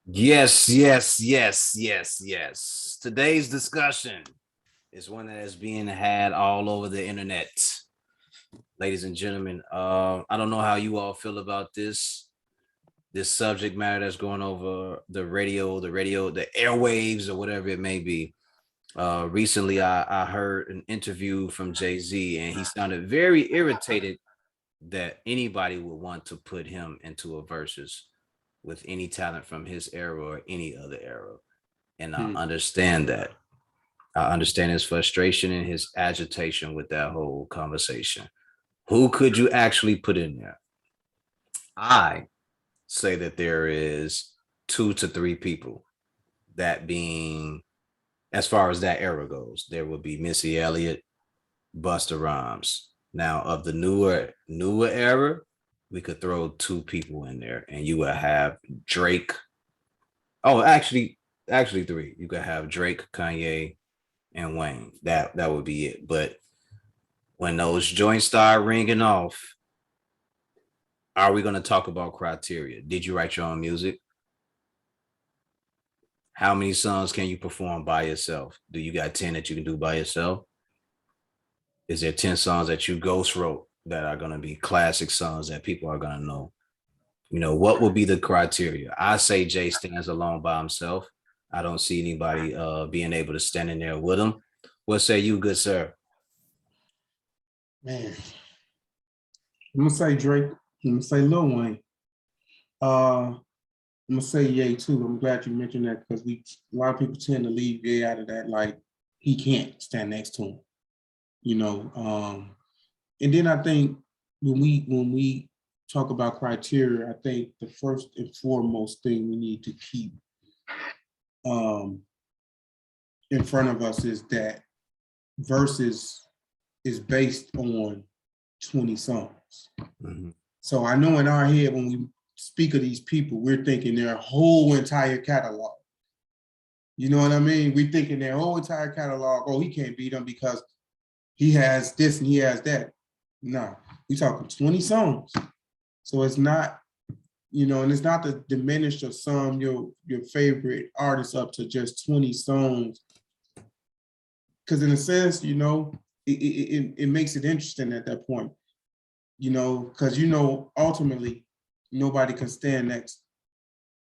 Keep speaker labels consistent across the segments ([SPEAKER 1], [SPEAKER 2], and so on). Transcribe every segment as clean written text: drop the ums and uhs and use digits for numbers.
[SPEAKER 1] Yes, yes, yes, yes, yes. Today's discussion is one that is being had all over the internet. Ladies and gentlemen, I don't know how you all feel about this subject matter that's going over the airwaves, or whatever it may be. Recently, I heard an interview from Jay-Z, and he sounded very irritated that anybody would want to put him into a versus with any talent from his era or any other era. And I
[SPEAKER 2] Hmm.
[SPEAKER 1] understand that. I understand his frustration and his agitation with that whole conversation. Who could you actually put in there? I say that there is two to three people. That being, as far as that era goes, there would be Missy Elliott, Busta Rhymes. Now, of the newer era, we could throw two people in there, and you would have Drake. Oh, actually three. You could have Drake, Kanye, and Wayne. That would be it. But when those joints start ringing off, are we going to talk about criteria? Did you write your own music? How many songs can you perform by yourself? Do you got 10 that you can do by yourself? Is there 10 songs that you ghost wrote that are going to be classic songs that people are going to know? What would be the criteria? I say Jay stands alone by himself. I don't see anybody being able to stand in there with him. What say you, good sir?
[SPEAKER 2] Man, I'm gonna say Drake. I'm gonna say Lil Wayne. I'm gonna say Ye too. I'm glad you mentioned that because a lot of people tend to leave Ye out of that. Like he can't stand next to him, you know. And then I think when we talk about criteria, I think the first and foremost thing we need to keep um, in front of us is that Versus is based on 20 songs.
[SPEAKER 1] Mhm.
[SPEAKER 2] So I know in our head when we speak of these people, we're thinking their whole entire catalog. You know what I mean? We're thinking their whole entire catalog. Oh, he can't beat them because he has this and he has that. No, we're talking 20 songs. So it's not, and it's not to diminish or sum your favorite artist up to just 20 songs. Because in a sense, it makes it interesting at that point. Because ultimately nobody can stand next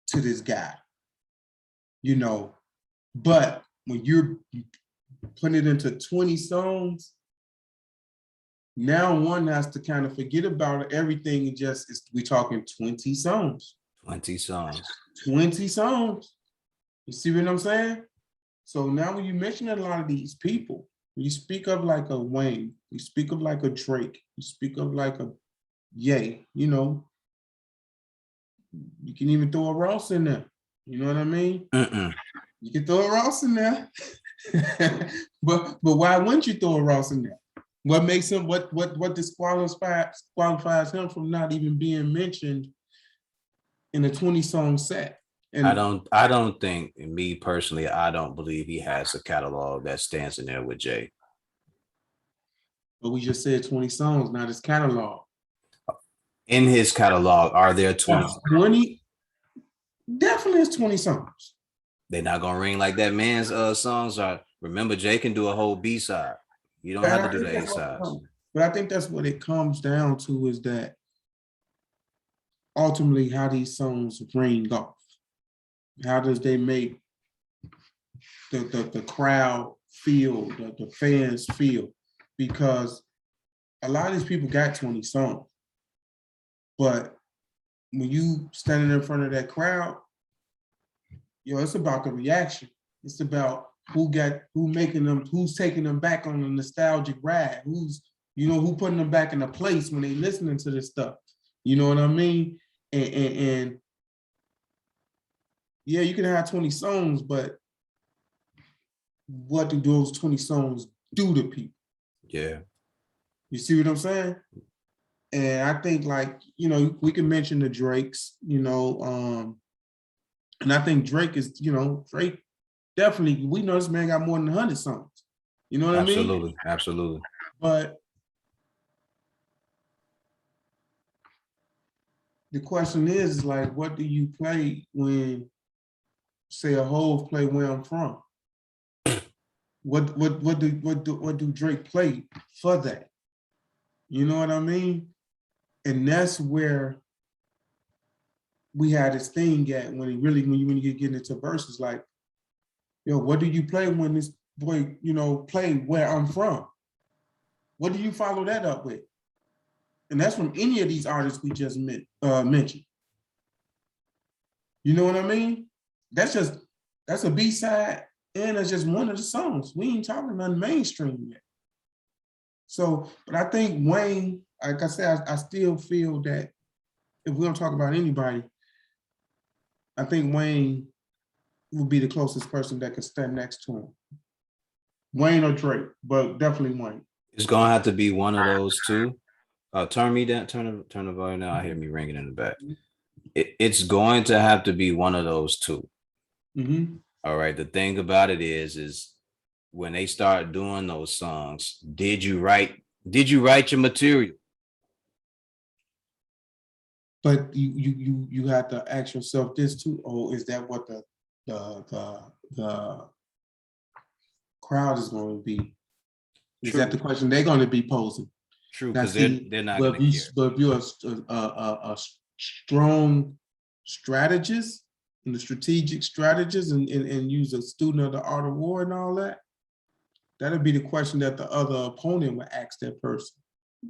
[SPEAKER 2] to this guy, you know. But when you're putting it into 20 songs, now one has to kind of forget about everything and we talking 20 songs.
[SPEAKER 1] 20 songs.
[SPEAKER 2] 20 songs. You see what I'm saying? So now when you mention a lot of these people, you speak of like a Wayne, you speak of like a Drake, you speak of like a Ye, you can even throw a Ross in there. You know what I mean?
[SPEAKER 1] Mm-mm.
[SPEAKER 2] You can throw a Ross in there. but why wouldn't you throw a Ross in there? What makes him what disqualifies him from not even being mentioned in a 20 song set?
[SPEAKER 1] I
[SPEAKER 2] And
[SPEAKER 1] don't I don't think, me personally, I don't believe he has a catalog that stands in there with Jay.
[SPEAKER 2] but we just said 20 songs, not his catalog.
[SPEAKER 1] In his catalog, are there 20 songs?
[SPEAKER 2] 20 definitely is 20 songs.
[SPEAKER 1] They're not gonna ring like that man's songs are. Remember, Jay can do a whole B-side. You don't
[SPEAKER 2] And
[SPEAKER 1] have to
[SPEAKER 2] I
[SPEAKER 1] do
[SPEAKER 2] think
[SPEAKER 1] the
[SPEAKER 2] that's
[SPEAKER 1] A sides.
[SPEAKER 2] but I think that's what it comes down to is that ultimately how these songs ring off. How does they make the crowd feel, the fans feel? Because a lot of these people got 20 songs, but when you standing in front of that crowd, it's about the reaction. It's about who's taking them back on a nostalgic ride, who putting them back in a place when they listening to this stuff. You know what I mean? And yeah, you can have 20 songs, but what do those 20 songs do to people?
[SPEAKER 1] Yeah.
[SPEAKER 2] You see what I'm saying? And I think we can mention the Drakes, and I think Drake definitely, we know this man got more than 100 songs. You know what I mean?
[SPEAKER 1] Absolutely. Absolutely.
[SPEAKER 2] But the question is like, what do you play when say a Hove play Where I'm From? What do Drake play for that? You know what I mean? And that's where we had this thing at when when you get into verses like, yo, what do you play when this boy, play Where I'm From? What do you follow that up with? And that's from any of these artists we just mentioned. You know what I mean? That's a B-side, and it's just one of the songs. We ain't talking about mainstream yet. So, but I think Wayne, like I said, I still feel that if we don't talk about anybody, I think Wayne will be the closest person that could stand next to him. Wayne or Drake, but definitely Wayne.
[SPEAKER 1] It's gonna have to be one of those two. Turn me down, turn the volume down. I hear me ringing in the back. It's going to have to be one of those two.
[SPEAKER 2] Mm-hmm.
[SPEAKER 1] All right. The thing about it is when they start doing those songs, did you write your material?
[SPEAKER 2] But you have to ask yourself this too. Oh, is that what the crowd is going to be? Is
[SPEAKER 1] True.
[SPEAKER 2] that the question they're going to be posing?
[SPEAKER 1] True, because they're not going to care.
[SPEAKER 2] But if you're a strong strategist and the strategic strategist and use a student of the art of war and all that, that'll be the question that the other opponent would ask that person.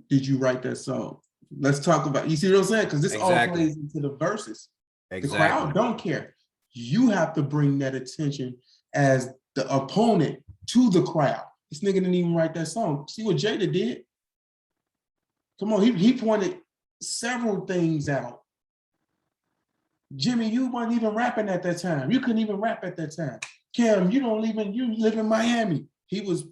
[SPEAKER 2] Did you write that song? Let's talk about, you see what I'm saying? Because this all plays into the verses. The crowd don't care. You have to bring that attention as the opponent to the crowd. This nigga didn't even write that song. See what Jada did? Come on, he pointed several things out. Jimmie, you weren't even rapping at that time. You couldn't even rap at that time. Kim, you live in Miami. He was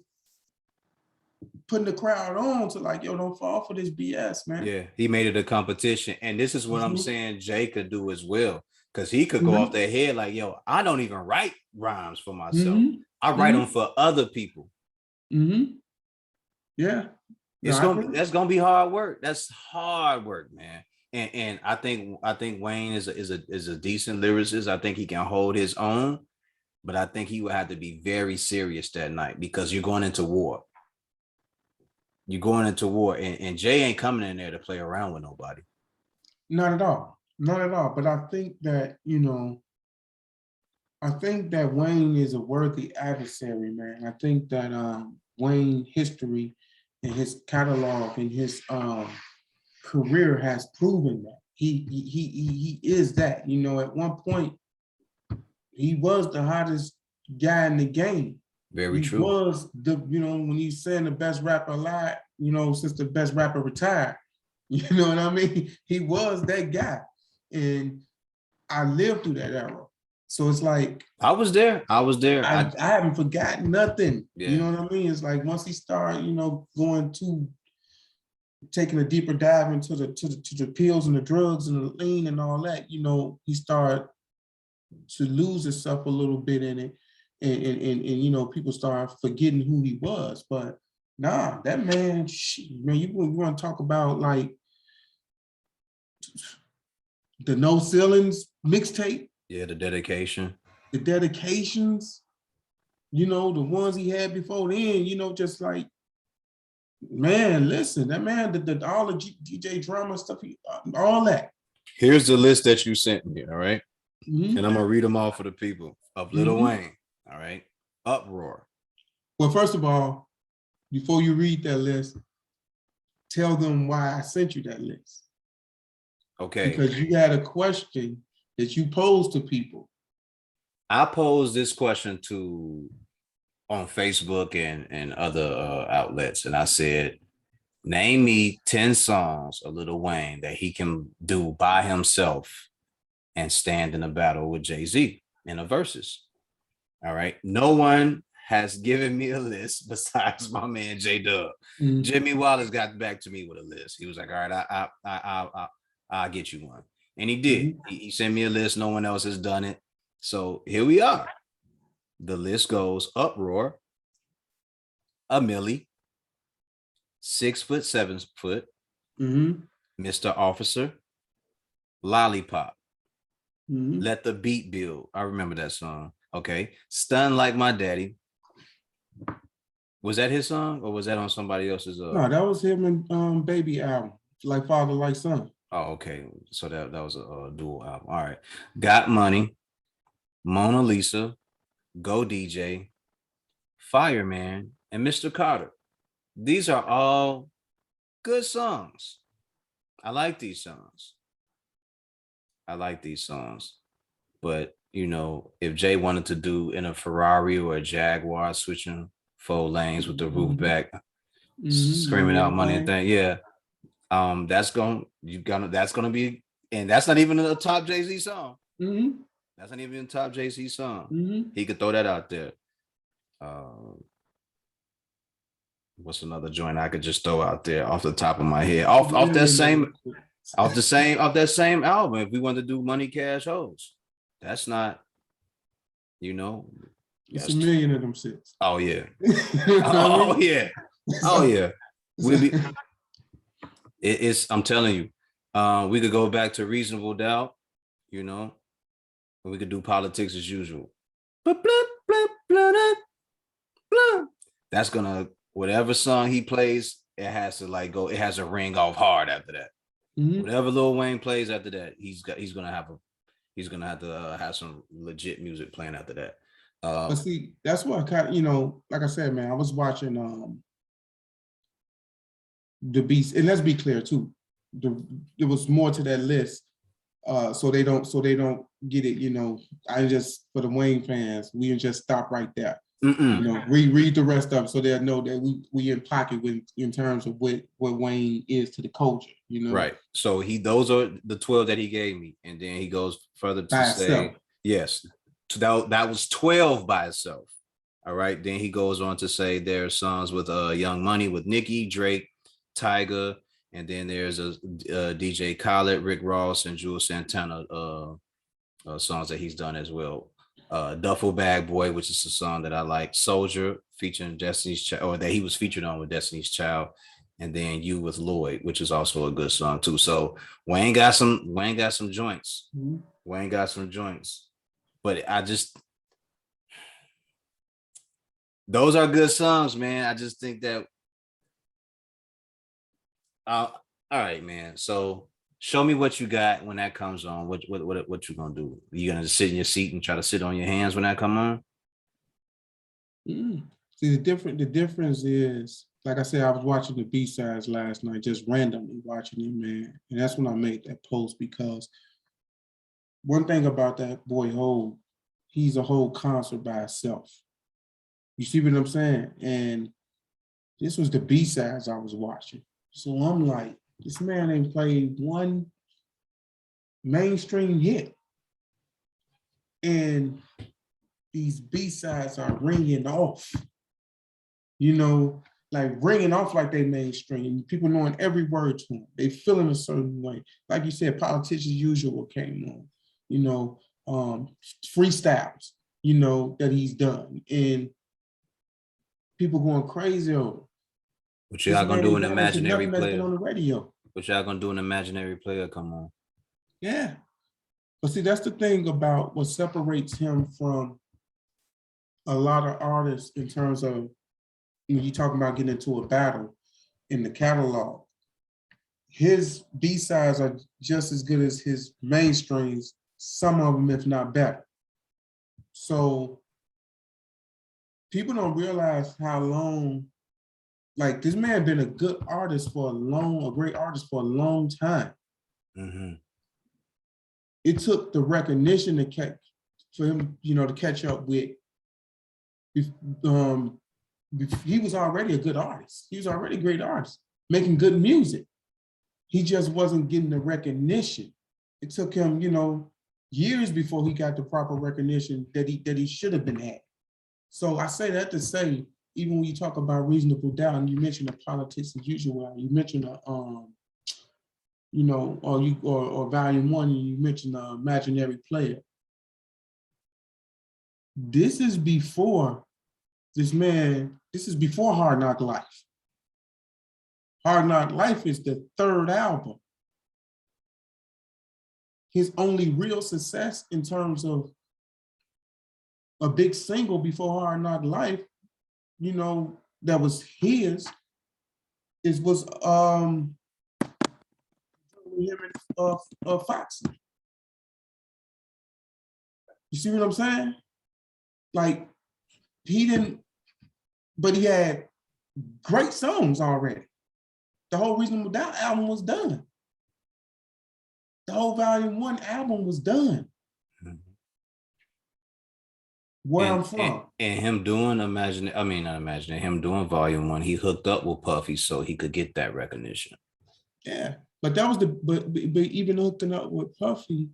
[SPEAKER 2] putting the crowd on to like, yo, don't fall for this BS, man.
[SPEAKER 1] Yeah, he made it a competition. And this is what I'm saying Jay could do as well. Because he could go off their head like, yo, I don't even write rhymes for myself. I write them for other people.
[SPEAKER 2] Yeah.
[SPEAKER 1] That's gonna be hard work. That's hard work, man. And I think Wayne is a decent lyricist. I think he can hold his own, but I think he would have to be very serious that night because you're going into war. You're going into war, and Jay ain't coming in there to play around with nobody.
[SPEAKER 2] Not at all. Not at all. But I think that, I think that Wayne is a worthy adversary, man. I think that Wayne history and his catalog and his career has proven that. He is that. At one point, he was the hottest guy in the game.
[SPEAKER 1] Very true.
[SPEAKER 2] He was when he's saying the best rapper alive, since the best rapper retired. You know what I mean? He was that guy. And I lived through that era. So it's like
[SPEAKER 1] I was there.
[SPEAKER 2] I haven't forgotten nothing.
[SPEAKER 1] Yeah.
[SPEAKER 2] You know what I mean? It's like once he started, taking a deeper dive into the pills and the drugs and the lean and all that, he started to lose himself a little bit in it. And people start forgetting who he was. But nah, that man, you want to talk about like the No Ceilings mixtape?
[SPEAKER 1] Yeah, the dedication.
[SPEAKER 2] The dedications, the ones he had before then, just like, man, listen, that man, all the DJ drama stuff, all that.
[SPEAKER 1] Here's the list that you sent me, all right? And I'm going to read them all for the people of Lil Wayne, all right? Uproar.
[SPEAKER 2] Well, first of all, before you read that list, tell them why I sent you that list.
[SPEAKER 1] Okay.
[SPEAKER 2] Because you had a question that you posed to people.
[SPEAKER 1] I posed this question on Facebook and other outlets, and I said, name me 10 songs of Lil Wayne that he can do by himself and stand in a battle with Jay-Z in a Verzus. All right. No one has given me a list besides my man J-Dub. Jimmie Wallace got back to me with a list. He was like, all right, I'll get you one. And he did. He sent me a list. No one else has done it. So here we are. The list goes Uproar, A Milli, 6 foot, 7 foot, Mr. Officer, Lollipop, Let the beat build. I remember that song. Okay. Stun Like My Daddy. Was that his song or was that on somebody else's?
[SPEAKER 2] No, that was him and Baby album, Like Father, Like Son.
[SPEAKER 1] Oh, okay. So that was a dual album. All right. Got Money, Mona Lisa, Go DJ, Fireman, and Mr. Carter. These are all good songs. I like these songs. But you know, if Jay wanted to do in a Ferrari or a Jaguar, switching 4 lanes with the roof back, screaming out money and thing, yeah, that's gonna be, and that's not even a top Jay-Z song. That's not even a top Jay-Z song. He could throw that out there. What's another joint I could just throw out there off the top of my head, off that same album? If we wanted to do Money Cash Hoes, that's not, you know,
[SPEAKER 2] it's a million of them shits.
[SPEAKER 1] Oh yeah. Oh yeah. Oh yeah. It's, I'm telling you, we could go back to Reasonable Doubt, you know, and we could do Politics as Usual. That's gonna, whatever song he plays, it has to like go, it has to ring off hard after that. Whatever Lil Wayne plays after that, he's gonna have to have some legit music playing after that.
[SPEAKER 2] But see, that's what I kind of, you know, like I said, man, I was watching the Beast, and let's be clear too, there was more to that list. So they don't get it, you know. I just, for the Wayne fans, we can just stop right there. You know, read the rest of it so they'll know that we in pocket with, in terms of what Wayne is to the culture, you know.
[SPEAKER 1] Right. So those are the 12 that he gave me, and then he goes further to say, yes, that was 12 by itself. All right. Then he goes on to say there are songs with Young Money with Nicki, Drake, Tyga, and then there's a DJ Khaled, Rick Ross, and Jules Santana songs that he's done as well. Duffel Bag Boy, which is a song that I like. Soldier, featuring Destiny's Child, or that he was featured on with Destiny's Child, and then You with Lloyd, which is also a good song too. So Wayne got some joints. Wayne got some joints, but those are good songs, man. I just think that. All right, man. So show me what you got when that comes on. What you gonna do? You gonna sit in your seat and try to sit on your hands when that come on?
[SPEAKER 2] See, the difference is, like I said, I was watching the B-sides last night, just randomly watching it, man. And that's when I made that post, because one thing about that boy Hov, he's a whole concert by himself. You see what I'm saying? And this was the B-sides I was watching. So I'm like, this man ain't played one mainstream hit. And these B-sides are ringing off. You know, like ringing off like they mainstream. People knowing every word to them. They feeling a certain way. Like you said, Politics as Usual came on. You know, freestyles, you know, that he's done. And people going crazy over.
[SPEAKER 1] What y'all gonna do an imaginary player?
[SPEAKER 2] On the radio.
[SPEAKER 1] What y'all gonna do an imaginary player? Come on.
[SPEAKER 2] Yeah. But see, that's the thing about what separates him from a lot of artists in terms of, when you talk about getting into a battle in the catalog. His B-sides are just as good as his mainstreams, some of them, if not better. So people don't realize how long, like, this man been a good artist for a great artist for a long time. It took the recognition for him, you know, to catch up with. He was already a good artist. He was already a great artist, making good music. He just wasn't getting the recognition. It took him, you know, years before he got the proper recognition that he should have been had. So I say that to say, even when you talk about Reasonable Doubt, and you mentioned the Politics as Usual, you mentioned you know, or Volume 1, and you mentioned the Imaginary Player. This is before this is before Hard Knock Life. Hard Knock Life is the third album. his only real success in terms of a big single before Hard Knock Life, you know, that was his, was him and Foxy. You see what I'm saying? Like, he didn't, but he had great songs already. The whole Reasonable Doubt album was done. The whole Volume 1 album was done. Where I'm from.
[SPEAKER 1] And him doing him doing Volume 1, he hooked up with Puffy so he could get that recognition.
[SPEAKER 2] Yeah, but that was but even hooking up with Puffy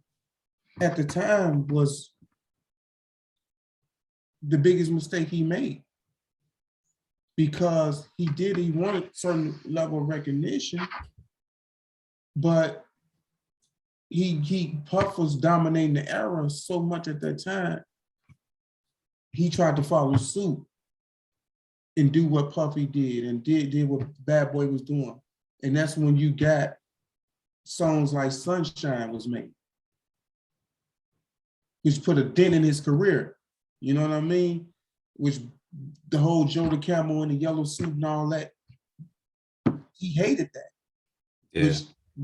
[SPEAKER 2] at the time was the biggest mistake he made, because he wanted certain level of recognition, but Puff was dominating the era so much at that time. He tried to follow suit and do what Puffy did, and did what Bad Boy was doing. And that's when you got songs like Sunshine was made, which put a dent in his career. You know what I mean? Which the whole Joe the Camel in the yellow suit and all that, he hated that. Yeah. Which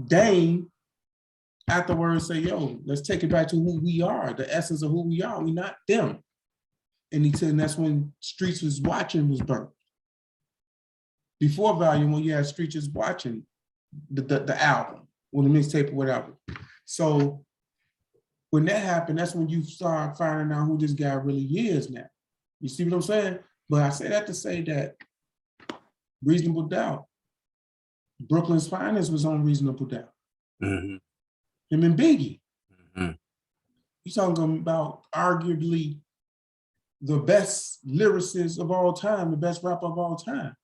[SPEAKER 2] Dame afterwards say, yo, let's take it back to who we are, the essence of who we are. We're not them. And he said, and that's when Streets Was Watching was birthed. Before Volume 1, you had Streets Was Watching, the album, or the mixtape or whatever. So when that happened, that's when you start finding out who this guy really is now. You see what I'm saying? But I say that to say that Reasonable Doubt, Brooklyn's Finest was on Reasonable Doubt. Mm-hmm. Him and Biggie. Mm-hmm. You're talking about arguably the best lyricist of all time, the best rapper of all time,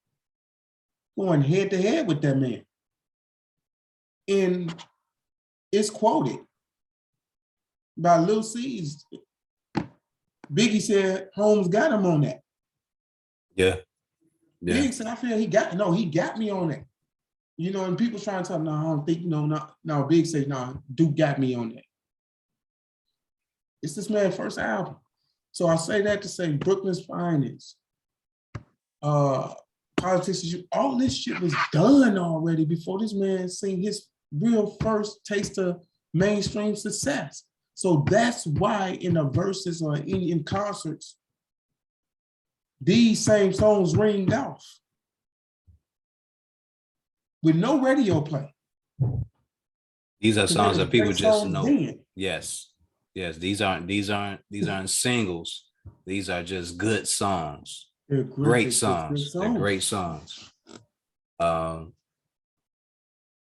[SPEAKER 2] going head to head with that man. And it's quoted by Lil C's. Biggie said Holmes got him on that.
[SPEAKER 1] Yeah.
[SPEAKER 2] Big said, I feel he got me on that. You know, and people trying to tell him, no, I don't think, no, Big said, no, Duke got me on that. It's this man's first album. So I say that to say Brooklyn's Finest, Politics, all this shit was done already before this man seen his real first taste of mainstream success. So that's why in the Verzus or in concerts, these same songs ringed off with no radio play.
[SPEAKER 1] These are songs that people just know. Then. Yes. These aren't singles. These are just good songs. They're great songs. They're great songs. I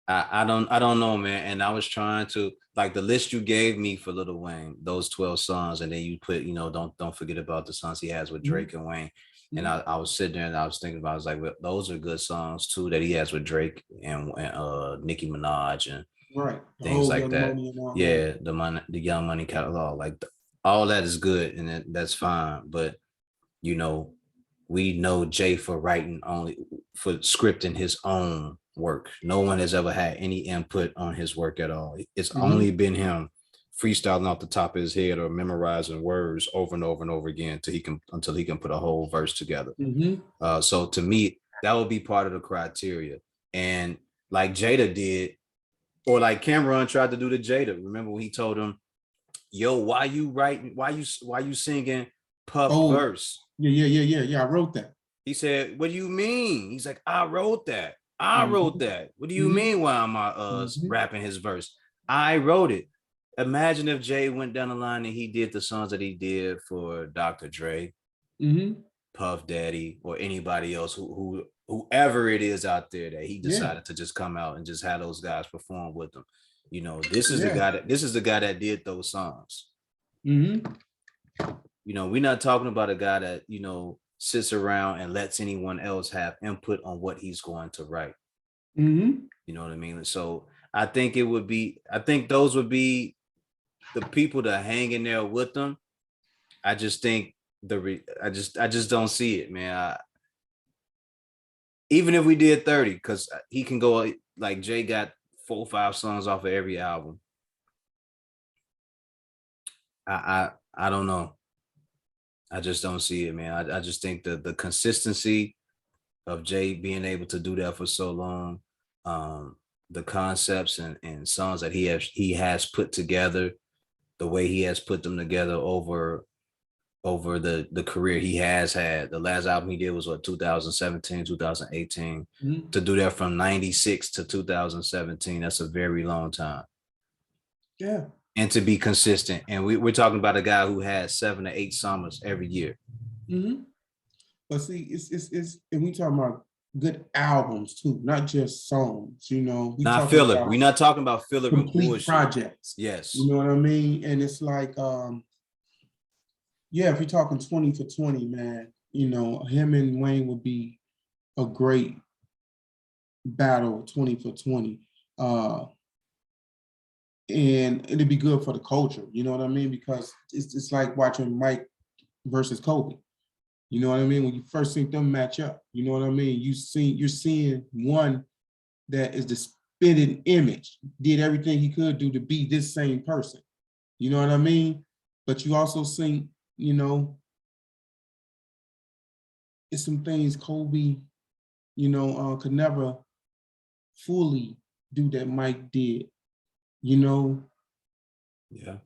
[SPEAKER 1] don't know, man. And I was trying to, like, the list you gave me for Lil Wayne, those 12 songs, and then you put, don't forget about the songs he has with Drake and Wayne. And I was sitting there and I was thinking about, I was like, well, those are good songs too that he has with Drake and Nicki Minaj and things like that. Yeah, the Young Money catalog, like all that is good and that's fine. But we know Jay for writing only, for scripting his own work. No one has ever had any input on his work at all. It's only been him freestyling off the top of his head or memorizing words over and over and over again until he can put a whole verse together. So to me, that would be part of the criteria. And like Jada did, or like Cameron tried to do to Jada. Remember when he told him, "Yo, why you writing? Why you singing Puff verse?"
[SPEAKER 2] Yeah. I wrote that.
[SPEAKER 1] He said, "What do you mean?" He's like, "I wrote that. I wrote that. What do you mean? Why am I rapping his verse? I wrote it." Imagine if Jay went down the line and he did the songs that he did for Dr. Dre, Puff Daddy, or anybody else whoever it is out there that he decided to just come out and just have those guys perform with him. This is the guy that did those songs. We're not talking about a guy that sits around and lets anyone else have input on what he's going to write. You know what I mean? So I think those would be the people that hang in there with them. I just think I just don't see it, man. Even if we did 30, because he can go, like Jay got 4 or 5 songs off of every album. I don't know. I just don't see it, man. I just think the consistency of Jay being able to do that for so long, um, the concepts and songs that he has put together, the way he has put them together over the career he has had. The last album he did was what, 2017, 2018.
[SPEAKER 2] Mhm.
[SPEAKER 1] To do that from 96 to 2017, that's a very long time.
[SPEAKER 2] Yeah.
[SPEAKER 1] And to be consistent. And we're talking about a guy who has 7 to 8 summers every year.
[SPEAKER 2] Hmm. But see, it's and we talking about good albums too, not just songs. We
[SPEAKER 1] Not
[SPEAKER 2] talking
[SPEAKER 1] filler.
[SPEAKER 2] about
[SPEAKER 1] We're not talking about filler and
[SPEAKER 2] complete
[SPEAKER 1] bullshit.
[SPEAKER 2] projects. You
[SPEAKER 1] Yes.
[SPEAKER 2] know what I mean? And it's like, yeah, if you're talking 20 for 20, man, him and Wayne would be a great battle, 20 for 20. And it'd be good for the culture, you know what I mean? Because it's like watching Mike versus Kobe. You know what I mean? When you first see them match up, you know what I mean? You're seeing one that is the spitting image, did everything he could do to be this same person. You know what I mean? But you also see, it's some things Kobe, could never fully do that Mike did, you know.
[SPEAKER 1] Yeah.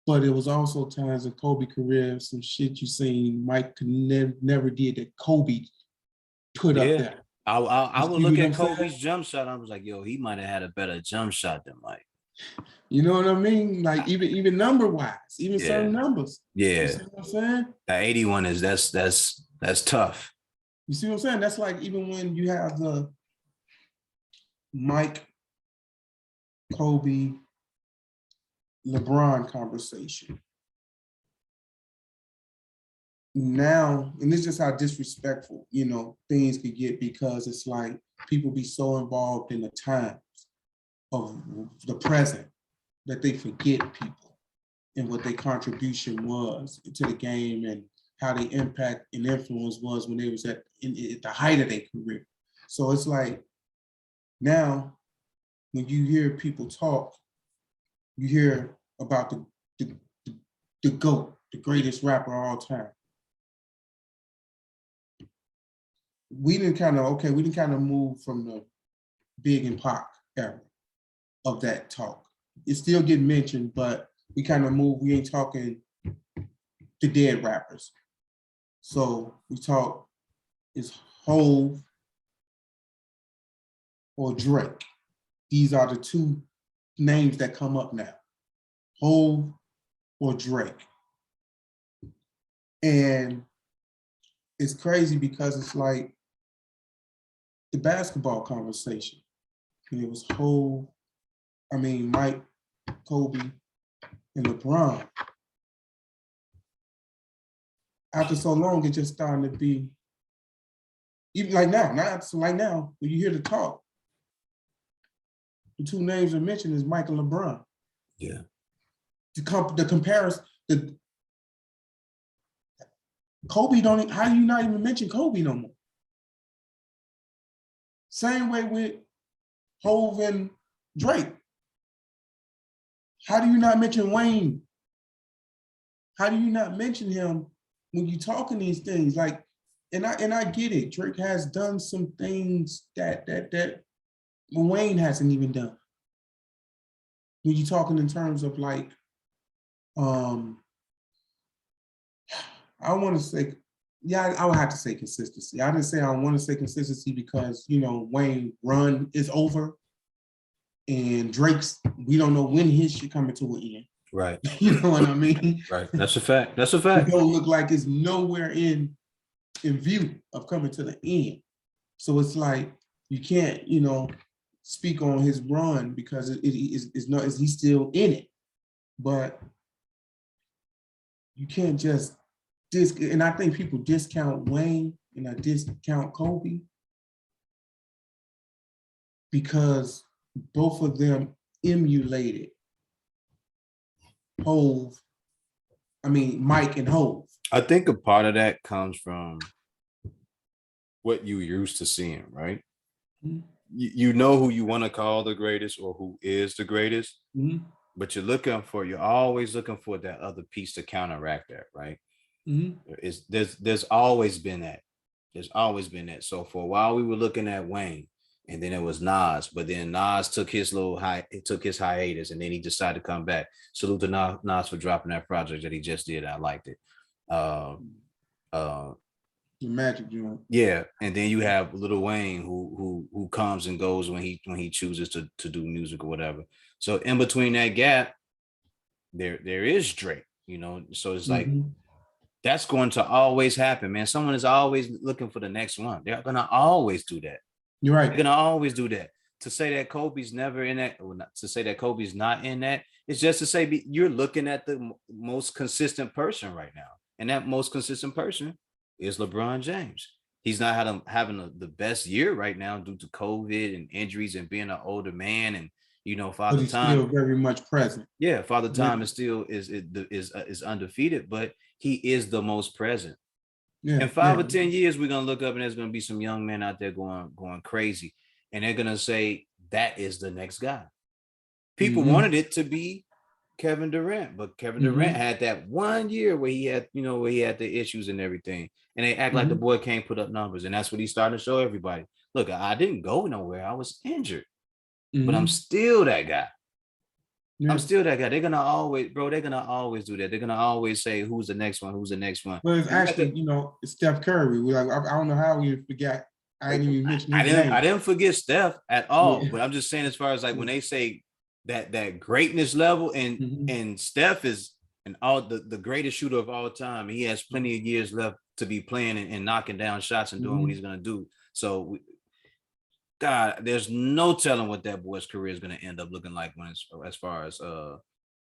[SPEAKER 2] But it was also times in Kobe career, some shit you seen Mike could never did that Kobe put up
[SPEAKER 1] Yeah.
[SPEAKER 2] there.
[SPEAKER 1] I
[SPEAKER 2] You
[SPEAKER 1] would
[SPEAKER 2] see
[SPEAKER 1] look
[SPEAKER 2] what
[SPEAKER 1] at
[SPEAKER 2] I'm saying?
[SPEAKER 1] Kobe's jump shot. I was like, yo, he might have had a better jump shot than Mike.
[SPEAKER 2] You know what I mean? Like even number wise, even
[SPEAKER 1] Yeah.
[SPEAKER 2] certain numbers. You
[SPEAKER 1] Yeah.
[SPEAKER 2] see what I'm saying?
[SPEAKER 1] That 81 is that's tough.
[SPEAKER 2] You see what I'm saying? That's like even when you have the Mike, Kobe, LeBron conversation. Now, and this is just how disrespectful, things could get because it's like people be so involved in the times of the present that they forget people and what their contribution was to the game and how the impact and influence was when they was at the height of their career. So it's like now when you hear people talk, you hear about the GOAT, the greatest rapper of all time. We didn't kind of move from the Big and Pac era of that talk. It still get mentioned, but we kind of move. We ain't talking the dead rappers. So we talk is Hove or Drake. These are the two names that come up now. Hove or Drake. And it's crazy because it's like the basketball conversation. And it was Mike, Kobe, and LeBron. After so long, it just starting to be, even like now, when you hear the talk, the two names are mentioned is Mike and LeBron.
[SPEAKER 1] Yeah.
[SPEAKER 2] The comparison, the Kobe don't, how do you not even mention Kobe no more? Same way with Hove and Drake. How do you not mention Wayne? How do you not mention him when you talking these things? Like, and I get it. Drake has done some things that Wayne hasn't even done. When you're talking in terms of like, I want to say, yeah, I would have to say consistency. I didn't say I want to say consistency because Wayne run is over, and Drake's, we don't know when his shit coming to an end.
[SPEAKER 1] Right.
[SPEAKER 2] You know what I mean?
[SPEAKER 1] Right. That's a fact. That's a
[SPEAKER 2] It
[SPEAKER 1] fact.
[SPEAKER 2] don't look like it's nowhere in view of coming to the end. So it's like you can't, speak on his run because he's still in it. But you can't just and I think people discount Wayne and I discount Kobe because both of them emulated Mike and Hove.
[SPEAKER 1] I think a part of that comes from what you used to seeing, right?
[SPEAKER 2] Mm-hmm.
[SPEAKER 1] You know who you want to call the greatest or who is the greatest.
[SPEAKER 2] Mm-hmm.
[SPEAKER 1] But you're always looking for that other piece to counteract that, right?
[SPEAKER 2] Mhm.
[SPEAKER 1] There's always been that. There's always been that. So for a while we were looking at Wayne, and then it was Nas, but then Nas took his took his hiatus, and then he decided to come back. Salute to Nas for dropping that project that he just did. I liked it. Uh, uh,
[SPEAKER 2] The Magic joint.
[SPEAKER 1] yeah, and then you have Lil Wayne who comes and goes when he chooses to do music or whatever. So in between that gap, there is Drake, you know. So it's like
[SPEAKER 2] Mhm.
[SPEAKER 1] that's going to always happen, man. Someone is always looking for the next one. They're gonna always do that.
[SPEAKER 2] You're
[SPEAKER 1] They're
[SPEAKER 2] right.
[SPEAKER 1] gonna always do that. To say that Kobe's never in that, or not, to say that Kobe's not in that, it's just to say you're looking at the most consistent person right now, and that most consistent person is LeBron James. He's not having the best year right now due to COVID and injuries and being an older man, and
[SPEAKER 2] But
[SPEAKER 1] Father
[SPEAKER 2] he's still
[SPEAKER 1] Time.
[SPEAKER 2] very much present.
[SPEAKER 1] Yeah, Father
[SPEAKER 2] Yeah.
[SPEAKER 1] Time is still is undefeated, but he is the most present.
[SPEAKER 2] Yeah.
[SPEAKER 1] In
[SPEAKER 2] Yeah.
[SPEAKER 1] 5 or 10 years, we're gonna look up and there's gonna be some young men out there going crazy, and they're gonna say that is the next guy. People
[SPEAKER 2] Mhm.
[SPEAKER 1] wanted it to be Kevin Durant, but Kevin Durant
[SPEAKER 2] Mhm.
[SPEAKER 1] had that 1 year where he had, where he had the issues and everything, and they act like the
[SPEAKER 2] Mhm.
[SPEAKER 1] boy can't put up numbers, and that's what he's starting to show everybody. Look, I didn't go nowhere. I was injured, but I'm
[SPEAKER 2] Mhm.
[SPEAKER 1] still that guy. I'm
[SPEAKER 2] Yeah.
[SPEAKER 1] still that guy. They're gonna always, bro. They're gonna always do that. They're gonna always say, "Who's the next one? Who's the next one?"
[SPEAKER 2] Well, it's
[SPEAKER 1] And you have
[SPEAKER 2] actually,
[SPEAKER 1] to.
[SPEAKER 2] it's Steph Curry. We like, I don't know how we forgot. I
[SPEAKER 1] Like,
[SPEAKER 2] ain't even mentioned
[SPEAKER 1] I
[SPEAKER 2] his
[SPEAKER 1] didn't I
[SPEAKER 2] name.
[SPEAKER 1] didn't forget Steph at all,
[SPEAKER 2] Yeah.
[SPEAKER 1] but I'm just saying as far as like when
[SPEAKER 2] Yeah.
[SPEAKER 1] they say that greatness level, and
[SPEAKER 2] Mhm.
[SPEAKER 1] Steph is an all the greatest shooter of all time. He has plenty of years left to be playing and knocking down shots and doing what
[SPEAKER 2] Mhm.
[SPEAKER 1] he's gonna do. So God, there's no telling what that boy's career is gonna end up looking like when it's as far as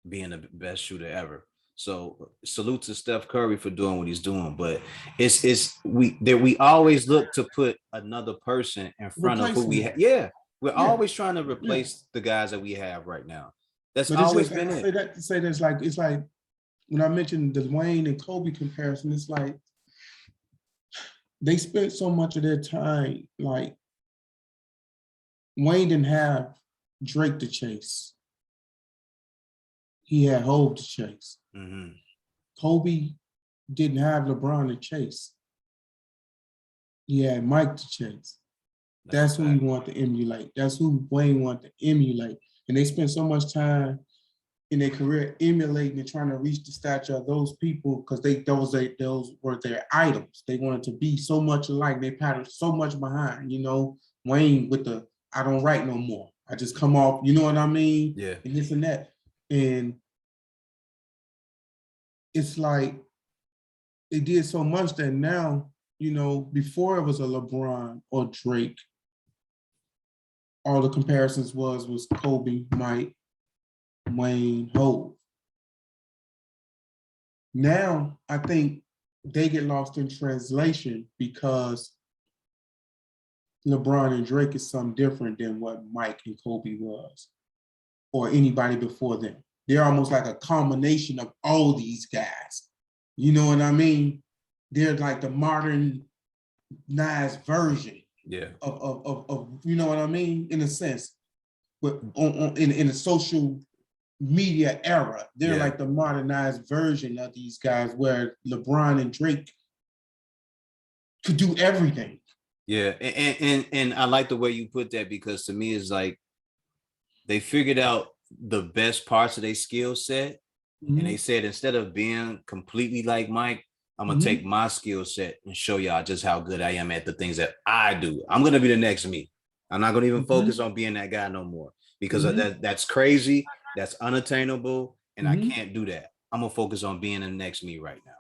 [SPEAKER 1] being the best shooter ever. So salute to Steph Curry for doing what he's doing, but we always look to put another person in front of who we
[SPEAKER 2] Replacing it.
[SPEAKER 1] have. Yeah, we're
[SPEAKER 2] Yeah.
[SPEAKER 1] always trying to
[SPEAKER 2] Yeah.
[SPEAKER 1] replace the guys that we have right now. That's
[SPEAKER 2] But it's
[SPEAKER 1] always
[SPEAKER 2] just
[SPEAKER 1] been
[SPEAKER 2] I
[SPEAKER 1] it.
[SPEAKER 2] say that to say that's like it's like when I mentioned the Wayne and Kobe comparison, it's like they spent so much of their time. Like Wayne didn't have Drake to chase; he had Hove to chase.
[SPEAKER 1] Hmm.
[SPEAKER 2] Kobe didn't have LeBron to chase; he had Mike to chase.
[SPEAKER 1] That's a
[SPEAKER 2] That's who he
[SPEAKER 1] fact.
[SPEAKER 2] wanted to emulate. That's who Wayne wanted to emulate. And they spent so much time in their career emulating and trying to reach the stature of those people because those were their idols. They wanted to be so much alike. They patterned so much behind. Wayne with the I don't write no more. I just come off. You know what I mean?
[SPEAKER 1] Yeah,
[SPEAKER 2] And this and that. And it's like they did so much that now, before it was a LeBron or Drake, all the comparisons was Kobe, Mike, Wayne, Hove. Now I think they get lost in translation because LeBron and Drake is something different than what Mike and Kobe was, or anybody before them. They're almost like a combination of all these guys. You know what I mean? They're like the modernized version
[SPEAKER 1] yeah,
[SPEAKER 2] of you know what I mean? In a sense, but in a social media era, they're
[SPEAKER 1] yeah,
[SPEAKER 2] like the modernized version of these guys where LeBron and Drake could do everything.
[SPEAKER 1] yeah. And I like the way you put that because to me it's like they figured out the best parts of their skill set. And they
[SPEAKER 2] Mhm.
[SPEAKER 1] said instead of being completely like Mike, I'm gonna take
[SPEAKER 2] Mhm.
[SPEAKER 1] my skill set and show y'all just how good I am at the things that I do. I'm gonna be the next me. I'm not gonna even focus
[SPEAKER 2] Mhm.
[SPEAKER 1] on being that guy no more because of
[SPEAKER 2] Mhm.
[SPEAKER 1] that's crazy, that's unattainable, and I
[SPEAKER 2] Mhm.
[SPEAKER 1] can't do that. I'm gonna focus on being the next me right now.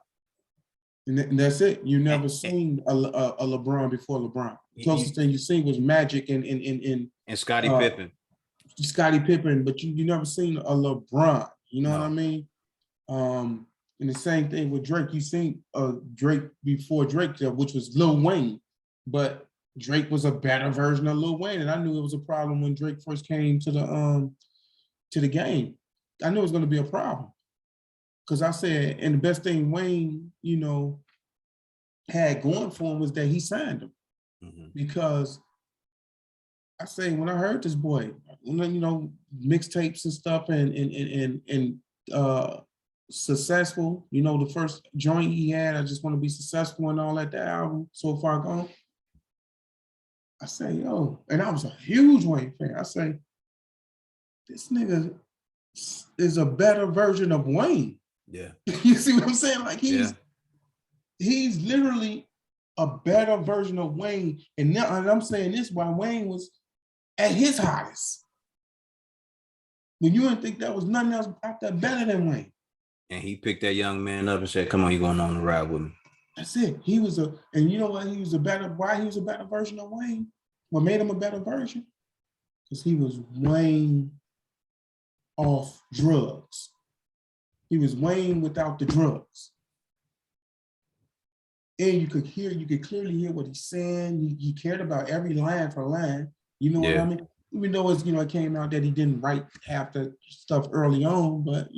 [SPEAKER 2] And that's it. You
[SPEAKER 1] And,
[SPEAKER 2] never seen a LeBron before LeBron. The
[SPEAKER 1] you,
[SPEAKER 2] closest thing you seen was Magic and
[SPEAKER 1] and Scottie
[SPEAKER 2] uh,
[SPEAKER 1] Pippen,
[SPEAKER 2] Scottie Pippen, but you never seen a LeBron. You know what I
[SPEAKER 1] no,
[SPEAKER 2] mean? Um, and the same thing with Drake. You seen Drake before Drake, which was Lil Wayne, but Drake was a better version of Lil Wayne, and I knew it was a problem when Drake first came to the game. I knew it was going to be a problem because I said, and the best thing Wayne, had going for him was that he signed him
[SPEAKER 1] mm-hmm.
[SPEAKER 2] because I say when I heard this boy, mixtapes and stuff and successful, the first joint he had, I just want to be successful and all that album, So Far Gone. I say, yo, and I was a huge Wayne fan. I say, this nigga is a better version of Wayne.
[SPEAKER 1] Yeah.
[SPEAKER 2] You see what I'm saying? Like he's literally a better version of Wayne. And now, and I'm saying this while Wayne was at his hottest. When you didn't think that was nothing else out there better than Wayne.
[SPEAKER 1] And he picked that young man up and said, come on, you going on the ride with me.
[SPEAKER 2] That's it. He was and you know what? Why he was a better version of Wayne? What made him a better version? Because he was Wayne off drugs. He was Wayne without the drugs. And you could clearly hear what he's saying. He cared about every line for line. You know what I mean? Even though it's, it came out that he didn't write half the stuff early on, but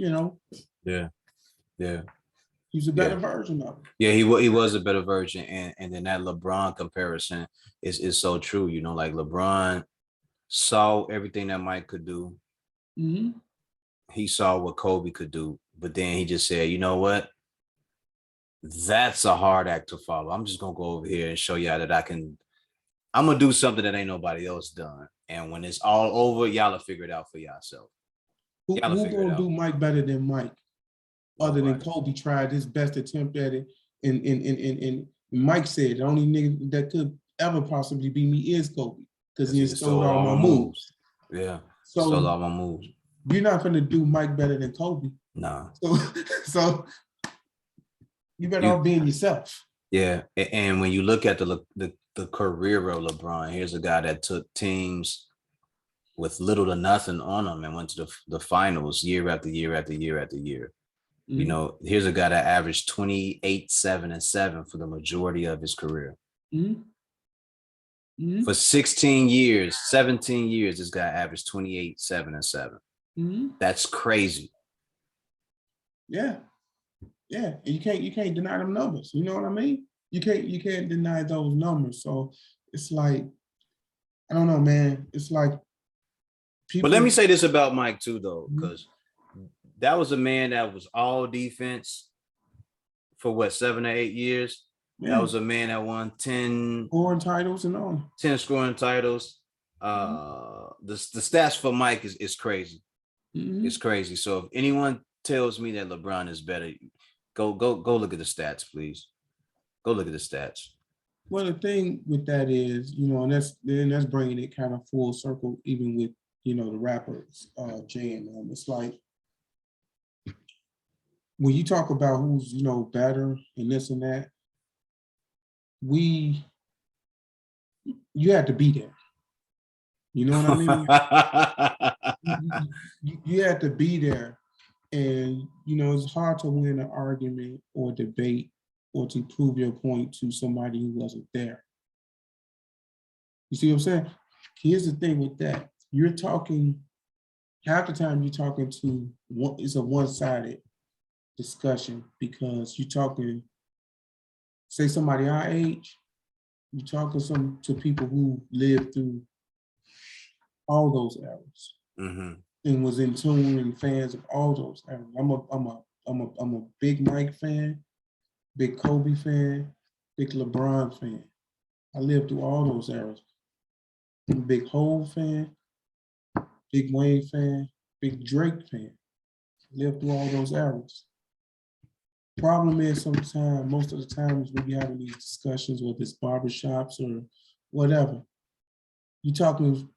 [SPEAKER 1] Yeah.
[SPEAKER 2] He's a better version of it.
[SPEAKER 1] Yeah, he was a better version. And then that LeBron comparison is so true. Like LeBron saw everything that Mike could do.
[SPEAKER 2] Mm-hmm.
[SPEAKER 1] He saw what Kobe could do, but then he just said, you know what? That's a hard act to follow. I'm just gonna go over here and show y'all that I'm gonna do something that ain't nobody else done. And when it's all over, y'all will figure it out for yourself.
[SPEAKER 2] Who gonna do Mike better than Mike? Other than Kobe tried his best attempt at it. And Mike said the only nigga that could ever possibly be me is Kobe. Because he stole all my moves.
[SPEAKER 1] Yeah.
[SPEAKER 2] So
[SPEAKER 1] stole all my moves.
[SPEAKER 2] You're not gonna do Mike better than Kobe.
[SPEAKER 1] No.
[SPEAKER 2] So you better all be in yourself.
[SPEAKER 1] Yeah. And when you look at the career of LeBron, here's a guy that took teams with little to nothing on them and went to the finals year after year after year after year. Mm-hmm. Here's a guy that averaged 28, 7, and 7 for the majority of his career.
[SPEAKER 2] Mm-hmm. Mm-hmm.
[SPEAKER 1] For 17 years, this guy averaged 28, 7, and 7.
[SPEAKER 2] Mm-hmm.
[SPEAKER 1] That's crazy.
[SPEAKER 2] Yeah. And you can't deny them numbers. You know what I mean? You can't deny those numbers. So it's like, I don't know, man. It's like
[SPEAKER 1] people. But let me say this about Mike too, though, because that was a man that was all defense for 7 or 8 years. Yeah. That was a man that won 10
[SPEAKER 2] scoring titles and all.
[SPEAKER 1] 10 scoring titles. The stats for Mike is crazy. Mm-hmm. It's crazy. So if anyone tells me that LeBron is better, go look at the stats, please. Go look at the stats.
[SPEAKER 2] Well, the thing with that is, and that's bringing it kind of full circle, even with the rappers, Jay and them. It's like when you talk about who's better and this and that, you had to be there. You know what I mean? you had to be there, and it's hard to win an argument or debate or to prove your point to somebody who wasn't there. You see what I'm saying? Here's the thing with that. You're talking, half the time you're talking to, it's a one-sided discussion because you're talking, say somebody our age, you're talking to people who lived through all those eras and was in tune and fans of all those eras. I'm a big Mike fan, big Kobe fan, big LeBron fan. I lived through all those eras. I'm a big Hov fan, big Wayne fan, big Drake fan. Lived through all those eras. Problem is most of the times when you're having these discussions, whether it's barbershops or whatever, you're talking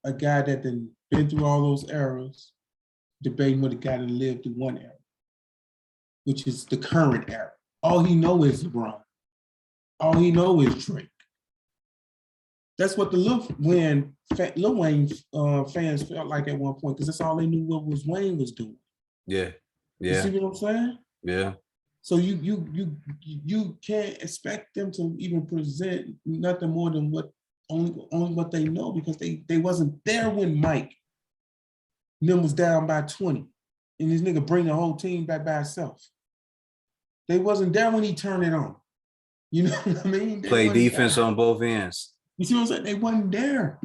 [SPEAKER 2] a guy that been through all those eras, debating with a guy that lived through one era, which is the current era. All he know is LeBron. All he know is Drake. That's what the Lil Wayne fans felt like at one point, because that's all they knew what Wayne was doing.
[SPEAKER 1] Yeah.
[SPEAKER 2] You see what I'm saying?
[SPEAKER 1] Yeah.
[SPEAKER 2] So you can't expect them to even present nothing more than only what they know, because they wasn't there when Mike them was down by 20 and this nigga bring the whole team back by himself. They wasn't there when he turned it on. You know what I mean?
[SPEAKER 1] Play defense on both ends.
[SPEAKER 2] You see what I'm saying? They wasn't there.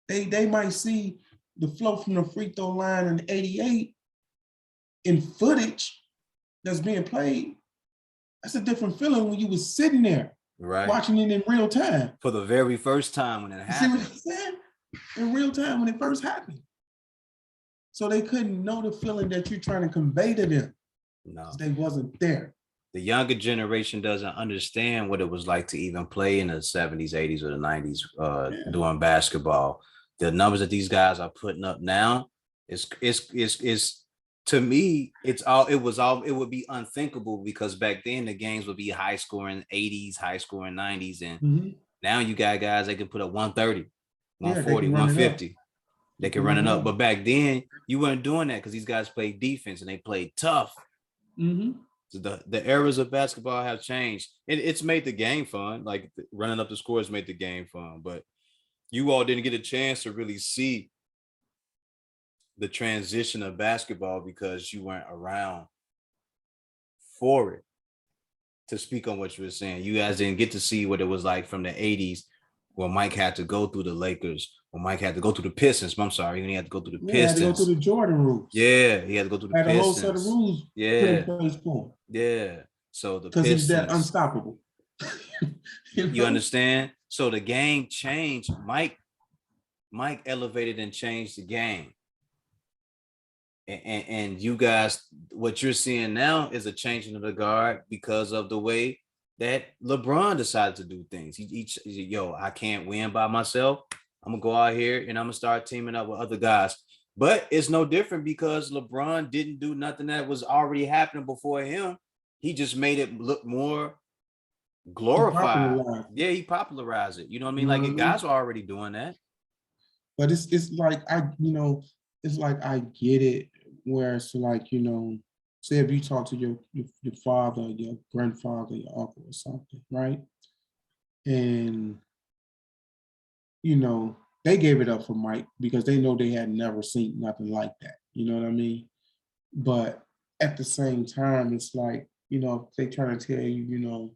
[SPEAKER 2] They might see the flow from the free throw line in 88 in footage that's being played. That's a different feeling when you was sitting there watching it in real time.
[SPEAKER 1] For the very first time when it happened.
[SPEAKER 2] You see what I'm saying? In real time when it first happened. So they couldn't know the feeling that you're trying to convey to them. No. They wasn't there.
[SPEAKER 1] The younger generation doesn't understand what it was like to even play in the 70s, 80s, or the 90s doing basketball. The numbers that these guys are putting up now is to me, it would be unthinkable, because back then the games would be high scoring 80s, high scoring 90s. And now you got guys that can put up 130, 140, 150. They can run it up. But back then you weren't doing that because these guys played defense and they played tough. So the eras of basketball have changed. It's made the game fun. Like running up the scores made the game fun. But you all didn't get a chance to really see the transition of basketball because you weren't around for it. To speak on what you were saying, you guys didn't get to see what it was like from the 80s when Mike had to go through the Lakers, when Mike had to go through the Pistons. I'm sorry, he had to go through the Pistons.
[SPEAKER 2] He had to go through the Jordan rules.
[SPEAKER 1] Yeah, he had to go through the Pistons.
[SPEAKER 2] Had a whole set of rules.
[SPEAKER 1] Yeah. So the Pistons.
[SPEAKER 2] Because he's that unstoppable.
[SPEAKER 1] You understand? So the game changed. Mike elevated and changed the game. And you guys, what you're seeing now is a changing of the guard because of the way that LeBron decided to do things. He I can't win by myself. I'm gonna go out here and I'm gonna start teaming up with other guys. But it's no different because LeBron didn't do nothing that was already happening before him. He just made it look more glorified. He popularized it. You know what I mean? Like guys are already doing that.
[SPEAKER 2] But it's like it's like I get it, where it's like, say if you talk to your father, your grandfather, your uncle or something, right? And they gave it up for Mike because they know they had never seen nothing like that. You know what I mean? But at the same time, it's like, they trying to tell you,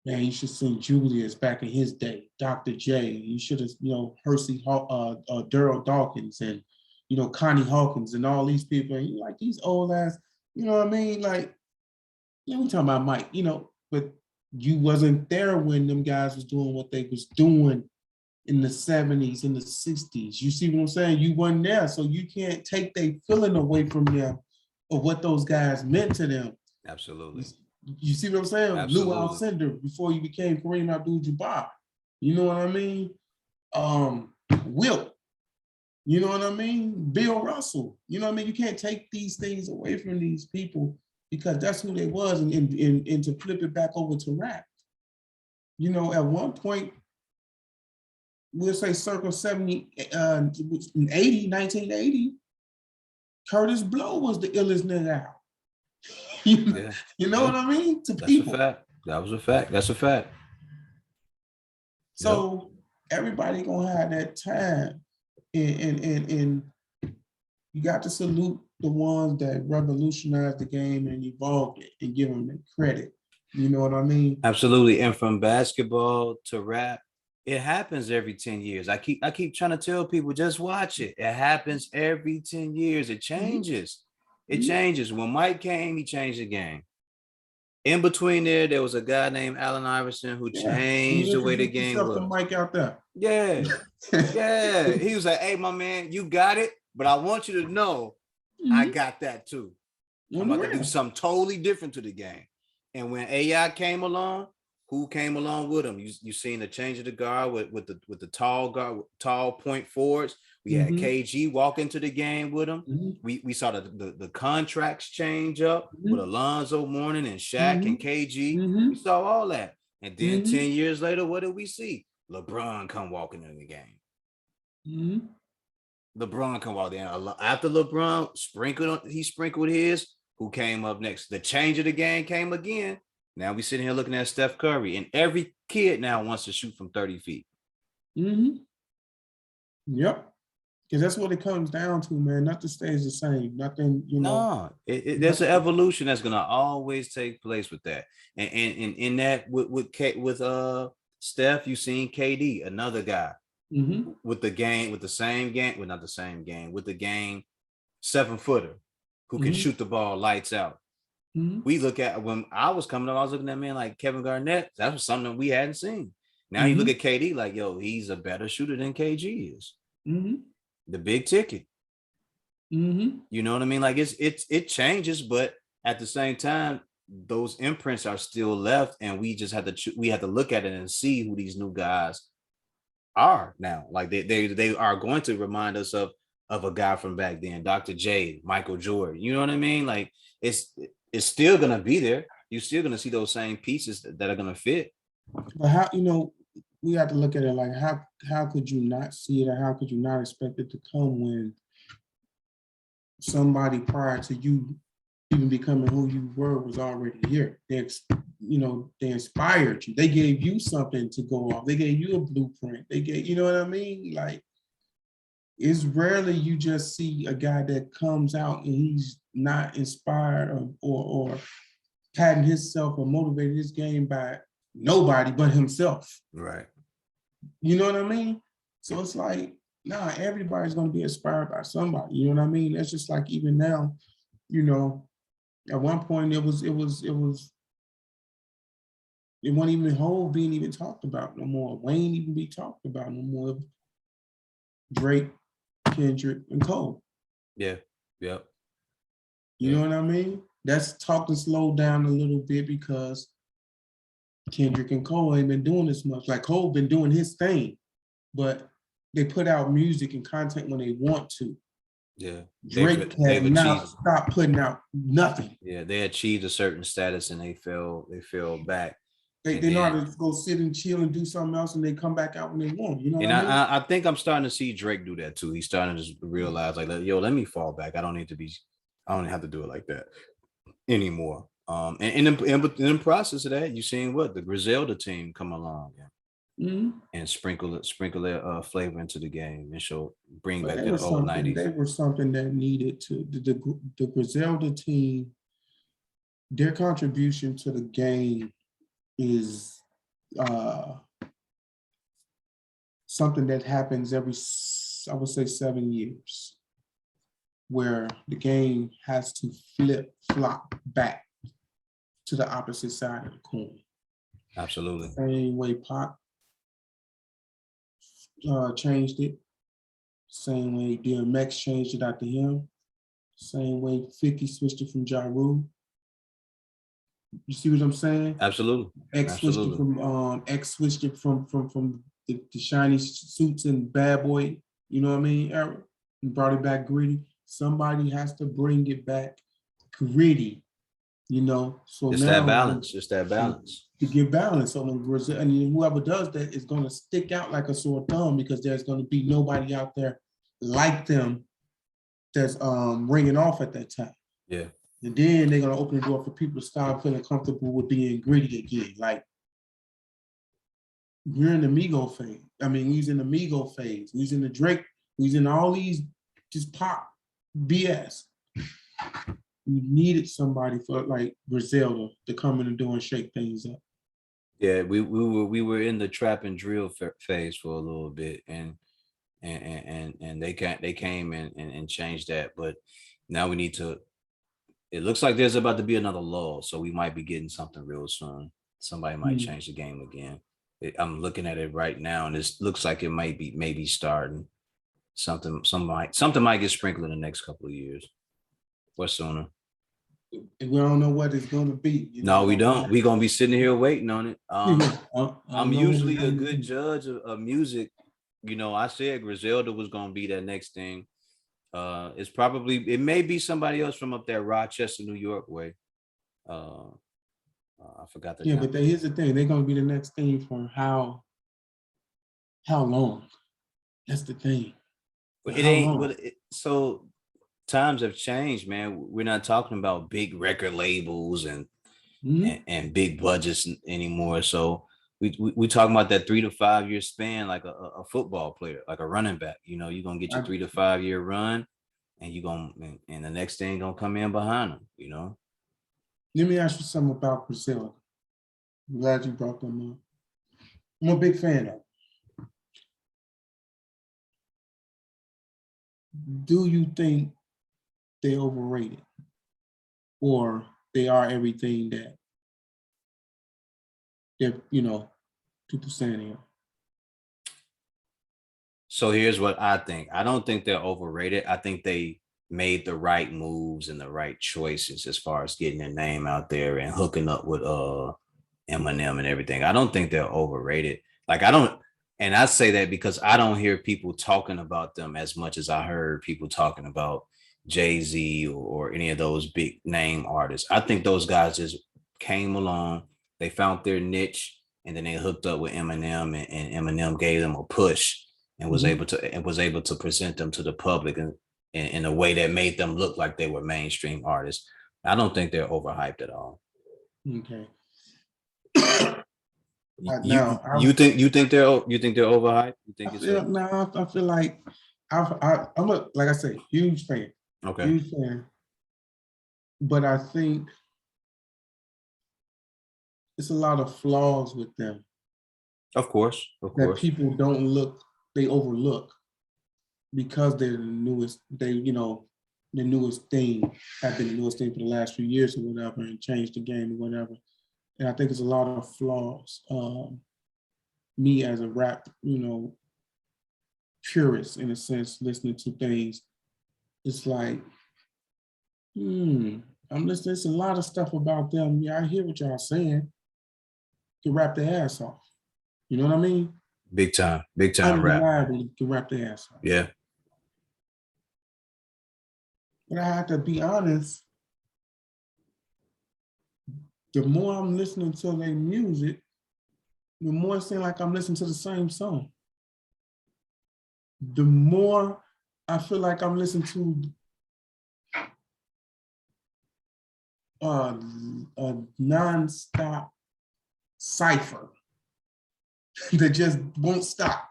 [SPEAKER 2] man, you should seen Julius back in his day, Dr. J. You should have, Hersey, Daryl Dawkins, and Connie Hawkins, and all these people. And like these old ass, you know what I mean? Like, we talking about Mike, but you wasn't there when them guys was doing what they was doing in the 70s, in the 60s. You see what I'm saying? You wasn't there, so you can't take their feeling away from them of what those guys meant to them.
[SPEAKER 1] Absolutely.
[SPEAKER 2] You see what I'm saying?
[SPEAKER 1] Absolutely.
[SPEAKER 2] Lou Alcindor before you became Kareem Abdul-Jabbar. You know what I mean? Wilt. You know what I mean? Bill Russell. You know what I mean? You can't take these things away from these people because that's who they was, and to flip it back over to rap. At one point, we'll say circa 1980, Curtis Blow was the illest nigga out. You know what I mean? To people.
[SPEAKER 1] That's a fact. That was a fact. That's a fact.
[SPEAKER 2] So everybody gonna have that time, and you got to salute the ones that revolutionized the game and evolved it and give them the credit. You know what I mean?
[SPEAKER 1] Absolutely. And from basketball to rap, it happens every 10 years. I keep trying to tell people, just watch it. It happens every 10 years. It changes. It changes. When Mike came, he changed the game. In between there was a guy named Allen Iverson who changed the way the game was.
[SPEAKER 2] Mike out there.
[SPEAKER 1] Yeah. Yeah. He was like, hey, my man, you got it, but I want you to know I got that too. I'm about to do something totally different to the game. And when AI came along, who came along with him? You seen the change of the guard with the tall point forwards. We had KG walk into the game with him. We saw the contracts change up with Alonzo Mourning and Shaq and KG. We saw all that. And then 10 years later, what did we see? LeBron come walking in the game. LeBron come walk in. After LeBron sprinkled his, who came up next? The change of the game came again. Now we sitting here looking at Steph Curry, and every kid now wants to shoot from 30 feet.
[SPEAKER 2] Yep. Because that's what it comes down to, man. Nothing stays the same. Nothing,
[SPEAKER 1] No, there's an evolution that's gonna always take place with that, and in that with Steph, you seen KD, another guy with the game, with the same game, well, not the same game, with the game 7-footer who can shoot the ball lights out. We look at, when I was coming up, I was looking at men like Kevin Garnett. That was something we hadn't seen. Now you look at KD like, yo, he's a better shooter than KG is. The big ticket. You know what I mean? Like it changes, but at the same time, those imprints are still left, and we just have to look at it and see who these new guys are now. Like they are going to remind us of a guy from back then, Dr. J, Michael Jordan. You know what I mean? Like it's still gonna be there. You're still gonna see those same pieces that are gonna fit.
[SPEAKER 2] But how, we have to look at it like how could you not see it, or how could you not expect it to come when somebody prior to you even becoming who you were was already here? They inspired you. They gave you something to go off. They gave you a blueprint. They gave, you know what I mean? Like, it's rarely you just see a guy that comes out and he's not inspired or patting himself or motivated his game by nobody but himself.
[SPEAKER 1] Right.
[SPEAKER 2] You know what I mean? So it's like, nah, everybody's gonna be inspired by somebody. You know what I mean? It's just like, even now, at one point it wasn't even Hov being even talked about no more. Wayne even be talked about no more. Drake, Kendrick, and Cole.
[SPEAKER 1] Yeah. Yep.
[SPEAKER 2] You know what I mean? That's talking slowed down a little bit because Kendrick and Cole ain't been doing as much. Like, Cole been doing his thing, but they put out music and content when they want to.
[SPEAKER 1] Yeah.
[SPEAKER 2] Drake has now stopped putting out nothing.
[SPEAKER 1] Yeah, they achieved a certain status and they fell back.
[SPEAKER 2] They know how to go sit and chill and do something else, and they come back out when they want. You know what I mean?
[SPEAKER 1] I think I'm starting to see Drake do that too. He's starting to just realize, like, yo, let me fall back. I don't have to do it like that anymore. And in the process of that, you seen what the Griselda team come along and sprinkle their flavor into the game and bring back that old 90s.
[SPEAKER 2] They were something that needed to the Griselda team. Their contribution to the game is something that happens every, I would say, 7 years, where the game has to flop back to the opposite side of the coin.
[SPEAKER 1] Absolutely.
[SPEAKER 2] Same way Pac changed it, same way DMX changed it after him, same way 50 switched it from Ja Rule. You see what I'm saying?
[SPEAKER 1] Absolutely.
[SPEAKER 2] X switched it from the shiny suits and bad boy, you know what I mean, era, and brought it back gritty. Somebody has to bring it back gritty, So
[SPEAKER 1] it's
[SPEAKER 2] now
[SPEAKER 1] that balance. It's that balance.
[SPEAKER 2] To get balance. So when whoever does that is going to stick out like a sore thumb, because there's going to be nobody out there like them that's ringing off at that time.
[SPEAKER 1] Yeah.
[SPEAKER 2] And then they're going to open the door for people to start feeling comfortable with being gritty again. Like, we're in the Migo phase. I mean, he's in the Migo phase. He's in the Drake. He's in all these just pop BS. We needed somebody for like Griselda to come in and do and shake things up.
[SPEAKER 1] Yeah, we were in the trap and drill phase for a little bit, and they came and changed that, but now we need to. It looks like there's about to be another lull, so we might be getting something real soon. Somebody might change the game again. I'm looking at it right now, and it looks like it might be maybe starting. Something might get sprinkled in the next couple of years. What sooner?
[SPEAKER 2] We don't know what it's going to be.
[SPEAKER 1] No, we don't. We're going to be sitting here waiting on it. I'm usually a good judge of music. I said Griselda was going to be that next thing. It may be somebody else from up there, Rochester, New York way. I forgot that.
[SPEAKER 2] Yeah, but here's the thing: they're gonna be the next thing for how long? That's the thing.
[SPEAKER 1] But it ain't. So times have changed, man. We're not talking about big record labels and big budgets anymore. So we talking about that 3 to 5 year span, like a football player, like a running back. You know, you're gonna get your 3 to 5 year run, and you gonna and the next thing gonna come in behind them. You know.
[SPEAKER 2] Let me ask you something about Brazil. I'm glad you brought them up. I'm a big fan of. Do you think they overrated, or they are everything that they're, people saying they are?
[SPEAKER 1] So here's what I think. I don't think they're overrated. I think they made the right moves and the right choices as far as getting their name out there and hooking up with Eminem and everything. I don't think they're overrated. Like I don't, and I say that because I don't hear people talking about them as much as I heard people talking about Jay-Z or any of those big name artists. I think those guys just came along, they found their niche, and then they hooked up with Eminem, and Eminem gave them a push and was able to present them to the public in a way that made them look like they were mainstream artists. I don't think they're overhyped at all.
[SPEAKER 2] Okay.
[SPEAKER 1] You think they're overhyped? You think
[SPEAKER 2] I feel like I'm like I say, huge fan.
[SPEAKER 1] Okay.
[SPEAKER 2] Huge fan. But I think it's a lot of flaws with them.
[SPEAKER 1] Of course.
[SPEAKER 2] That people they overlook because they're the newest. The newest thing have been the newest thing for the last few years or whatever, and changed the game or whatever. And I think it's a lot of flaws. Me as a rap, purist in a sense, listening to things, it's like, I'm listening to a lot of stuff about them. Yeah, I hear what y'all saying. Can rap their ass off. You know what I mean?
[SPEAKER 1] Big time rap.
[SPEAKER 2] Undeniably can rap their ass off.
[SPEAKER 1] Yeah.
[SPEAKER 2] But I have to be honest, the more I'm listening to their music, the more it seems like I'm listening to the same song. The more I feel like I'm listening to a non-stop cipher that just won't stop.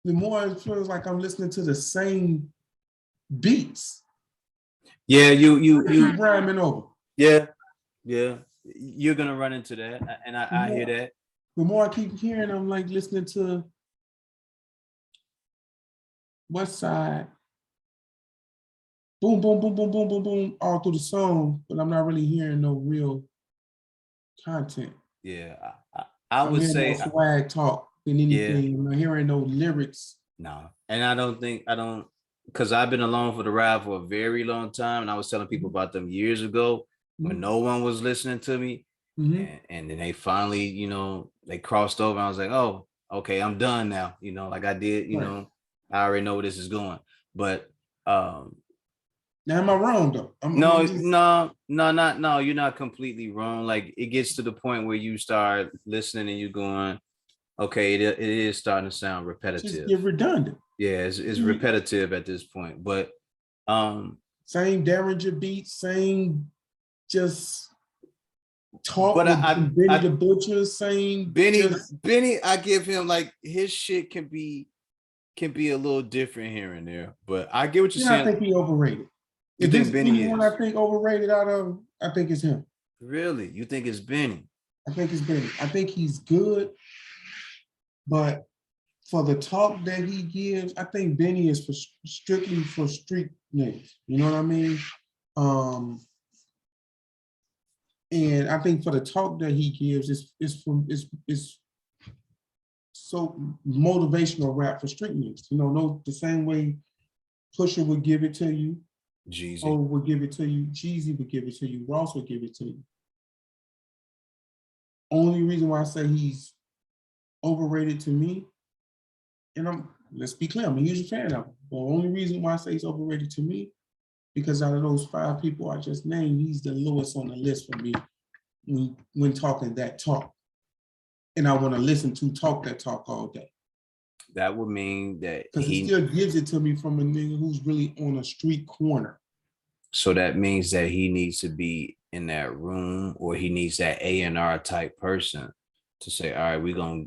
[SPEAKER 2] The more it feels like I'm listening to the same beats.
[SPEAKER 1] Yeah, you
[SPEAKER 2] rhyming over.
[SPEAKER 1] Yeah. You're gonna run into that, and I hear that.
[SPEAKER 2] The more I keep hearing, I'm like listening to West Side, boom, boom, boom, boom, boom, boom, boom, all through the song, but I'm not really hearing no real content.
[SPEAKER 1] Yeah, I would say
[SPEAKER 2] swag talk than anything. Yeah. I'm not hearing no lyrics.
[SPEAKER 1] No, and I don't, because I've been along for the ride for a very long time, and I was telling people about them years ago when no one was listening to me, and then they finally, they crossed over. And I was like, oh, okay, I'm done now. Like I did, I already know where this is going. But
[SPEAKER 2] now am I wrong though?
[SPEAKER 1] No, you're not completely wrong. Like it gets to the point where you start listening and you're going, okay, it is starting to sound repetitive.
[SPEAKER 2] It's redundant.
[SPEAKER 1] Yeah, it's repetitive at this point. But
[SPEAKER 2] same Derringer beats, same just talk. But Benny the Butcher, same
[SPEAKER 1] Benny. I give him like his shit can be a little different here and there. But I get what you're saying.
[SPEAKER 2] I think he overrated.
[SPEAKER 1] You think Benny is?
[SPEAKER 2] I think overrated I think it's him.
[SPEAKER 1] Really? You think it's Benny?
[SPEAKER 2] I think it's Benny. I think he's good, but for the talk that he gives, I think Benny is strictly for street niggas. You know what I mean? And I think for the talk that he gives, it's so motivational rap for street niggas. The same way Pusha would give it to you.
[SPEAKER 1] Jeezy
[SPEAKER 2] would give it to you. Jeezy would give it to you. Ross would give it to you. Only reason why I say he's overrated to me, and let's be clear, I'm a huge fan of him. The only reason why I say he's overrated to me, because out of those 5 people I just named, he's the lowest on the list for me when talking that talk. And I want to listen to talk that talk all day.
[SPEAKER 1] That would mean that
[SPEAKER 2] because he still gives it to me from a nigga who's really on a street corner.
[SPEAKER 1] So that means that he needs to be in that room, or he needs that A&R type person to say, all right,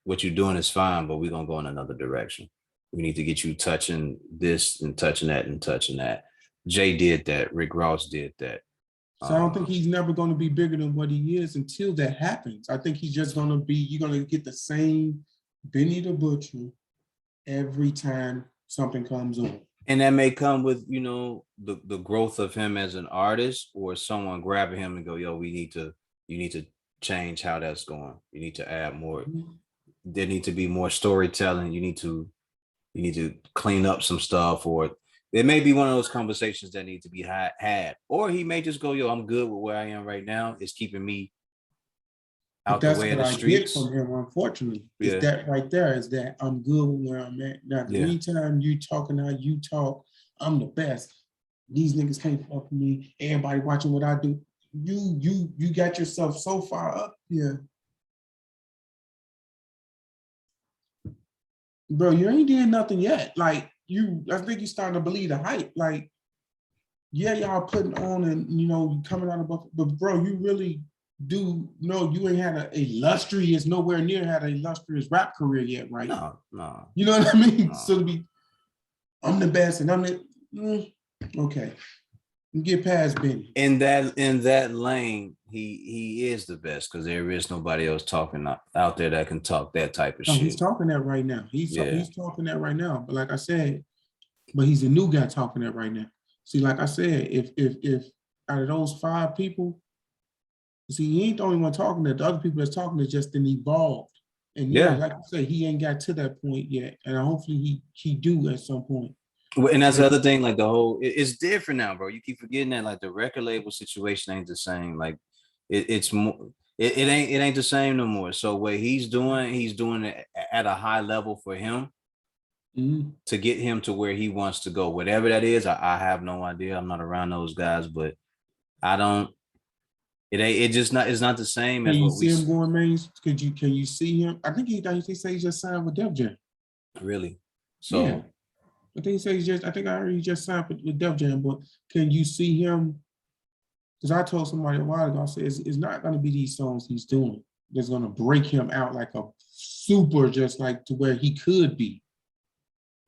[SPEAKER 1] what you're doing is fine, but we're gonna go in another direction. We need to get you touching this and touching that and touching that. Jay did that. Rick Ross did that.
[SPEAKER 2] So I don't think he's never going to be bigger than what he is until that happens. I think he's just going to be, you're going to get the same Benny the Butcher every time something comes on.
[SPEAKER 1] And that may come with, the growth of him as an artist, or someone grabbing him and go, yo, you need to change how that's going. You need to add more. There need to be more storytelling. You need to clean up some stuff, or it may be one of those conversations that need to be had, or he may just go, yo, I'm good with where I am right now. It's keeping me out the way of the streets.
[SPEAKER 2] That's what I get from him, unfortunately. Yeah. Is that right there, is that I'm good with where I'm at. Now, anytime you talking how you talk, I'm the best. These niggas can't fuck with me. Everybody watching what I do. You got yourself so far up here. Bro, you ain't did nothing yet. Like, I think you're starting to believe the hype. Like, yeah, y'all putting on and, coming out of Buffalo, but bro, you really do know you ain't had nowhere near had an illustrious rap career yet, right?
[SPEAKER 1] No.
[SPEAKER 2] You know what I mean? No. So to be, I'm the best and I'm the, okay. Get past Benny.
[SPEAKER 1] In that lane, he is the best, because there is nobody else talking out there that can talk that type of shit.
[SPEAKER 2] He's talking that right now. He's talking that right now. But like I said, he's a new guy talking that right now. See, like I said, if out of those 5 people, see, he ain't the only one talking that. The other people that's talking is just evolved. And like I said, he ain't got to that point yet. And hopefully he do at some point.
[SPEAKER 1] And that's the other thing, like the whole, it's different now, bro. You keep forgetting that, like, the record label situation ain't the same. Like it's more, it ain't the same no more. So what he's doing it at a high level for him, to get him to where he wants to go. Whatever that is, I have no idea. I'm not around those guys, but it's not the same as what we see
[SPEAKER 2] him going main. Can you see him? I think he say he just signed with Def Jam.
[SPEAKER 1] Really? So
[SPEAKER 2] yeah. I think I heard he just signed with Def Jam, but can you see him? Because I told somebody a while ago, I said it's not going to be these songs he's doing that's going to break him out like a super, just like to where he could be.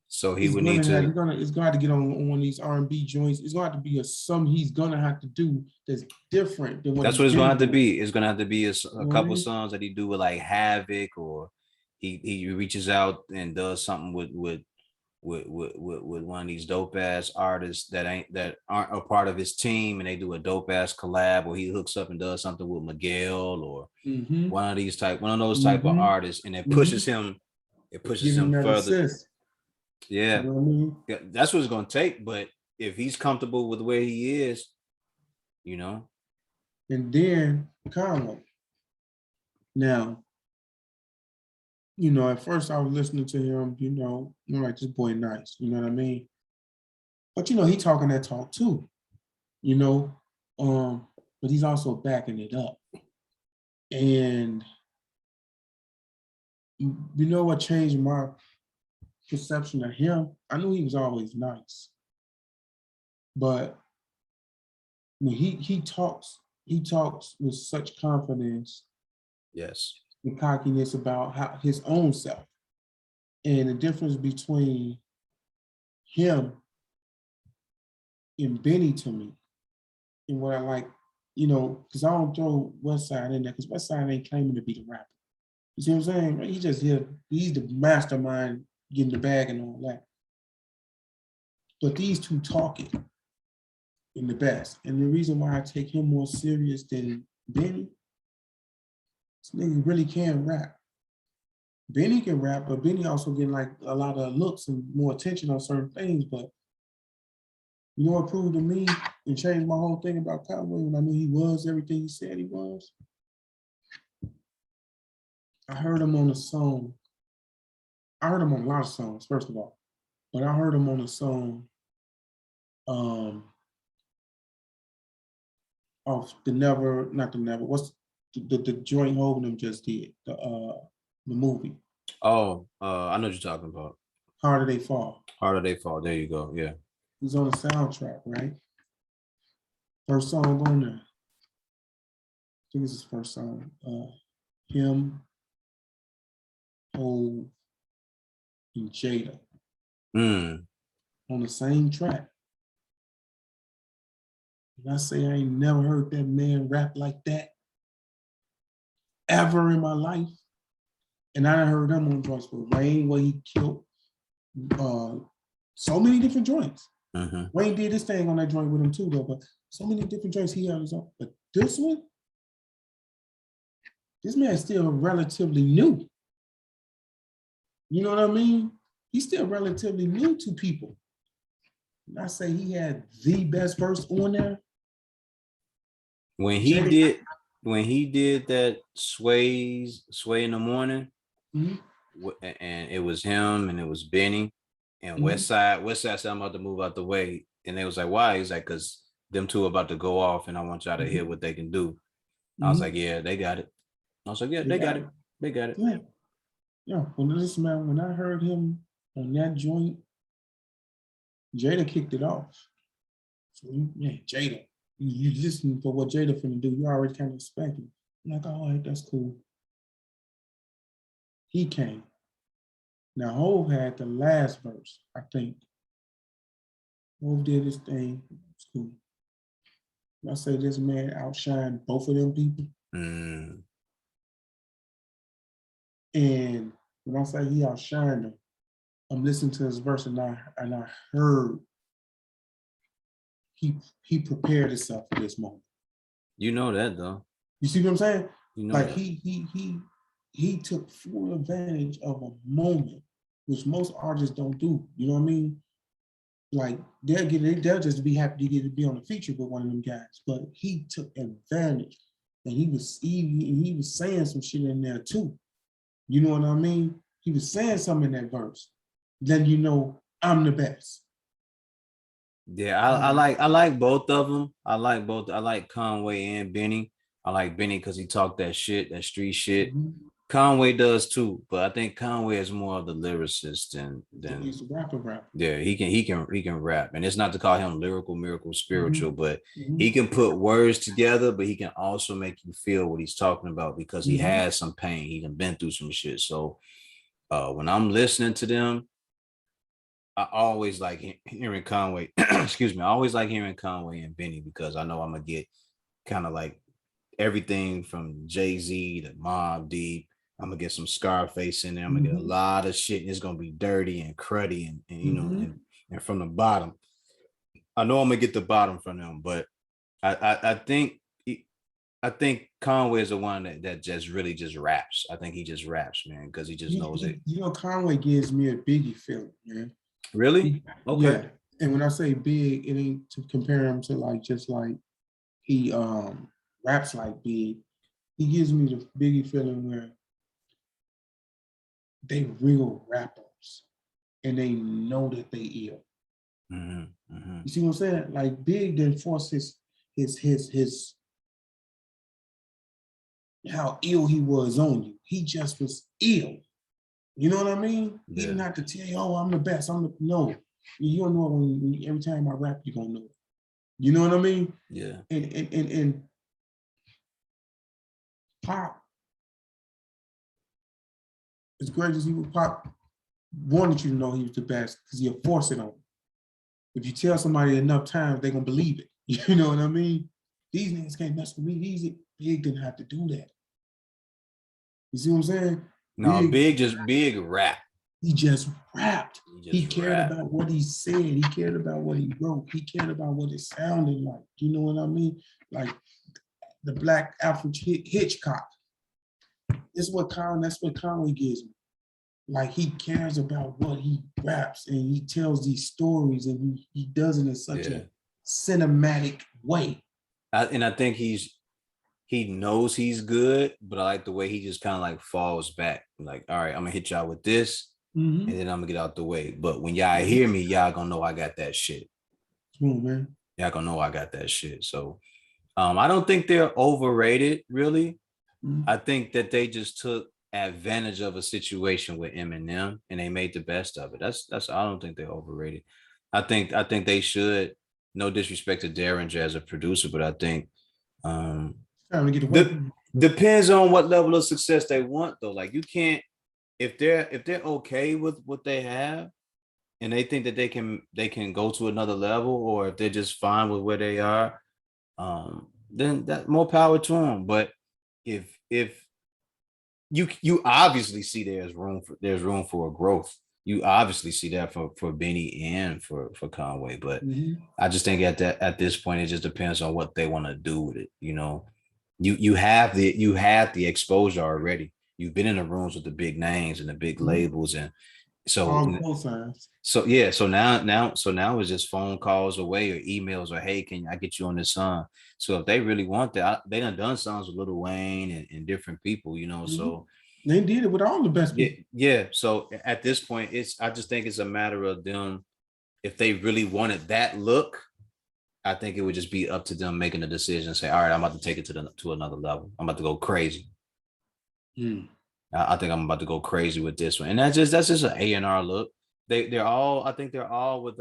[SPEAKER 1] So he would need to.
[SPEAKER 2] It's going to get on one of these R&B joints. It's going to have to be something he's going to have to do that's different than what.
[SPEAKER 1] That's what it's going to have to be. It's going to have to be a couple songs that he do with like Havoc, or he reaches out and does something with one of these dope ass artists that aren't a part of his team, and they do a dope ass collab, or he hooks up and does something with Miguel, or one of those type of artists, and it pushes him. It pushes him further. Yeah, you know what I mean? Yeah, that's what it's gonna take. But if he's comfortable with the way he is,
[SPEAKER 2] And then Conway. Now, at first I was listening to him, I'm like, this boy nice, you know what I mean? But he talking that talk too, but he's also backing it up. And what changed my perception of him? I knew he was always nice, but when he talks with such confidence.
[SPEAKER 1] Yes.
[SPEAKER 2] And cockiness about his own self. And the difference between him and Benny to me, and what I like, because I don't throw Westside in there, because Westside ain't claiming to be the rapper. You see what I'm saying? He's just here, he's the mastermind getting the bag and all that. But these two talking in the best. And the reason why I take him more serious than Benny, this nigga really can rap. Benny can rap, but Benny also getting like a lot of looks and more attention on certain things. But what proved to me and changed my whole thing about Conway when I knew he was everything he said he was? I heard him on a song. I heard him on a lot of songs, first of all. But I heard him on a song of what's the joint Hogan just did, the movie.
[SPEAKER 1] Oh, I know what you're talking about.
[SPEAKER 2] Harder They Fall.
[SPEAKER 1] Harder They Fall. There you go. Yeah.
[SPEAKER 2] He's on the soundtrack, right? First song on there. think it's his first song. Him, Hov, and Jada
[SPEAKER 1] Mm.
[SPEAKER 2] on the same track. And I say I ain't never heard that man rap like that ever in my life. And I heard him on joints with Wayne, where he killed so many different joints.
[SPEAKER 1] Mm-hmm.
[SPEAKER 2] Wayne did his thing on that joint with him too, though. But so many different joints he had his own. But this one, this man's still relatively new. You know what I mean? He's still relatively new to people. And I say he had the best verse on there.
[SPEAKER 1] When he did that sway in the morning, and it was him and it was Benny and Westside said I'm about to move out the way, and they was like, why? He's like, because them two are about to go off and I want y'all to hear what they can do. I was like, yeah, they got it. I was like, yeah, they got it. They got it.
[SPEAKER 2] Yeah. Yeah. When I heard him on that joint, Jada kicked it off. So Jada. You listen for what Jada finna do, you already kind of expecting. I'm like, all right, that's cool. He came. Now Hov had the last verse, I think. Hov did his thing. It's cool. I say this man outshined both of them people.
[SPEAKER 1] Mm.
[SPEAKER 2] And when I say he outshined them, I'm listening to his verse and I heard he prepared himself for this moment.
[SPEAKER 1] You know that though.
[SPEAKER 2] You see what I'm saying?
[SPEAKER 1] You know
[SPEAKER 2] like
[SPEAKER 1] that.
[SPEAKER 2] he took full advantage of a moment, which most artists don't do. You know what I mean? Like they'll just be happy to get to be on a feature with one of them guys. But he took advantage, and he was saying some shit in there too. You know what I mean? He was saying something in that verse. Then you know I'm the best.
[SPEAKER 1] Yeah, I like both of them. I like both. I like Conway and Benny. I like Benny because he talked that shit, that street shit.
[SPEAKER 2] Mm-hmm.
[SPEAKER 1] Conway does too, but I think Conway is more of the lyricist than
[SPEAKER 2] He's a rapper.
[SPEAKER 1] Yeah, he can rap, and it's not to call him lyrical, miracle, spiritual, but
[SPEAKER 2] Mm-hmm.
[SPEAKER 1] he can put words together, but he can also make you feel what he's talking about because he has some pain. He done been through some shit. So when I'm listening to them, I always like hearing Conway. Excuse me. I always like hearing Conway and Benny because I know I'm gonna get kind of like everything from Jay-Z to Mobb Deep. I'm gonna get some Scarface in there. I'm gonna get a lot of shit, and it's gonna be dirty and cruddy and you know and from the bottom. I know I'm gonna get the bottom from them, but I think Conway is the one that just really just raps. I think he just raps, man, because he just knows it.
[SPEAKER 2] You know, Conway gives me a Biggie feeling, man.
[SPEAKER 1] Really? Okay.
[SPEAKER 2] Yeah. And when I say big, it ain't to compare him to like just like he raps like Big. He gives me the Biggie feeling where they real rappers and they know that they ill. You see what I'm saying? Like Big didn't force his how ill he was on you. He just was ill. You know what I mean? Yeah. He didn't have to tell you, oh, I'm the best. No. You don't know it when every time I rap, you're gonna know it. You know what I mean?
[SPEAKER 1] Yeah.
[SPEAKER 2] And Pop, as great as he was, Pop wanted you to know he was the best because he'll force it on you. If you tell somebody enough times, they're gonna believe it. You know what I mean? These niggas can't mess with me. Big didn't have to do that. You see what I'm saying?
[SPEAKER 1] No, Big rap.
[SPEAKER 2] He just rapped. He cared about what he said. He cared about what he wrote. He cared about what it sounded like. You know what I mean? Like the Black Alfred Hitchcock. That's what Conway gives me. Like he cares about what he raps and he tells these stories and he does it in such a cinematic way.
[SPEAKER 1] I think he knows he's good, but I like the way he just kind of like falls back. Like, all right, I'm gonna hit y'all with this. And then I'm gonna get out the way. But when y'all hear me, y'all gonna know I got that shit.
[SPEAKER 2] Man.
[SPEAKER 1] Y'all gonna know I got that shit. So I don't think they're overrated, really. I think that they just took advantage of a situation with Eminem and they made the best of it. That's I don't think they're overrated. I think they should, no disrespect to Derringer as a producer, but I think
[SPEAKER 2] Time to get away
[SPEAKER 1] The,
[SPEAKER 2] from it.
[SPEAKER 1] depends on what level of success they want, though. Like you can't, if they're okay with what they have and they think that they can go to another level, or if they're just fine with where they are, then that more power to them. But if you obviously see there's room for a growth. You obviously see that for Benny and for Conway, but
[SPEAKER 2] Mhm.
[SPEAKER 1] I just think at this point it just depends on what they want to do with it. You have the exposure already. You've been in the rooms with the big names and the big
[SPEAKER 2] Mhm.
[SPEAKER 1] labels, and so
[SPEAKER 2] All the cosigns.
[SPEAKER 1] so yeah, so now it's just phone calls away or emails or hey, can I get you on this song? So if they really want that, they done songs with Lil Wayne and different people,
[SPEAKER 2] Mhm.
[SPEAKER 1] So
[SPEAKER 2] They did it with all the best
[SPEAKER 1] yeah,
[SPEAKER 2] people.
[SPEAKER 1] yeah. So at this point, I just think it's a matter of them. If they really wanted that look, I think it would just be up to them making a decision. Say, all right, I'm about to take it to another level. I'm about to go crazy.
[SPEAKER 2] Mm.
[SPEAKER 1] I think I'm about to go crazy with this one, and that's just an A&R look. I think they're all with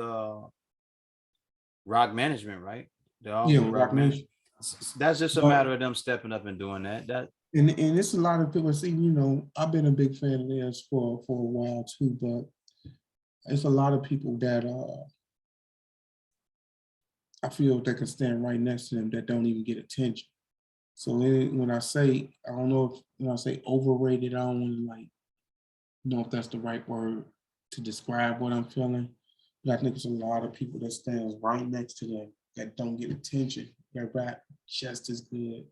[SPEAKER 1] Rock Management, right? They're all
[SPEAKER 2] Yeah,
[SPEAKER 1] with
[SPEAKER 2] with
[SPEAKER 1] Rock
[SPEAKER 2] Rock
[SPEAKER 1] Management.
[SPEAKER 2] Nation.
[SPEAKER 1] That's just a
[SPEAKER 2] But
[SPEAKER 1] matter of them stepping up and doing that.
[SPEAKER 2] and it's a lot of people see, I've been a big fan of theirs for a while too, but it's a lot of people that I feel that can stand right next to them that don't even get attention. So when I say, I don't know if when I say overrated, I don't want to like know if that's the right word to describe what I'm feeling. But I think it's a lot of people that stands right next to them that don't get attention. That rap just as good,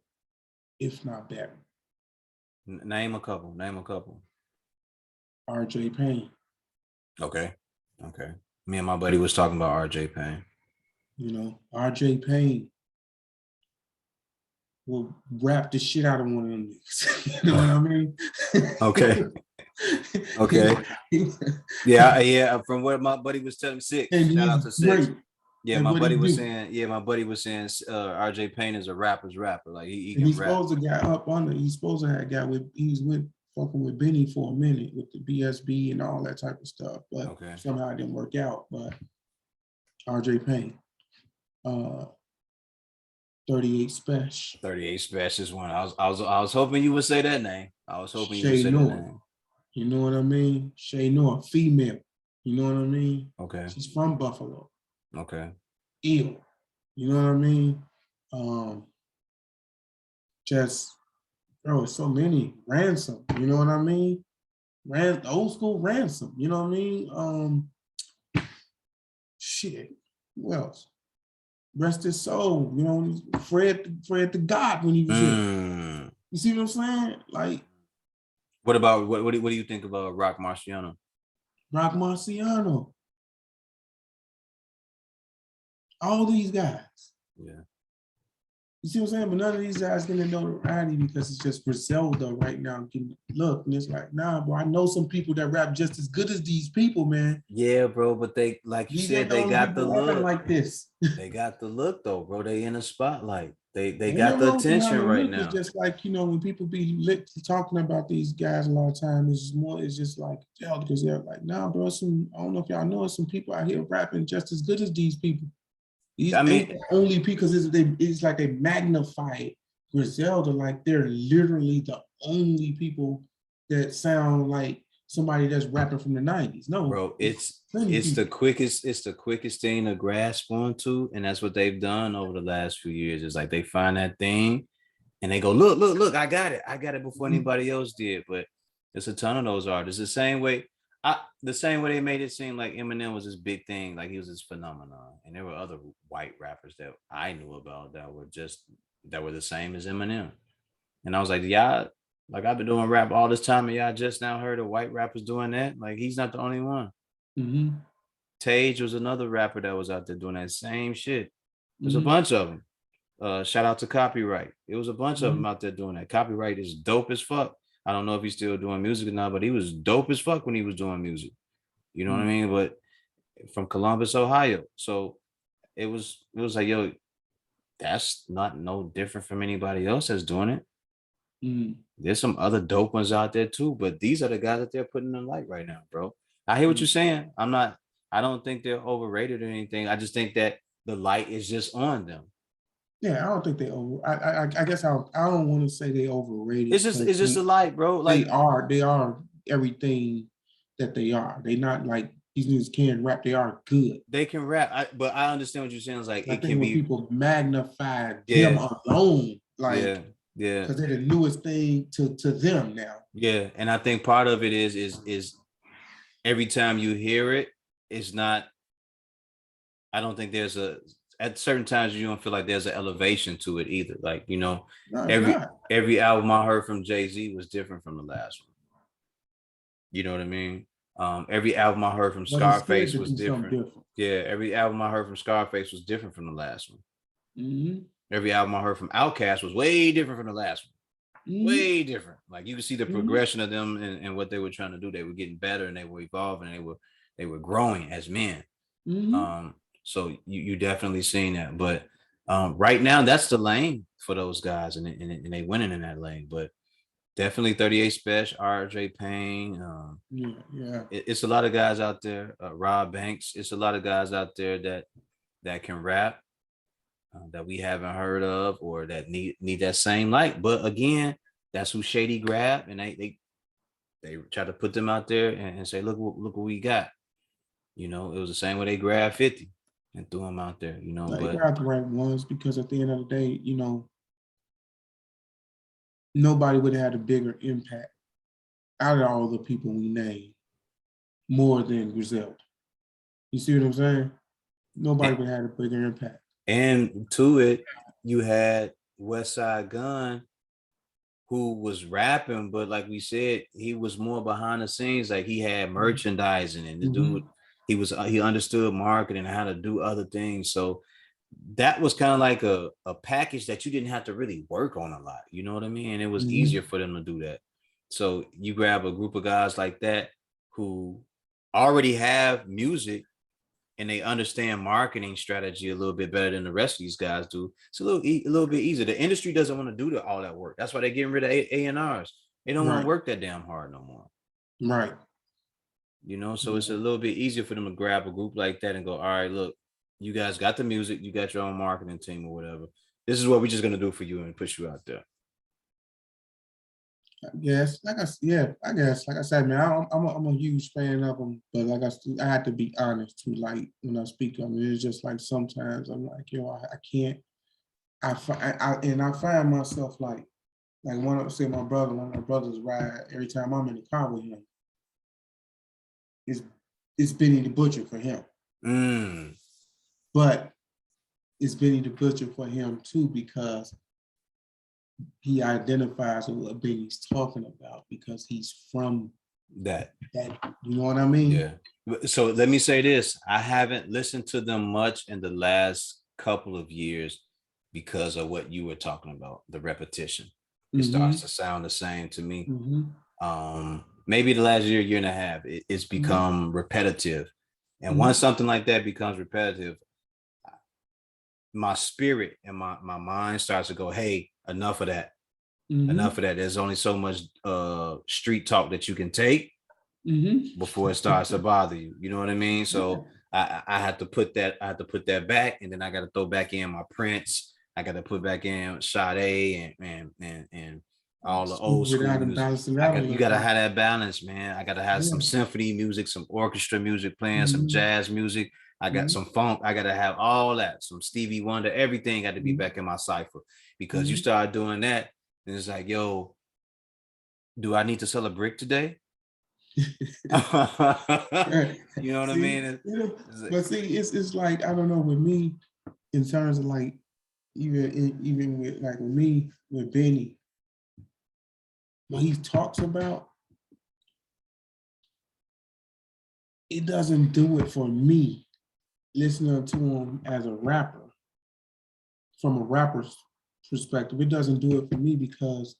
[SPEAKER 2] if not better.
[SPEAKER 1] Name a couple. Name a couple.
[SPEAKER 2] RJ Payne,
[SPEAKER 1] Okay. Okay. Me and my buddy was talking about RJ Payne.
[SPEAKER 2] RJ Payne will rap the shit out of one of them niggas. You know what I mean?
[SPEAKER 1] Okay.
[SPEAKER 2] He-
[SPEAKER 1] Okay.
[SPEAKER 2] he-
[SPEAKER 1] Yeah. Yeah. From what my buddy was telling Six.
[SPEAKER 2] and
[SPEAKER 1] Shout
[SPEAKER 2] he's
[SPEAKER 1] out to Six.
[SPEAKER 2] great
[SPEAKER 1] Yeah,
[SPEAKER 2] at
[SPEAKER 1] my
[SPEAKER 2] what he
[SPEAKER 1] buddy was
[SPEAKER 2] do.
[SPEAKER 1] saying. Yeah, my buddy was saying. RJ Payne is a rapper's rapper. Like he
[SPEAKER 2] And
[SPEAKER 1] can
[SPEAKER 2] he's
[SPEAKER 1] rap.
[SPEAKER 2] supposed to got up under. He's supposed to have got with. He was with fucking with Benny for a minute with the BSB and all that type of stuff, but
[SPEAKER 1] Okay.
[SPEAKER 2] somehow it didn't work out. But RJ Payne, uh, 38 Special,
[SPEAKER 1] 38 Special is one. I was hoping you would say that name. I was hoping you would
[SPEAKER 2] Shay
[SPEAKER 1] say that
[SPEAKER 2] North.
[SPEAKER 1] name.
[SPEAKER 2] You know what I mean? Shay North, female. You know what I mean?
[SPEAKER 1] Okay.
[SPEAKER 2] She's from Buffalo.
[SPEAKER 1] Okay.
[SPEAKER 2] Ill. You know what I mean? Um, just bro, so many. Ransom. You know what I mean? Old school Ransom. You know what I mean? Shit. Who else? Rest his soul. Fred the God when he was here.
[SPEAKER 1] Mm.
[SPEAKER 2] You see what I'm saying? Like
[SPEAKER 1] What about what do you think about Rock Marciano?
[SPEAKER 2] Rock Marciano. All these guys.
[SPEAKER 1] Yeah.
[SPEAKER 2] You see what I'm saying? But none of these guys getting notoriety because it's just Griselda right now getting look. And it's like, nah, bro, I know some people that rap just as good as these people, man.
[SPEAKER 1] Yeah, bro. But they, like you
[SPEAKER 2] These ain't
[SPEAKER 1] said,
[SPEAKER 2] the
[SPEAKER 1] they
[SPEAKER 2] only
[SPEAKER 1] got the
[SPEAKER 2] people rapping
[SPEAKER 1] look.
[SPEAKER 2] like this.
[SPEAKER 1] They got the look though, bro. They in the spotlight. They
[SPEAKER 2] Ain't
[SPEAKER 1] got
[SPEAKER 2] no
[SPEAKER 1] the
[SPEAKER 2] wrong with having
[SPEAKER 1] attention
[SPEAKER 2] a
[SPEAKER 1] right
[SPEAKER 2] look. It's
[SPEAKER 1] now.
[SPEAKER 2] just like, when people be talking about these guys a lot of time, it's just like, because they're like, nah, bro, I don't know if y'all know, some people out here rapping just as good as these people. These
[SPEAKER 1] I
[SPEAKER 2] ain't
[SPEAKER 1] mean,
[SPEAKER 2] the only because it's like a magnified Griselda, like they're literally the only people that sound like somebody that's rapping from the 90s. No,
[SPEAKER 1] bro,
[SPEAKER 2] it's
[SPEAKER 1] it's
[SPEAKER 2] plenty
[SPEAKER 1] it's the
[SPEAKER 2] people.
[SPEAKER 1] quickest thing to grasp onto, and that's what they've done over the last few years. It's like they find that thing and they go, look, I got it before
[SPEAKER 2] Mhm.
[SPEAKER 1] anybody else did. But there's a ton of those artists. The same way they made it seem like Eminem was this big thing, like he was this phenomenon, and there were other white rappers that I knew about that were the same as Eminem, and I was like, yeah, like I've been doing rap all this time, and y'all just now heard of white rappers doing that. Like he's not the only one.
[SPEAKER 2] Mhm.
[SPEAKER 1] Tage was another rapper that was out there doing that same shit. There's a
[SPEAKER 2] Mhm.
[SPEAKER 1] bunch of them. Shout out to Copyright. It was a bunch of them
[SPEAKER 2] Mhm.
[SPEAKER 1] out there doing that. Copyright is dope as fuck. I don't know if he's still doing music or not, but he was dope as fuck when he was doing music. You know what I
[SPEAKER 2] Mhm.
[SPEAKER 1] mean? But from Columbus, Ohio. So it was like, yo, that's not no different from anybody else that's doing it.
[SPEAKER 2] Mhm.
[SPEAKER 1] There's some other dope ones out there too, but these are the guys that they're putting in the light right now, bro. I hear what you're
[SPEAKER 2] Mhm.
[SPEAKER 1] saying. I don't think they're overrated or anything. I just think that the light is just on them.
[SPEAKER 2] Yeah, I don't think they over. I guess I don't want to say they overrated.
[SPEAKER 1] It's just a light, bro.
[SPEAKER 2] They
[SPEAKER 1] Like
[SPEAKER 2] are everything that they are. They not like these niggas can't rap. They are good.
[SPEAKER 1] they can rap, but I understand what you're saying. It's like
[SPEAKER 2] I
[SPEAKER 1] it
[SPEAKER 2] think
[SPEAKER 1] can
[SPEAKER 2] when
[SPEAKER 1] be,
[SPEAKER 2] people magnify them
[SPEAKER 1] yeah,
[SPEAKER 2] alone, like
[SPEAKER 1] yeah, yeah,
[SPEAKER 2] because they're the newest thing to them now.
[SPEAKER 1] yeah. And I think part of it is every time you hear it, it's not. I don't think there's a at certain times you don't feel like there's an elevation to it either. Like
[SPEAKER 2] No, it's
[SPEAKER 1] every
[SPEAKER 2] not.
[SPEAKER 1] every album I heard from Jay-Z was different from the last one. You know what I mean? Every album I heard from
[SPEAKER 2] But he's scared
[SPEAKER 1] Scarface
[SPEAKER 2] to
[SPEAKER 1] was
[SPEAKER 2] do something
[SPEAKER 1] different.
[SPEAKER 2] different.
[SPEAKER 1] Yeah, every album I heard from Scarface was different from the last one.
[SPEAKER 2] Mm-hmm.
[SPEAKER 1] Every album I heard from Outkast was way different from the last one.
[SPEAKER 2] Mm-hmm.
[SPEAKER 1] Way different. Like you can see the
[SPEAKER 2] Mm-hmm.
[SPEAKER 1] progression of them and what they were trying to do. They were getting better and they were evolving and they were growing as men.
[SPEAKER 2] Mm-hmm.
[SPEAKER 1] So you definitely seen that. But right now that's the lane for those guys and they winning in that lane. But definitely 38 Special, RJ Payne.
[SPEAKER 2] Yeah, yeah.
[SPEAKER 1] It's a lot of guys out there. Rob Banks. It's a lot of guys out there that can rap that we haven't heard of or that need that same light. But again, that's who Shady grabbed, and they try to put them out there and say, look what we got. It was the same way they grabbed 50 and threw him out there.
[SPEAKER 2] They
[SPEAKER 1] But
[SPEAKER 2] got the right ones because at the end of the day, nobody would have had a bigger impact out of all the people we named more than Griselda. You see what I'm saying? Nobody would have had a bigger impact.
[SPEAKER 1] and to it, you had West Side Gun who was rapping, but like we said, he was more behind the scenes. Like he had merchandising, and the dude, he understood marketing and how to do other things. So that was kind of like a package that you didn't have to really work on a lot. You know what I mean? And it was easier for them to do that. So you grab a group of guys like that who already have music and they understand marketing strategy a little bit better than the rest of these guys do. It's a little bit easier. The industry doesn't want to do all that work. That's why they're getting rid of A&Rs. They don't want to
[SPEAKER 2] Right,
[SPEAKER 1] work that damn hard no more.
[SPEAKER 2] right.
[SPEAKER 1] So it's a little bit easier for them to grab a group like that and go, all right, look, you guys got the music, you got your own marketing team or whatever. This is what we're just gonna do for you and push you out there.
[SPEAKER 2] Yes, I guess, like I said, man, I'm a huge fan of them, but like I had to be honest too. Like when I speak to them, it's just like sometimes I'm like, I can't. I find myself like one of one of my brothers ride every time I'm in the car with him. It's Benny the Butcher for him, but it's Benny the Butcher for him too because he identifies with what Benny's talking about because he's from
[SPEAKER 1] That.
[SPEAKER 2] You know what I mean?
[SPEAKER 1] Yeah. So let me say this. I haven't listened to them much in the last couple of years because of what you were talking about, the repetition. It starts to sound the same to me. Maybe the last year and a half, it's become repetitive. And once something like that becomes repetitive, my spirit and my mind starts to go, hey, enough of that. Enough of that. There's only so much street talk that you can take before it starts to bother you. You know what I mean? So I had to put that back, and then I got to throw back in my Prince. I got to put back in Sade and all the old school music. You got to have that balance, man. I got to have some symphony music, some orchestra music playing, some jazz music. I got some funk. I got to have all that. Some Stevie Wonder. Everything got to be back in my cipher because you start doing that, and it's like, yo, do I need to sell a brick today? You know what I mean?
[SPEAKER 2] But see, it's like I don't know with me in terms of like even with like with me with Benny, what he talks about, it doesn't do it for me. Listening to him as a rapper, from a rapper's perspective, it doesn't do it for me because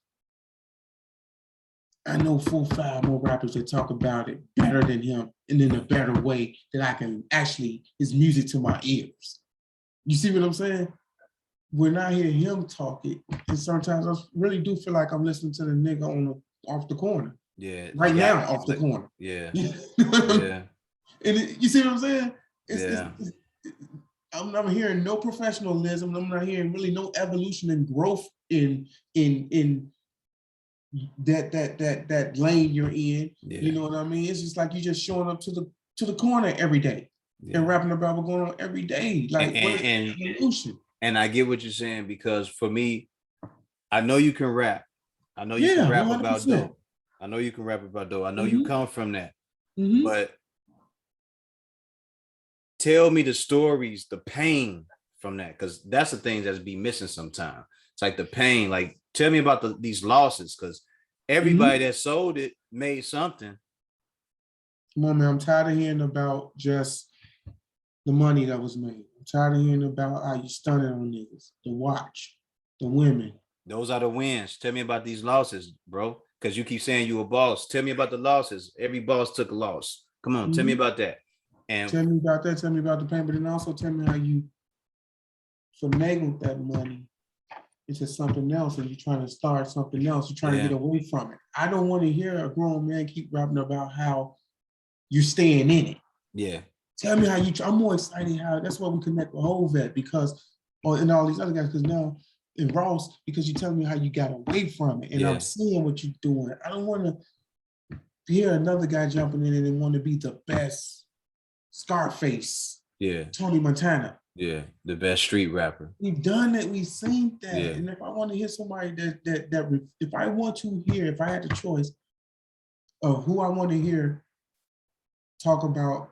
[SPEAKER 2] I know 4-5 more rappers that talk about it better than him and in a better way that I can actually, his music to my ears. You see what I'm saying? When I hear him talk it, and sometimes I really do feel like I'm listening to the nigga off the corner.
[SPEAKER 1] Yeah.
[SPEAKER 2] Right now, off the corner.
[SPEAKER 1] Yeah.
[SPEAKER 2] Yeah. And you see what I'm saying? I'm not hearing no professionalism. I'm not hearing really no evolution and growth in that lane you're in.
[SPEAKER 1] Yeah.
[SPEAKER 2] You know what I mean? It's just like you just showing up to the corner every day
[SPEAKER 1] Yeah.
[SPEAKER 2] and rapping about what's going on every day. Like, what is the evolution?
[SPEAKER 1] And I get what you're saying, because for me, I know you can rap. I know you can
[SPEAKER 2] Yeah,
[SPEAKER 1] rap about
[SPEAKER 2] 100%.
[SPEAKER 1] dope. I know you can rap about dope. I know you
[SPEAKER 2] Mm-hmm.
[SPEAKER 1] come from that.
[SPEAKER 2] Mm-hmm.
[SPEAKER 1] But tell me the stories, the pain from that, because that's the thing that's be missing sometimes. It's like the pain. Like, tell me about these losses, because everybody that sold it made something.
[SPEAKER 2] Come on, man. I'm tired of hearing about just the money that was made. I'm tired of hearing about how you stunted on niggas, the watch, the women.
[SPEAKER 1] Those are the wins. Tell me about these losses, bro. Because you keep saying you a boss. Tell me about the losses. Every boss took a loss. Come on, tell me about that. And
[SPEAKER 2] tell me about that. Tell me about the pain, but then also tell me how you finagled that money into something else, and you're trying to start something else. You're trying to get away from it. I don't want to hear a grown man keep rapping about how you're staying in it.
[SPEAKER 1] Yeah.
[SPEAKER 2] Tell me how you. I'm more excited how that's why we connect with Hovet, because, and all these other guys, because now in Ross, because you're telling me how you got away from it, and I'm seeing what you're doing. I don't want to hear another guy jumping in and want to be the best Scarface.
[SPEAKER 1] Yeah.
[SPEAKER 2] Tony Montana.
[SPEAKER 1] Yeah, the best street rapper.
[SPEAKER 2] We've done it. We've seen that.
[SPEAKER 1] Yeah.
[SPEAKER 2] And if I want to hear somebody if I want to hear, if I had the choice of who I want to hear talk about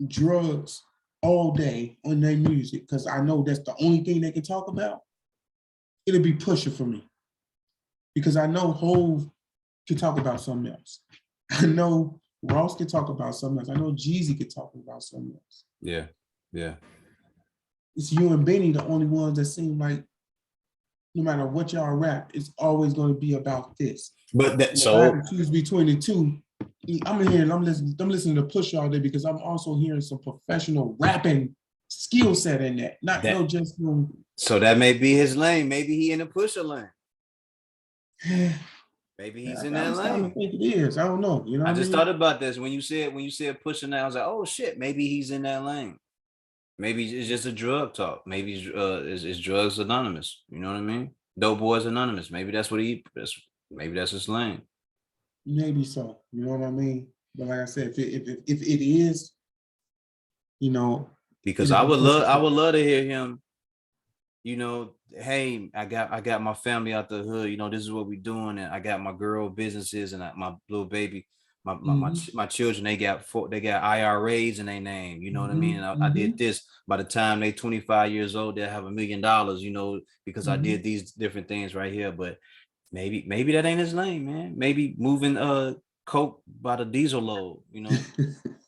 [SPEAKER 2] drugs all day on their music, because I know that's the only thing they can talk about, it'll be Pusha for me. Because I know Hove can talk about something else. I know Ross can talk about something else. I know Jeezy can talk about something else.
[SPEAKER 1] Yeah. Yeah.
[SPEAKER 2] It's you and Benny, the only ones that seem like no matter what y'all rap, it's always going to be about this.
[SPEAKER 1] But that,
[SPEAKER 2] if I had to choose between the two, I'm listening to Push all day, because I'm also hearing some professional rapping skill set in that. Not
[SPEAKER 1] that,
[SPEAKER 2] no just
[SPEAKER 1] so that may be his lane. Maybe he in the Pusher lane. Maybe he's in that lane.
[SPEAKER 2] I think it is. I don't know. You know,
[SPEAKER 1] I just thought about this when you said Pusher. Now I was like, oh shit, maybe he's in that lane. Maybe it's just a drug talk. Maybe it's drugs anonymous. You know what I mean? Dope boys anonymous. Maybe that's what maybe that's his lane.
[SPEAKER 2] Maybe so. You know what I mean? But like I said, if it is, you know,
[SPEAKER 1] because I would love to hear him. You know, hey, I got my family out the hood. You know, this is what we doing, and I got my girl businesses and my little baby. My children, they got IRAs in their name, you know what I mean? And I did this. By the time they 25 years old, they'll have $1 million, you know, because I did these different things right here. But maybe that ain't his lane, man. Maybe moving coke by the diesel load, you know,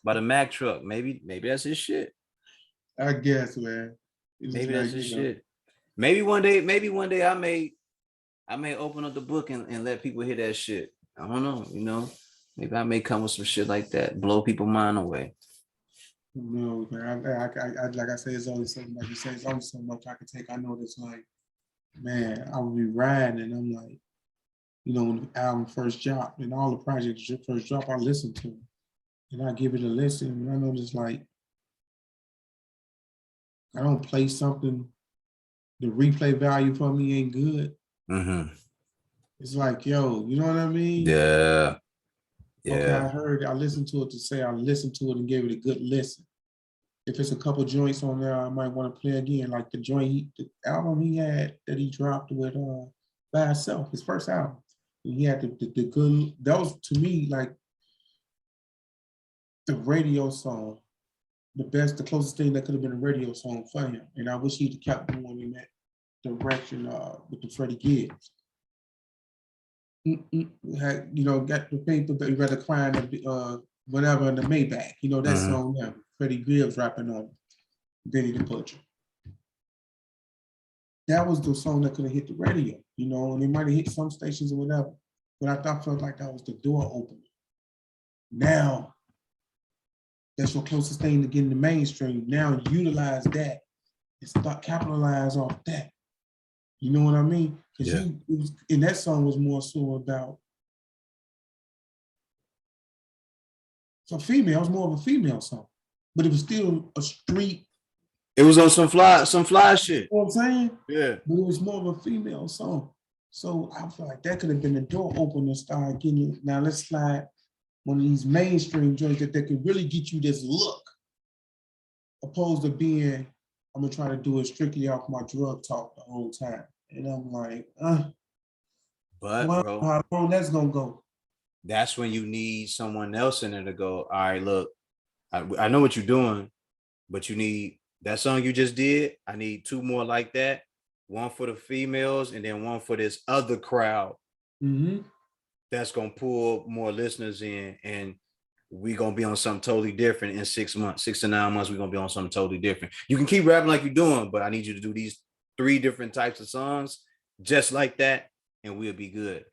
[SPEAKER 1] by the Mack truck. Maybe that's his shit.
[SPEAKER 2] I guess, man.
[SPEAKER 1] Maybe that's his shit. Maybe one day I may open up the book and let people hear that shit. I don't know, you know. Maybe I may come with some shit like that, blow people's mind away.
[SPEAKER 2] No, man. I like I say, it's only so much. You say it's only so much I can take. I know that's like, man, I would be riding, and I'm like, you know, when the album first dropped and all the projects first drop, I listen to them, and I give it a listen, and I know just like, I don't play something. The replay value for me ain't good. It's like, yo, you know what I mean?
[SPEAKER 1] Yeah. Yeah.
[SPEAKER 2] Okay, I listened to it to say I listened to it and gave it a good listen. If it's a couple joints on there, I might want to play again. Like the album he had that he dropped with by himself, his first album. He had the good, that was to me like the radio song, the closest thing that could have been a radio song for him. And I wish he'd kept going in that direction with the Freddie Gibbs. Had, you know, got the paper, but you rather climb whatever in the Maybach. You know, that song there, Freddie Gibbs rapping on Benny the Butcher. That was the song that could have hit the radio, you know, and it might have hit some stations or whatever. But I felt like that was the door opener. Now, that's your closest thing to getting the mainstream. Now utilize that and start capitalize off that. You know what I mean? Because and that song was more so about it was more of a female song, but it was still a street
[SPEAKER 1] It was on some fly shit.
[SPEAKER 2] You know what I'm saying?
[SPEAKER 1] Yeah.
[SPEAKER 2] But it was more of a female song. So I feel like that could have been the door opener to start getting it. Now let's slide one of these mainstream joints that can really get you this look, opposed to being, I'm gonna try to do it strictly off my drug talk the whole time. And I'm like,
[SPEAKER 1] But
[SPEAKER 2] well,
[SPEAKER 1] bro,
[SPEAKER 2] how long that's gonna go?
[SPEAKER 1] that's when you need someone else in there to go, all right, look, I know what you're doing, but you need that song you just did. I need two more like that. One for the females and then one for this other crowd that's gonna pull more listeners in, and we're gonna be on something totally different in 6 months, 6 to 9 months. We're gonna be on something totally different. You can keep rapping like you're doing, but I need you to do these 3 different types of songs just like that, and we'll be good.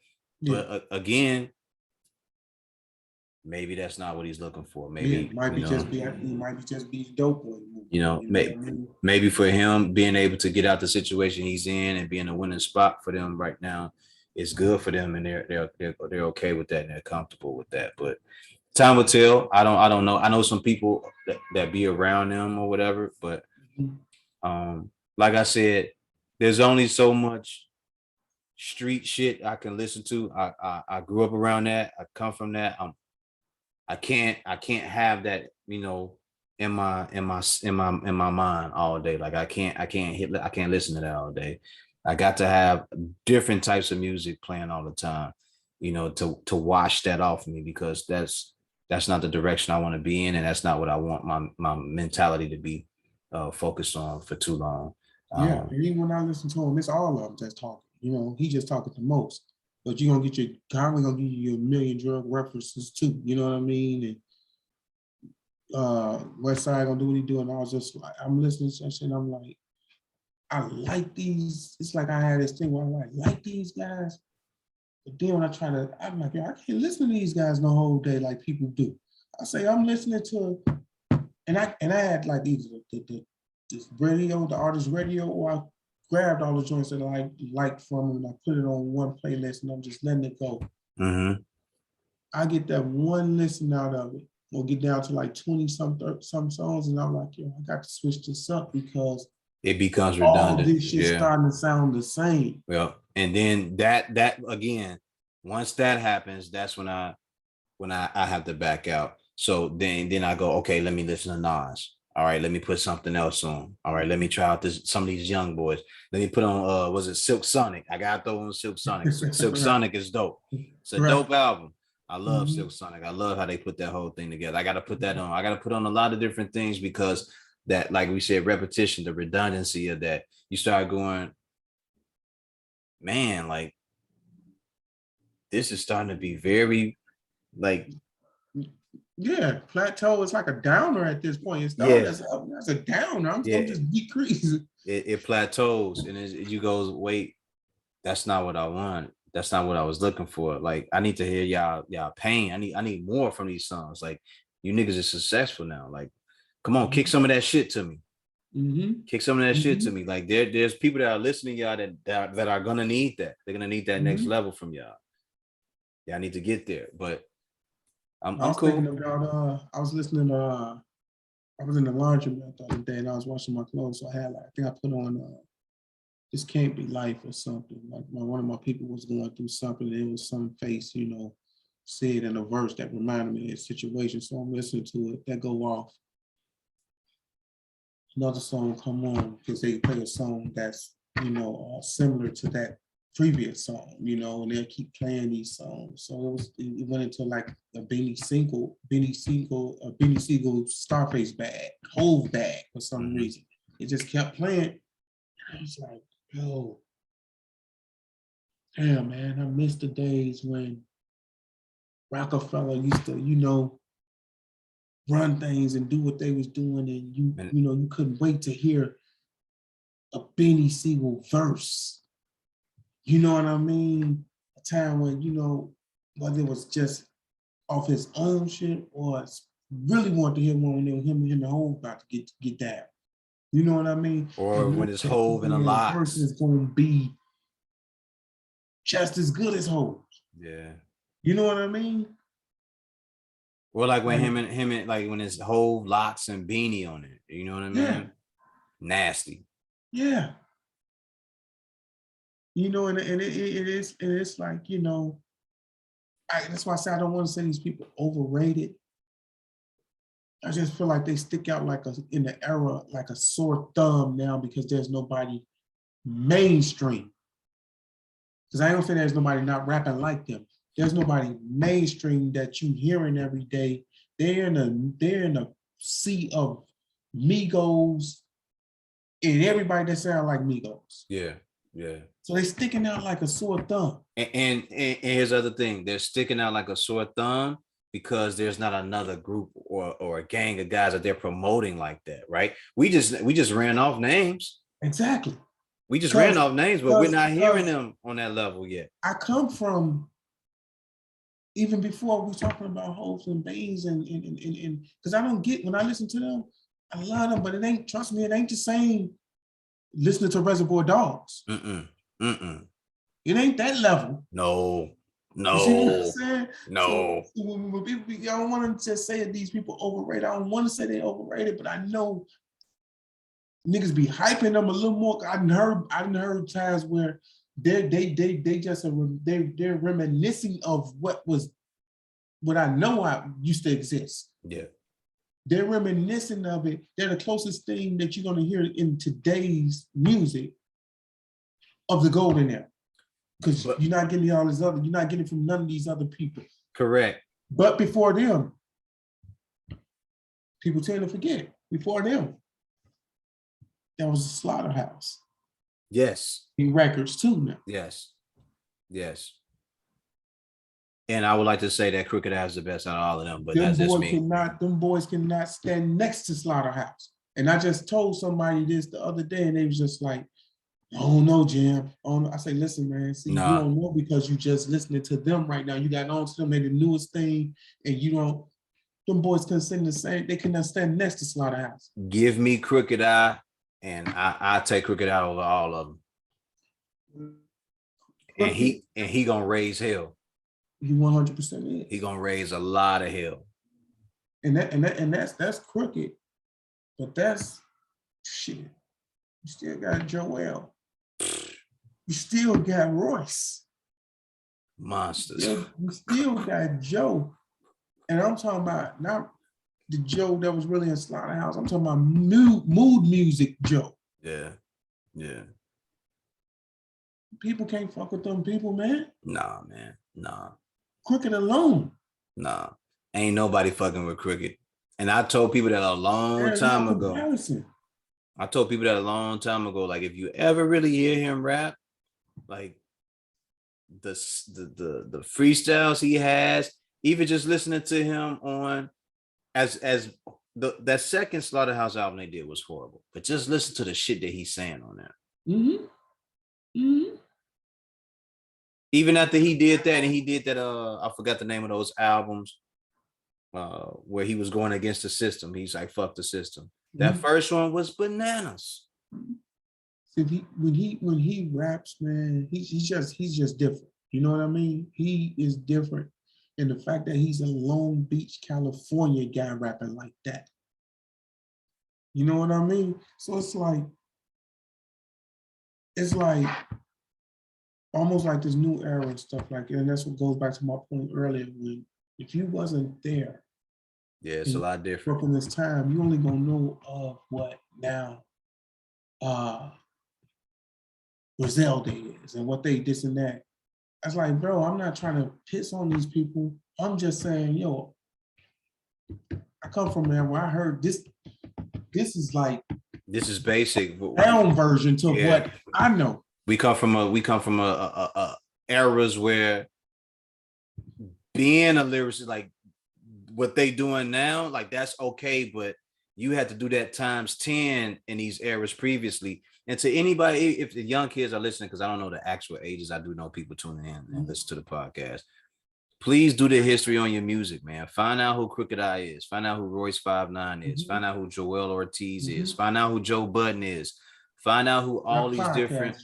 [SPEAKER 2] Yeah.
[SPEAKER 1] But again, maybe that's not what he's looking for. Maybe
[SPEAKER 2] Yeah, might be just be he might be just be dope boy.
[SPEAKER 1] Maybe for him being able to get out the situation he's in and be in a winning spot for them right now is good for them, and they're okay with that and they're comfortable with that. But time will tell. I don't know. I know some people that be around them or whatever, but like I said, there's only so much street shit I can listen to. I grew up around that. I come from that. I can't have that, in my mind all day. Like I can't listen to that all day. I got to have different types of music playing all the time, to wash that off me, because that's not the direction I want to be in, and that's not what I want my mentality to be focused on for too long.
[SPEAKER 2] Yeah, and even when I listen to him, it's all of them that's talking. He just talking the most. But you're gonna get your Conway gonna give you a million drug references too. You know what I mean? And West Side gonna do what he do, and I was just like, I'm listening to that shit, and I'm like, I like these. It's like I had this thing where I like these guys, but then when I'm like, yo, I can't listen to these guys the whole day like people do. I say I'm listening to, and I had like either this radio, the artist radio, or I grabbed all the joints that I liked from them and I put it on one playlist and I'm just letting it go.
[SPEAKER 1] Mm-hmm.
[SPEAKER 2] I get that one listen out of it. We'll get down to like 20 some songs, and I'm like, yo, I got to switch this up because
[SPEAKER 1] it becomes
[SPEAKER 2] all
[SPEAKER 1] redundant.
[SPEAKER 2] this shit starting to sound the same.
[SPEAKER 1] Well, and then that again, once that happens, that's when I have to back out. So then I go, okay, let me listen to Nas. All right, let me put something else on. All right, let me try out some of these young boys. Let me put on was it Silk Sonic? I gotta throw on Silk Sonic. Silk Sonic is dope. It's a dope album. I love Silk Sonic. I love how they put that whole thing together. I gotta put that on. I gotta put on a lot of different things because that, like we said, repetition, the redundancy of that. You start going, man, like this is starting to be very like.
[SPEAKER 2] Yeah, plateau is like a downer at this point. It's not as a downer. I'm just decreasing.
[SPEAKER 1] It plateaus, and you goes, wait, that's not what I want. That's not what I was looking for. Like I need to hear y'all pain. I need more from these songs. Like you niggas are successful now. Like, come on, kick some of that shit to me. Kick some of that shit to me. Like there's people that are listening to y'all that are gonna need that. They're gonna need that next level from y'all. Y'all need to get there, but. I'm cool.
[SPEAKER 2] Thinking about I was listening to I was in the laundromat the other day and I was washing my clothes. So I think I put on This Can't Be Life or something. Like one of my people was going through something and it was some face, said in a verse that reminded me of his situation. So I'm listening to it. That go off. Another song come on because they play a song that's, similar to that previous song, and they'll keep playing these songs. So it went into like a Benny Siegel Starface bag, whole bag for some reason. It just kept playing. I was like, yo, damn man, I miss the days when Rockefeller used to, run things and do what they was doing, and you couldn't wait to hear a Benny Siegel verse. You know what I mean? A time when, whether it was just off his own shit or really want to hear one when him and the whole about to get down. You know what I mean?
[SPEAKER 1] Or when it's Hove and a lot.
[SPEAKER 2] The person is going to be just as good as Hove.
[SPEAKER 1] Yeah.
[SPEAKER 2] You know what I mean?
[SPEAKER 1] Or like when him and like when it's Hove, Locks, and Beanie on it. You know what I mean? Nasty.
[SPEAKER 2] Yeah. You know, and it's like, you know, that's why I say I don't want to say these people overrated. I just feel like they stick out like in the era like a sore thumb now because there's nobody mainstream. Because I don't say there's nobody not rapping like them. There's nobody mainstream that you hearing every day. They're in a sea of Migos and everybody that sound like Migos.
[SPEAKER 1] Yeah, yeah.
[SPEAKER 2] So they sticking out like a sore thumb.
[SPEAKER 1] And here's the other thing: they're sticking out like a sore thumb because there's not another group or a gang of guys that they're promoting like that, right? We just ran off names.
[SPEAKER 2] Exactly.
[SPEAKER 1] We just ran off names, but we're not hearing them on that level yet.
[SPEAKER 2] I come from even before we talking about Hopes and Baines and because I don't get when I listen to them, I love them, but it ain't, trust me, it ain't the same listening to Reservoir Dogs. It ain't that level.
[SPEAKER 1] No.
[SPEAKER 2] You see what I'm saying?
[SPEAKER 1] No.
[SPEAKER 2] So when people, I don't want to just say that these people overrated. I don't want to say they're overrated, but I know niggas be hyping them a little more. I done heard times where they're reminiscing of what I know I used to exist.
[SPEAKER 1] Yeah.
[SPEAKER 2] They're reminiscing of it. They're the closest thing that you're gonna hear in today's music of the golden era. Because you're not getting all this other, you're not getting from none of these other people.
[SPEAKER 1] Correct.
[SPEAKER 2] But before them, people tend to forget. Before them, that was a slaughterhouse.
[SPEAKER 1] Yes.
[SPEAKER 2] In records too now.
[SPEAKER 1] Yes. And I would like to say that Crooked Eye is the best out of all of them, but that's just me.
[SPEAKER 2] Them boys cannot stand next to Slaughterhouse. And I just told somebody this the other day, and they was just like, I don't know, Jim. I say, listen, man, see, you don't know because you just listening to them right now. You got on to them and the newest thing, and you don't, them boys can sing the same, they cannot stand next to Slaughterhouse.
[SPEAKER 1] Give me Crooked Eye, and I take Crooked Eye over all of them. And he gonna raise hell.
[SPEAKER 2] He 100% is.
[SPEAKER 1] He gonna raise a lot of hell.
[SPEAKER 2] And that's crooked, but that's shit. You still got Joel. You still got Royce.
[SPEAKER 1] Monsters.
[SPEAKER 2] You still got Joe. And I'm talking about not the Joe that was really in Slaughterhouse. I'm talking about mood music Joe.
[SPEAKER 1] Yeah.
[SPEAKER 2] People can't fuck with them people, man.
[SPEAKER 1] Nah, man. Nah.
[SPEAKER 2] Crooked alone.
[SPEAKER 1] Nah. Ain't nobody fucking with Crooked. And I told people that a long time ago. I told people that a long time ago, like if you ever really hear him rap, like the freestyles he has, even just listening to him on that second Slaughterhouse album they did was horrible. But just listen to the shit that he's saying on there. Even after he did that, and he did that, I forgot the name of those albums, where he was going against the system. He's like, fuck the system. That first one was bananas.
[SPEAKER 2] See, when he raps, man, he's just different. You know what I mean? He is different. And the fact that he's a Long Beach, California guy rapping like that. You know what I mean? So it's like almost like this new era and stuff like that. And that's what goes back to my point earlier. When if you wasn't there,
[SPEAKER 1] it's a lot different.
[SPEAKER 2] From this time, you only gonna know of what now Griselda is and what they this and that. I was like, bro, I'm not trying to piss on these people. I'm just saying, yo, I come from there where I heard this. This is like
[SPEAKER 1] this is basic
[SPEAKER 2] down version to what I know.
[SPEAKER 1] We come from a eras where being a lyricist, like what they doing now, like that's okay, but you had to do that times 10 in these eras previously. And to anybody, if the young kids are listening, because I don't know the actual ages, I do know people tuning in and listen to the podcast. Please do the history on your music, man. Find out who Crooked Eye is. Find out who Royce 5'9" is. Find out who Joel Ortiz is. Find out who Joe Budden is. Find out who all these different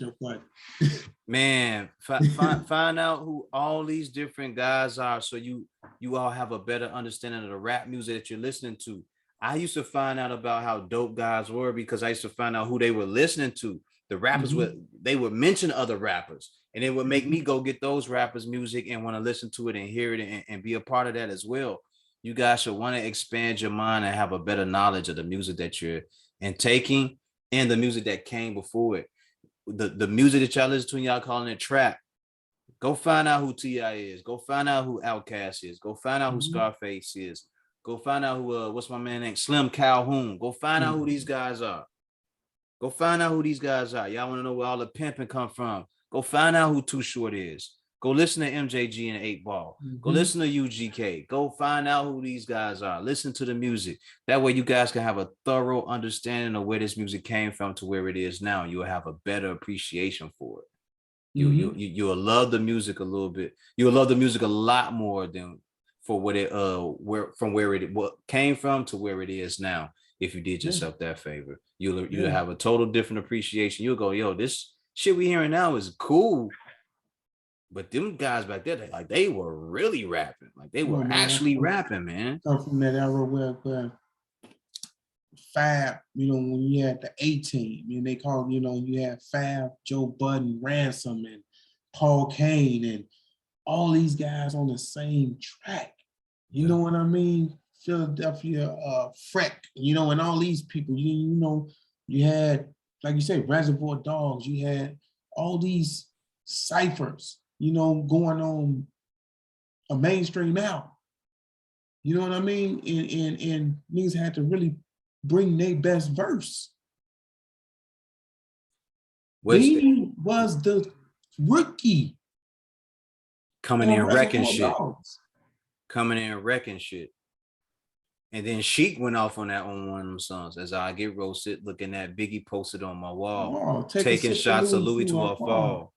[SPEAKER 1] man. Find out who all these different guys are, so you all have a better understanding of the rap music that you're listening to. I used to find out about how dope guys were because I used to find out who they were listening to. The rappers they would mention other rappers, and it would make me go get those rappers' music and want to listen to it and hear it and be a part of that as well. You guys should want to expand your mind and have a better knowledge of the music that you're intaking and the music that came before it. The music that y'all listen to and y'all calling it trap. Go find out who T.I. is. Go find out who Outkast is. Go find out who Scarface is. Go find out who what's my man name? Slim Calhoun. Go find out who these guys are. Go find out who these guys are. Y'all want to know where all the pimping come from. Go find out who Too Short is. Go listen to MJG and 8 Ball. Go listen to UGK. Go find out who these guys are. Listen to the music. That way you guys can have a thorough understanding of where this music came from to where it is now. You'll have a better appreciation for it. You'll love the music a little bit. You'll love the music a lot more than for what it where it what came from to where it is now. If you did yourself that favor, you'll have a total different appreciation. You'll go, yo, this shit we hearing now is cool. But them guys back there, they were really rapping. Like they were actually rapping, man.
[SPEAKER 2] Come from that era where Fab, when you had the A-Team, and they called, you had Fab, Joe Budden, Ransom, and Paul Kane, and all these guys on the same track. You know what I mean? Philadelphia, Freck, and all these people. You had, like you said, Reservoir Dogs. You had all these ciphers, going on a mainstream album. You know what I mean? And niggas had to really bring their best verse. He was the rookie.
[SPEAKER 1] Coming in wrecking shit. Coming in wrecking shit. And then Sheik went off on that on one of them songs. As I get roasted, looking at Biggie posted on my wall, taking shots of Louis to a fall.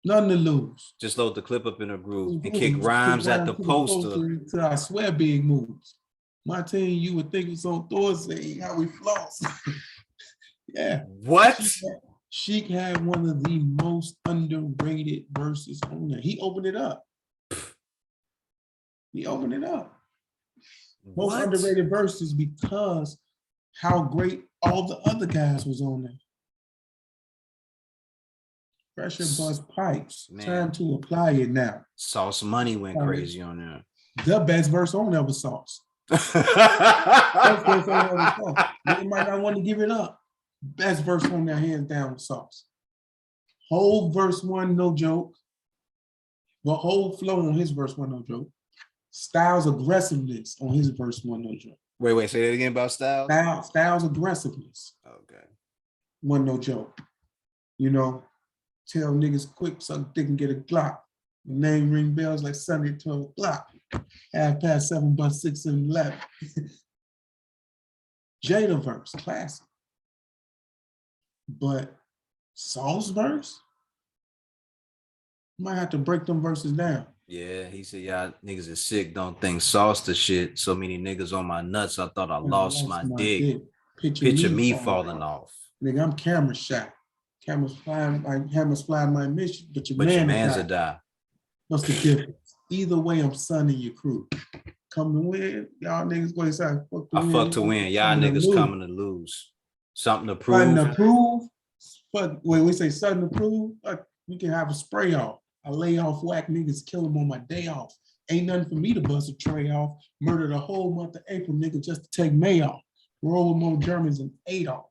[SPEAKER 2] Nothing to lose.
[SPEAKER 1] Just load the clip up in a groove and kick rhymes at the poster.
[SPEAKER 2] I swear big moves. My team, you would think it's on Thursday, how we floss. Yeah.
[SPEAKER 1] What?
[SPEAKER 2] Sheik had one of the most underrated verses on there. He opened it up. Most underrated verses because how great all the other guys was on there. Pressure Bust Pipes. Man. Time to apply it now.
[SPEAKER 1] Sauce Money went crazy on there.
[SPEAKER 2] The best verse on there was Sauce. You might not want to give it up. Best verse on there, hands down, with Sauce. Whole verse one, no joke. The whole flow on his verse one, no joke. Styles aggressiveness on his verse one, no joke.
[SPEAKER 1] Wait, say that again about Styles?
[SPEAKER 2] Styles aggressiveness.
[SPEAKER 1] Okay.
[SPEAKER 2] One, no joke. Tell niggas quick, suck dick and get a Glock. The name ring bells like Sunday at 12 o'clock. 7:30, but 6 and 11. Jada verse, classic. But Sauce verse, might have to break them verses down.
[SPEAKER 1] Yeah, he said, y'all niggas is sick, don't think Sauce the shit. So many niggas on my nuts, I thought I lost my dick. Picture me falling off.
[SPEAKER 2] Nigga, I'm camera shy. Cameras flying my mission, but your man's a die. What's the difference? Either way, I'm sunning your crew. Come to win, y'all niggas go inside.
[SPEAKER 1] I fuck to win. Y'all niggas coming to lose. Something to prove.
[SPEAKER 2] Something to prove. But when we say something to prove, we can have a spray off. I lay off whack niggas, kill them on my day off. Ain't nothing for me to bust a tray off. Murdered a whole month of April, nigga, just to take May off. Roll with more Germans and Adolf.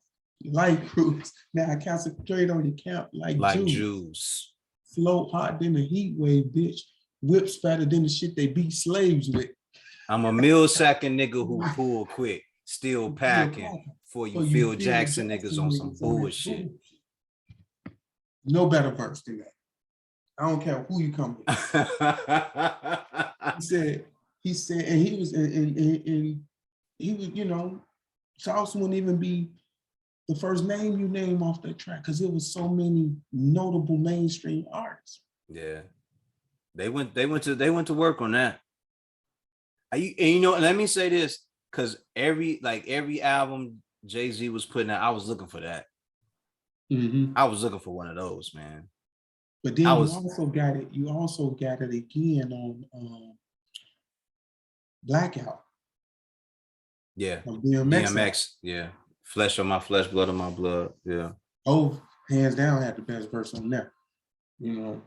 [SPEAKER 2] Light cruise. Now I concentrate on your camp like Jews. Float hot than the heat wave, bitch. Whips fatter than the shit they beat slaves with.
[SPEAKER 1] I'm a mill sacking nigga who pull quick, still packing for you Phil Jackson niggas on some bullshit.
[SPEAKER 2] No better verse than that. I don't care who you come with. he said, and he was, Sauce wouldn't even be the first name you name off that track because it was so many notable mainstream artists.
[SPEAKER 1] Yeah, they went to work on that. Let me say this, because every album Jay-Z was putting out, I was looking for that.
[SPEAKER 2] Mm-hmm.
[SPEAKER 1] I was looking for one of those, man.
[SPEAKER 2] But then you also got it again on Blackout.
[SPEAKER 1] Yeah.
[SPEAKER 2] of DMX.
[SPEAKER 1] DMX. Yeah. Flesh on my flesh, blood on my blood. Yeah.
[SPEAKER 2] Oh, hands down had the best verse on there. You know.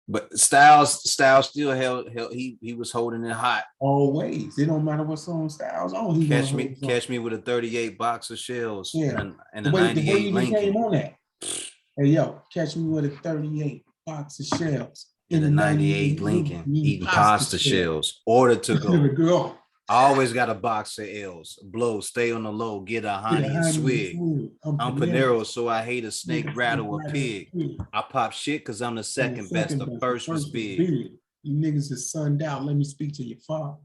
[SPEAKER 1] But Styles still held he was holding it hot.
[SPEAKER 2] Always. It don't matter what song Styles on. He
[SPEAKER 1] Catch me with a 38 box of shells
[SPEAKER 2] yeah.
[SPEAKER 1] and
[SPEAKER 2] The
[SPEAKER 1] a
[SPEAKER 2] way
[SPEAKER 1] 98
[SPEAKER 2] he
[SPEAKER 1] Lincoln.
[SPEAKER 2] came on that. Hey yo, catch me with a 38 box of shells
[SPEAKER 1] In the 98 Lincoln, eating pasta shells. Order to go. I always got a box of L's. Blow, stay on the low, get a honey and swig. I'm Panero, so I hate a snake, rattle, a pig. I pop shit because I'm the second best. The first was big.
[SPEAKER 2] You niggas is sunned out. Let me speak to your father.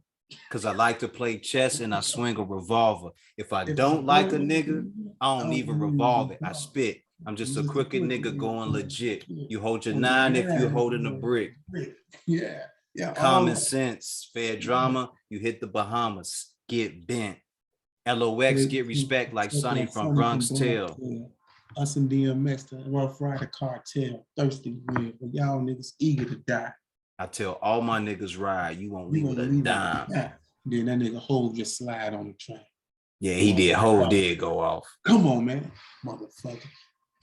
[SPEAKER 1] Because I like to play chess and I swing a revolver. If I don't like a nigga, I don't even revolve it. I spit. I'm just a crooked nigga going legit. You hold your 9 if you're holding a brick.
[SPEAKER 2] Yeah. Yeah.
[SPEAKER 1] Common sense, fair drama. You hit the Bahamas, get bent. LOX get respect like Sonny from Bronx Tale.
[SPEAKER 2] Us and DMX, the Rough Rider cartel, thirsty real, but y'all niggas eager to die.
[SPEAKER 1] I tell all my niggas ride, you won't leave with a dime.
[SPEAKER 2] Then that nigga Hov just slide on the train.
[SPEAKER 1] Yeah, he did. Hov did go off.
[SPEAKER 2] Come on, man, motherfucker.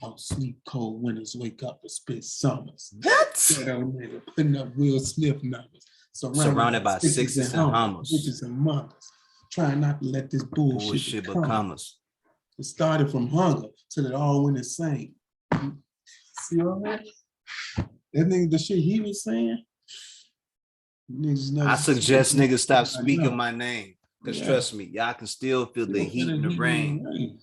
[SPEAKER 2] I'll sleep cold winters, wake up and spit summers.
[SPEAKER 1] What?
[SPEAKER 2] That old nigga putting up Will Smith numbers.
[SPEAKER 1] Surrounded by sixes and hummers.
[SPEAKER 2] Bitches and mothers. Trying not to let this bullshit become us. It started from hunger till it all went insane. See what I mean? That nigga, the shit he was saying.
[SPEAKER 1] I suggest niggas stop speaking my name. Because trust me, y'all can still feel the heat and the rain.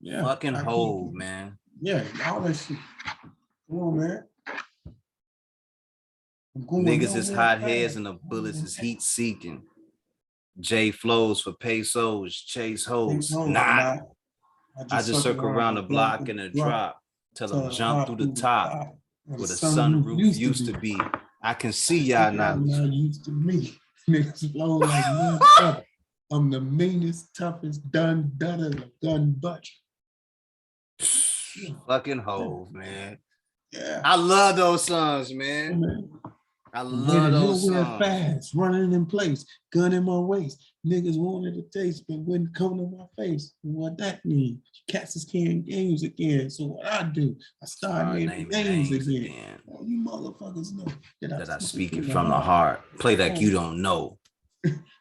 [SPEAKER 2] Yeah.
[SPEAKER 1] Fucking Hov, man.
[SPEAKER 2] Yeah, all that shit. Come on, man.
[SPEAKER 1] Niggas is hot heads and the bullets is heat seeking. J flows for pesos, chase hoes. Nah. I just circle around the block in a drop. Tell them jump through the top. Where the sunroof used to be. I can see y'all now.
[SPEAKER 2] Used to me. Niggas flow like motherfucker. I'm the meanest, toughest, gun butt.
[SPEAKER 1] Fucking Hov, man.
[SPEAKER 2] Yeah.
[SPEAKER 1] I love those songs, man. I love those songs.
[SPEAKER 2] Fast, running in place, gun in my waist. Niggas wanted to taste, but wouldn't come to my face. And what that means? Cats is carrying games again. So what I do, I start naming names again. Oh, you motherfuckers know that I'm
[SPEAKER 1] speaking from the heart. Play like you don't know.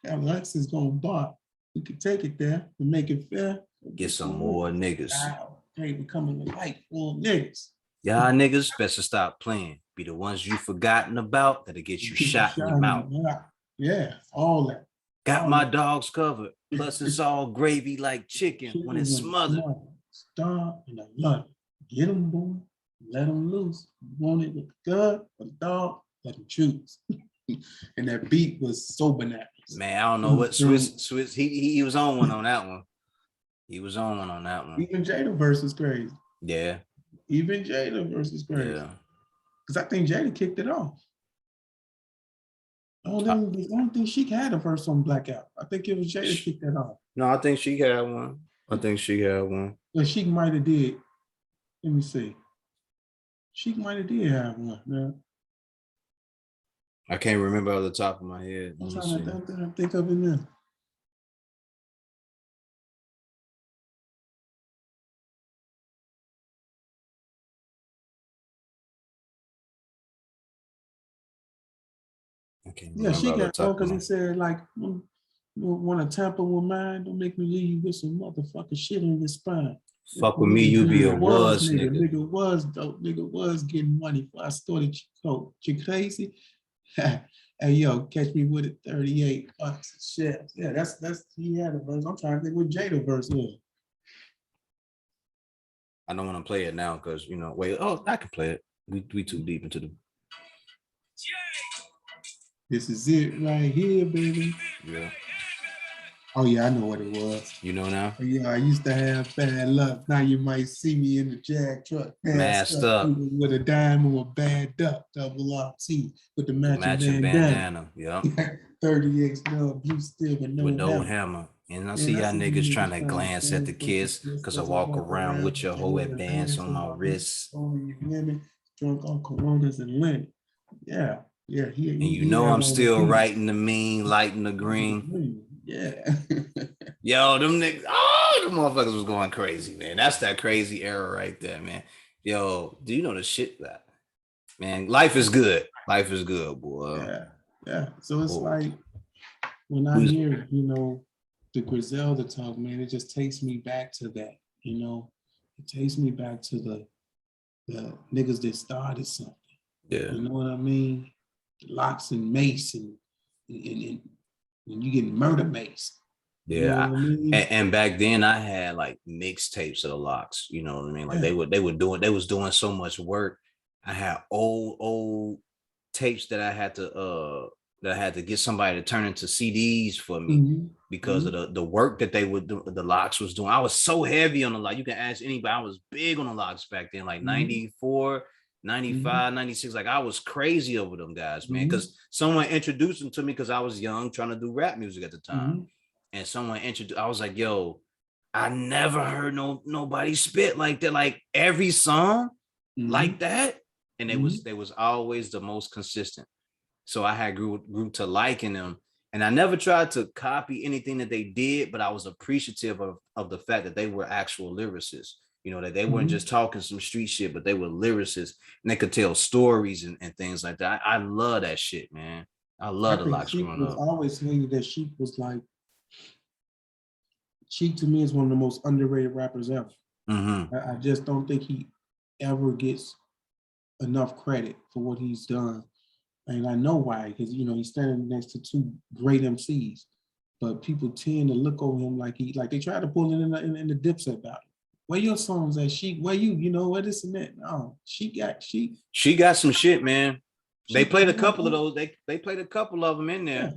[SPEAKER 2] Alex is gonna bark. We could take it there and make it fair.
[SPEAKER 1] Get some more niggas.
[SPEAKER 2] They becoming a light full of niggas.
[SPEAKER 1] Y'all niggas better stop playing. Be the ones you forgotten about that'll get you shot in the mouth.
[SPEAKER 2] Yeah, all that.
[SPEAKER 1] Got my dogs covered. Plus it's all gravy like chicken when it's smothered.
[SPEAKER 2] Star and I love it. Get them, boy. Let them loose. You want it with the gun or the dog? Let them choose. And that beat was so bananas.
[SPEAKER 1] Man, I don't know what Swiss. He was on one on that one. He was on one on that one.
[SPEAKER 2] Even Jada verse is crazy.
[SPEAKER 1] Yeah.
[SPEAKER 2] Even Jada verse is crazy. Yeah. Because I think Jada kicked it off. I don't think she had a verse on Blackout. I think it was Jada kicked that off.
[SPEAKER 1] No, I think she had one.
[SPEAKER 2] But she might have did. Let me see. She might have did have one, man.
[SPEAKER 1] I can't remember off the top of my head.
[SPEAKER 2] I'm trying to think of it now. Yeah, she got one because he said, like, want to tamper with mine, don't make me leave you with some motherfucking shit on your spine.
[SPEAKER 1] Fuck with me, you be a was nigga.
[SPEAKER 2] Nigga was dope. Nigga was getting money before I started Chico. You crazy? Hey, yo, catch me with it 38 bucks of shit. Yeah, that's he had a verse. I'm trying to think what Jada verse was.
[SPEAKER 1] I don't want to play it now because, I can play it. We too deep into the...
[SPEAKER 2] This is it right here, baby.
[SPEAKER 1] Yeah.
[SPEAKER 2] Oh, yeah, I know what it was.
[SPEAKER 1] You know now?
[SPEAKER 2] Yeah, I used to have bad luck. Now you might see me in the Jag truck.
[SPEAKER 1] Masked up.
[SPEAKER 2] With a dime or a bad duck, double RT with the matching bandana.
[SPEAKER 1] Yeah.
[SPEAKER 2] 38 snub, you still with no
[SPEAKER 1] hammer. And I see y'all niggas trying to glance at the kiss because I walk around with your whole advance on my wrist.
[SPEAKER 2] Only women drunk on Coronas and linen. Yeah. Yeah,
[SPEAKER 1] And you
[SPEAKER 2] he
[SPEAKER 1] know
[SPEAKER 2] had
[SPEAKER 1] I'm
[SPEAKER 2] one of the
[SPEAKER 1] still
[SPEAKER 2] beats.
[SPEAKER 1] writing the mean, lighting the green.
[SPEAKER 2] Yeah.
[SPEAKER 1] Yo, them niggas, oh, them motherfuckers was going crazy, man. That's that crazy era right there, man. Yo, do you know the shit that, man? Life is good. Life is good, boy.
[SPEAKER 2] Yeah. Yeah. So it's
[SPEAKER 1] Boy.
[SPEAKER 2] like when I
[SPEAKER 1] Who's
[SPEAKER 2] hear, the Griselda talk, man, it just takes me back to that, It takes me back to the niggas that started something.
[SPEAKER 1] yeah.
[SPEAKER 2] You know what I mean? Locks and Mace and when you get murder Mace. You know
[SPEAKER 1] Yeah,
[SPEAKER 2] what I mean?
[SPEAKER 1] and back then I had like mixtapes of the Locks. You know what I mean? Like
[SPEAKER 2] Yeah.
[SPEAKER 1] they was doing so much work. I had old tapes that I had to get somebody to turn into CDs for me
[SPEAKER 2] Mm-hmm.
[SPEAKER 1] because of the work that they would do, the Locks was doing. I was so heavy on the Locks. You can ask anybody. I was big on the Locks back then, like
[SPEAKER 2] Mm-hmm.
[SPEAKER 1] 94,
[SPEAKER 2] Mm-hmm.
[SPEAKER 1] 95, 96. Like I was crazy over them guys, man.
[SPEAKER 2] Mm-hmm.
[SPEAKER 1] Because someone introduced them to me because I was young trying to do rap music at the time.
[SPEAKER 2] Mm-hmm.
[SPEAKER 1] And someone introduced, I was like, yo, I never heard nobody spit like that, like every song
[SPEAKER 2] Mm-hmm.
[SPEAKER 1] like that. And
[SPEAKER 2] Mm-hmm.
[SPEAKER 1] they was always the most consistent. So I had grew to liking them. And I never tried to copy anything that they did, but I was appreciative of the fact that they were actual lyricists. You know, that they weren't
[SPEAKER 2] Mm-hmm.
[SPEAKER 1] just talking some street shit, but they were lyricists and they could tell stories and things like that. I love that shit, man. I
[SPEAKER 2] I
[SPEAKER 1] love the
[SPEAKER 2] think
[SPEAKER 1] Locks
[SPEAKER 2] Sheik
[SPEAKER 1] growing
[SPEAKER 2] was
[SPEAKER 1] up.
[SPEAKER 2] always saying that Sheik to me is one of the most underrated rappers ever.
[SPEAKER 1] Mm-hmm.
[SPEAKER 2] I just don't think he ever gets enough credit for what he's done. And I know why, because he's standing next to two great MCs, but people tend to look over him like they try to pull it in the Dipset battle. Where your songs at, Sheik? Where where this and that? No, Sheik.
[SPEAKER 1] She got some shit, man. They
[SPEAKER 2] Sheik
[SPEAKER 1] played
[SPEAKER 2] got
[SPEAKER 1] a couple of
[SPEAKER 2] one.
[SPEAKER 1] those. They played a couple of them in
[SPEAKER 2] Yeah,
[SPEAKER 1] there.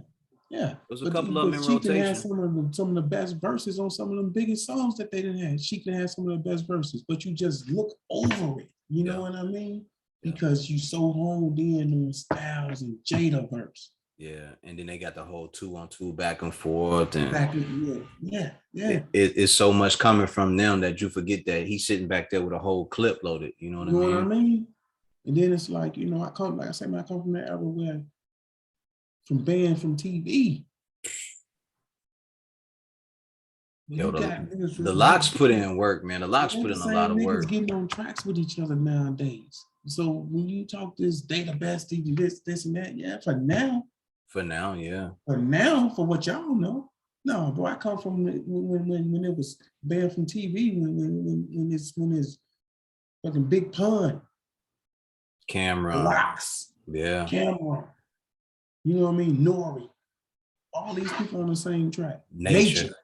[SPEAKER 2] yeah.
[SPEAKER 1] There's a
[SPEAKER 2] But
[SPEAKER 1] couple of them
[SPEAKER 2] but
[SPEAKER 1] in
[SPEAKER 2] Sheik can have
[SPEAKER 1] rotation.
[SPEAKER 2] some of the best verses on some of them biggest songs that they didn't have. Sheik can have some of the best verses, but you just look over it. You know
[SPEAKER 1] Yeah,
[SPEAKER 2] what I mean?
[SPEAKER 1] yeah,
[SPEAKER 2] Because you so honed in on Styles and Jada verse.
[SPEAKER 1] yeah. And then they got the whole 2-on-2 back and forth, and
[SPEAKER 2] Back in, yeah.
[SPEAKER 1] it's so much coming from them that you forget that he's sitting back there with a whole clip loaded. You know what
[SPEAKER 2] You
[SPEAKER 1] I
[SPEAKER 2] know what I
[SPEAKER 1] mean?
[SPEAKER 2] mean? And then it's like, I come, like I said, man, I come from that era where from banned from TV. When
[SPEAKER 1] Yo,
[SPEAKER 2] you got niggas
[SPEAKER 1] the
[SPEAKER 2] when
[SPEAKER 1] Locks put in work, man. The
[SPEAKER 2] it
[SPEAKER 1] Locks
[SPEAKER 2] ain't
[SPEAKER 1] put
[SPEAKER 2] the
[SPEAKER 1] in a lot
[SPEAKER 2] same
[SPEAKER 1] of
[SPEAKER 2] niggas
[SPEAKER 1] work.
[SPEAKER 2] getting on tracks with each other nowadays. So when you talk this data best, this and that, yeah,
[SPEAKER 1] For now, yeah.
[SPEAKER 2] for what y'all know. No, bro, I come from when it was banned from TV, when it's fucking Big Pun,
[SPEAKER 1] Cameron,
[SPEAKER 2] Locks,
[SPEAKER 1] yeah.
[SPEAKER 2] Cameron, you know what I mean? Nori, all these people on the same track.
[SPEAKER 1] Nature.
[SPEAKER 2] Nature.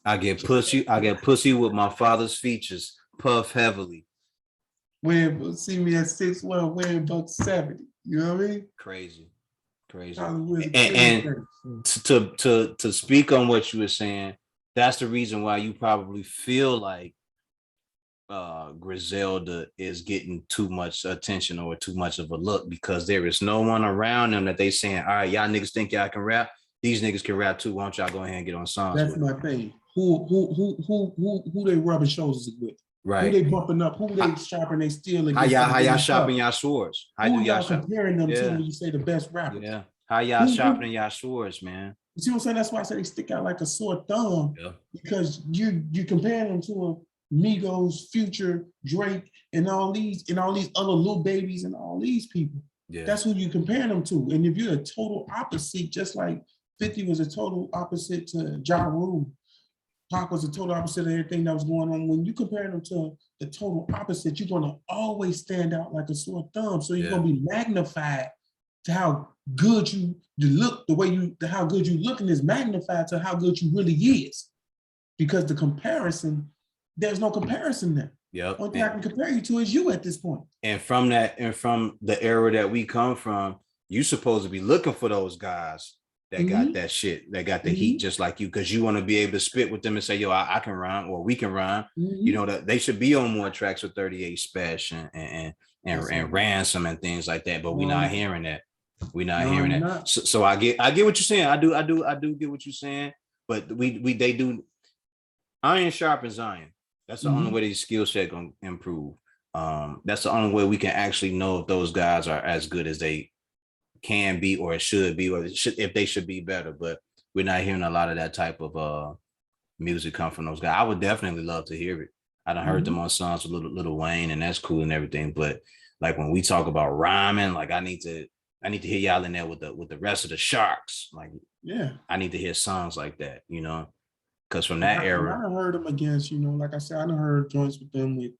[SPEAKER 1] I get pussy. I get pussy with my father's features. Puff heavily.
[SPEAKER 2] See me at 6'1", wearing $170. You know what I mean?
[SPEAKER 1] Crazy. Crazy.
[SPEAKER 2] Hollywood's a crazy
[SPEAKER 1] And
[SPEAKER 2] place.
[SPEAKER 1] to speak on what you were saying, that's the reason why you probably feel like Griselda is getting too much attention or too much of a look, because there is no one around them that they saying, all right, y'all niggas think y'all can rap. These niggas can rap too. Why don't y'all go ahead and get on songs
[SPEAKER 2] That's
[SPEAKER 1] with them?
[SPEAKER 2] my thing. Who they rubbing shoulders with? Who
[SPEAKER 1] Right.
[SPEAKER 2] they bumping up? Who they sharpening they steel
[SPEAKER 1] How
[SPEAKER 2] against?
[SPEAKER 1] y'all shopping y'all swords? How do
[SPEAKER 2] Who
[SPEAKER 1] y'all
[SPEAKER 2] y'all
[SPEAKER 1] shop?
[SPEAKER 2] comparing them to
[SPEAKER 1] Yeah,
[SPEAKER 2] when you say the best rappers?
[SPEAKER 1] yeah. How y'all
[SPEAKER 2] Who
[SPEAKER 1] shopping y'all swords, man?
[SPEAKER 2] you see what I'm saying? That's why I say they stick out like a sore thumb,
[SPEAKER 1] Yeah.
[SPEAKER 2] because you comparing them to a Migos, Future, Drake, and all these other little babies and all these people.
[SPEAKER 1] Yeah.
[SPEAKER 2] That's who you compare them to. And if you're a total opposite, just like 50 was a total opposite to Ja Rule, Pac was a total opposite of everything that was going on. When you compare them to the total opposite, you're gonna always stand out like a sore thumb. So you're gonna be magnified to how good you look, how good you looking is magnified to how good you really is. Because the comparison, there's no comparison there.
[SPEAKER 1] Yep.
[SPEAKER 2] Only thing I can compare you to is you at this point.
[SPEAKER 1] And from the era that we come from, you supposed to be looking for those guys that got that shit, that got the heat just like you, because you want to be able to spit with them and say, yo, I can rhyme, or we can rhyme. You know, that they should be on more tracks with 38 Special and Ransom and things like that. But we're not hearing that. We're not hearing that. So I get what you're saying. I do get what you're saying. But they do iron sharpens iron. That's the only way these skill set gonna improve. That's the only way we can actually know if those guys are as good as they can be or it should be or it should, if they should be better. But we're not hearing a lot of that type of music come from those guys. I would definitely love to hear it. I done heard them on songs with Little Wayne, and that's cool and everything. But like when we talk about rhyming, like I need to hear y'all in there with the rest of the Sharks. Like,
[SPEAKER 2] Yeah.
[SPEAKER 1] I need to hear songs like that, you know, because from
[SPEAKER 2] And
[SPEAKER 1] that
[SPEAKER 2] I
[SPEAKER 1] era,
[SPEAKER 2] done heard them against, you know, like I said, I done heard joints with them with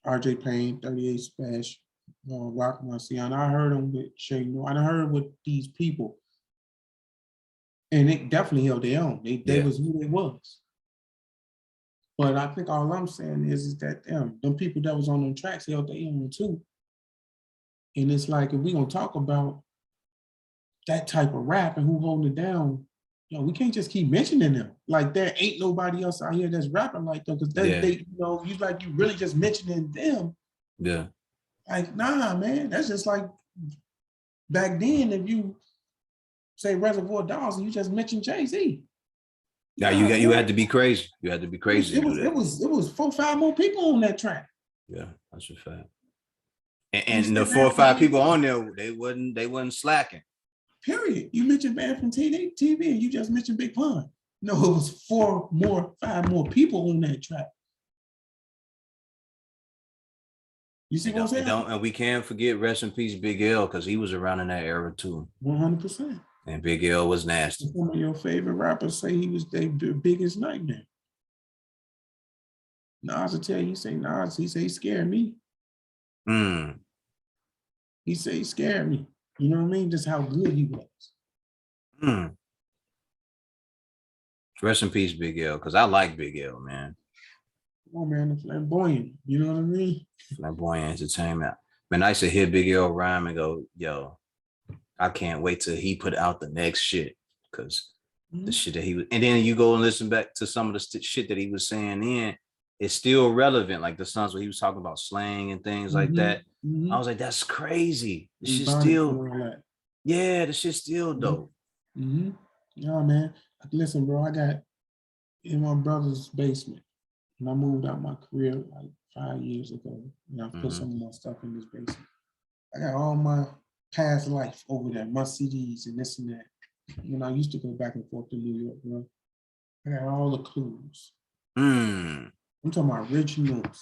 [SPEAKER 2] RJ Payne, 38 Special, Rock Marciano. I heard them with Shay No. I done heard with these people. And it definitely held their own. They was who they was. But I think all I'm saying is that them people that was on them tracks held their own too. And it's like, if we gonna talk about that type of rap and who holding it down, you know, we can't just keep mentioning them. Like there ain't nobody else out here that's rapping like them, because they, you know, you really just mentioning them.
[SPEAKER 1] Yeah.
[SPEAKER 2] Like, nah, man, that's just like back then, if you say Reservoir Dogs and you just mentioned Jay-Z.
[SPEAKER 1] Now you had to be crazy. You had to be crazy to do that.
[SPEAKER 2] It was 4 or 5 more people on that track.
[SPEAKER 1] Yeah, that's a fact. And the 4 or 5 people on there, they wasn't slacking.
[SPEAKER 2] Period. You mentioned Band from TV and you just mentioned Big Pun. No, it was 5 more people on that track. You see what I'm saying?
[SPEAKER 1] And we can't forget, rest in peace, Big L, because he was around in that era too.
[SPEAKER 2] 100%.
[SPEAKER 1] And Big L was nasty.
[SPEAKER 2] Some of your favorite rappers say he was their biggest nightmare. Nas will tell you, he say he scared me. He say he scared me. You know what I mean? Just how good he was.
[SPEAKER 1] Rest in peace, Big L, because I like Big L, man.
[SPEAKER 2] Oh man, the flamboyant. You know what I mean?
[SPEAKER 1] Flamboyant entertainment. Man, I used to hear Big L rhyme and go, yo, I can't wait till he put out the next shit, because the shit that he was, and then you go and listen back to some of the shit that he was saying then, it's still relevant. Like the songs where he was talking about slang and things like that. I was like, that's crazy. The shit's still, yeah, the shit's still dope.
[SPEAKER 2] Yeah, man. Listen, bro, I got in my brother's basement, and I moved out my crib like 5 years ago, and I put some of my stuff in this basement. I got all my past life over there, my CDs and this and that. When I used to go back and forth to New York, bro, I got all the clues. I'm talking about originals.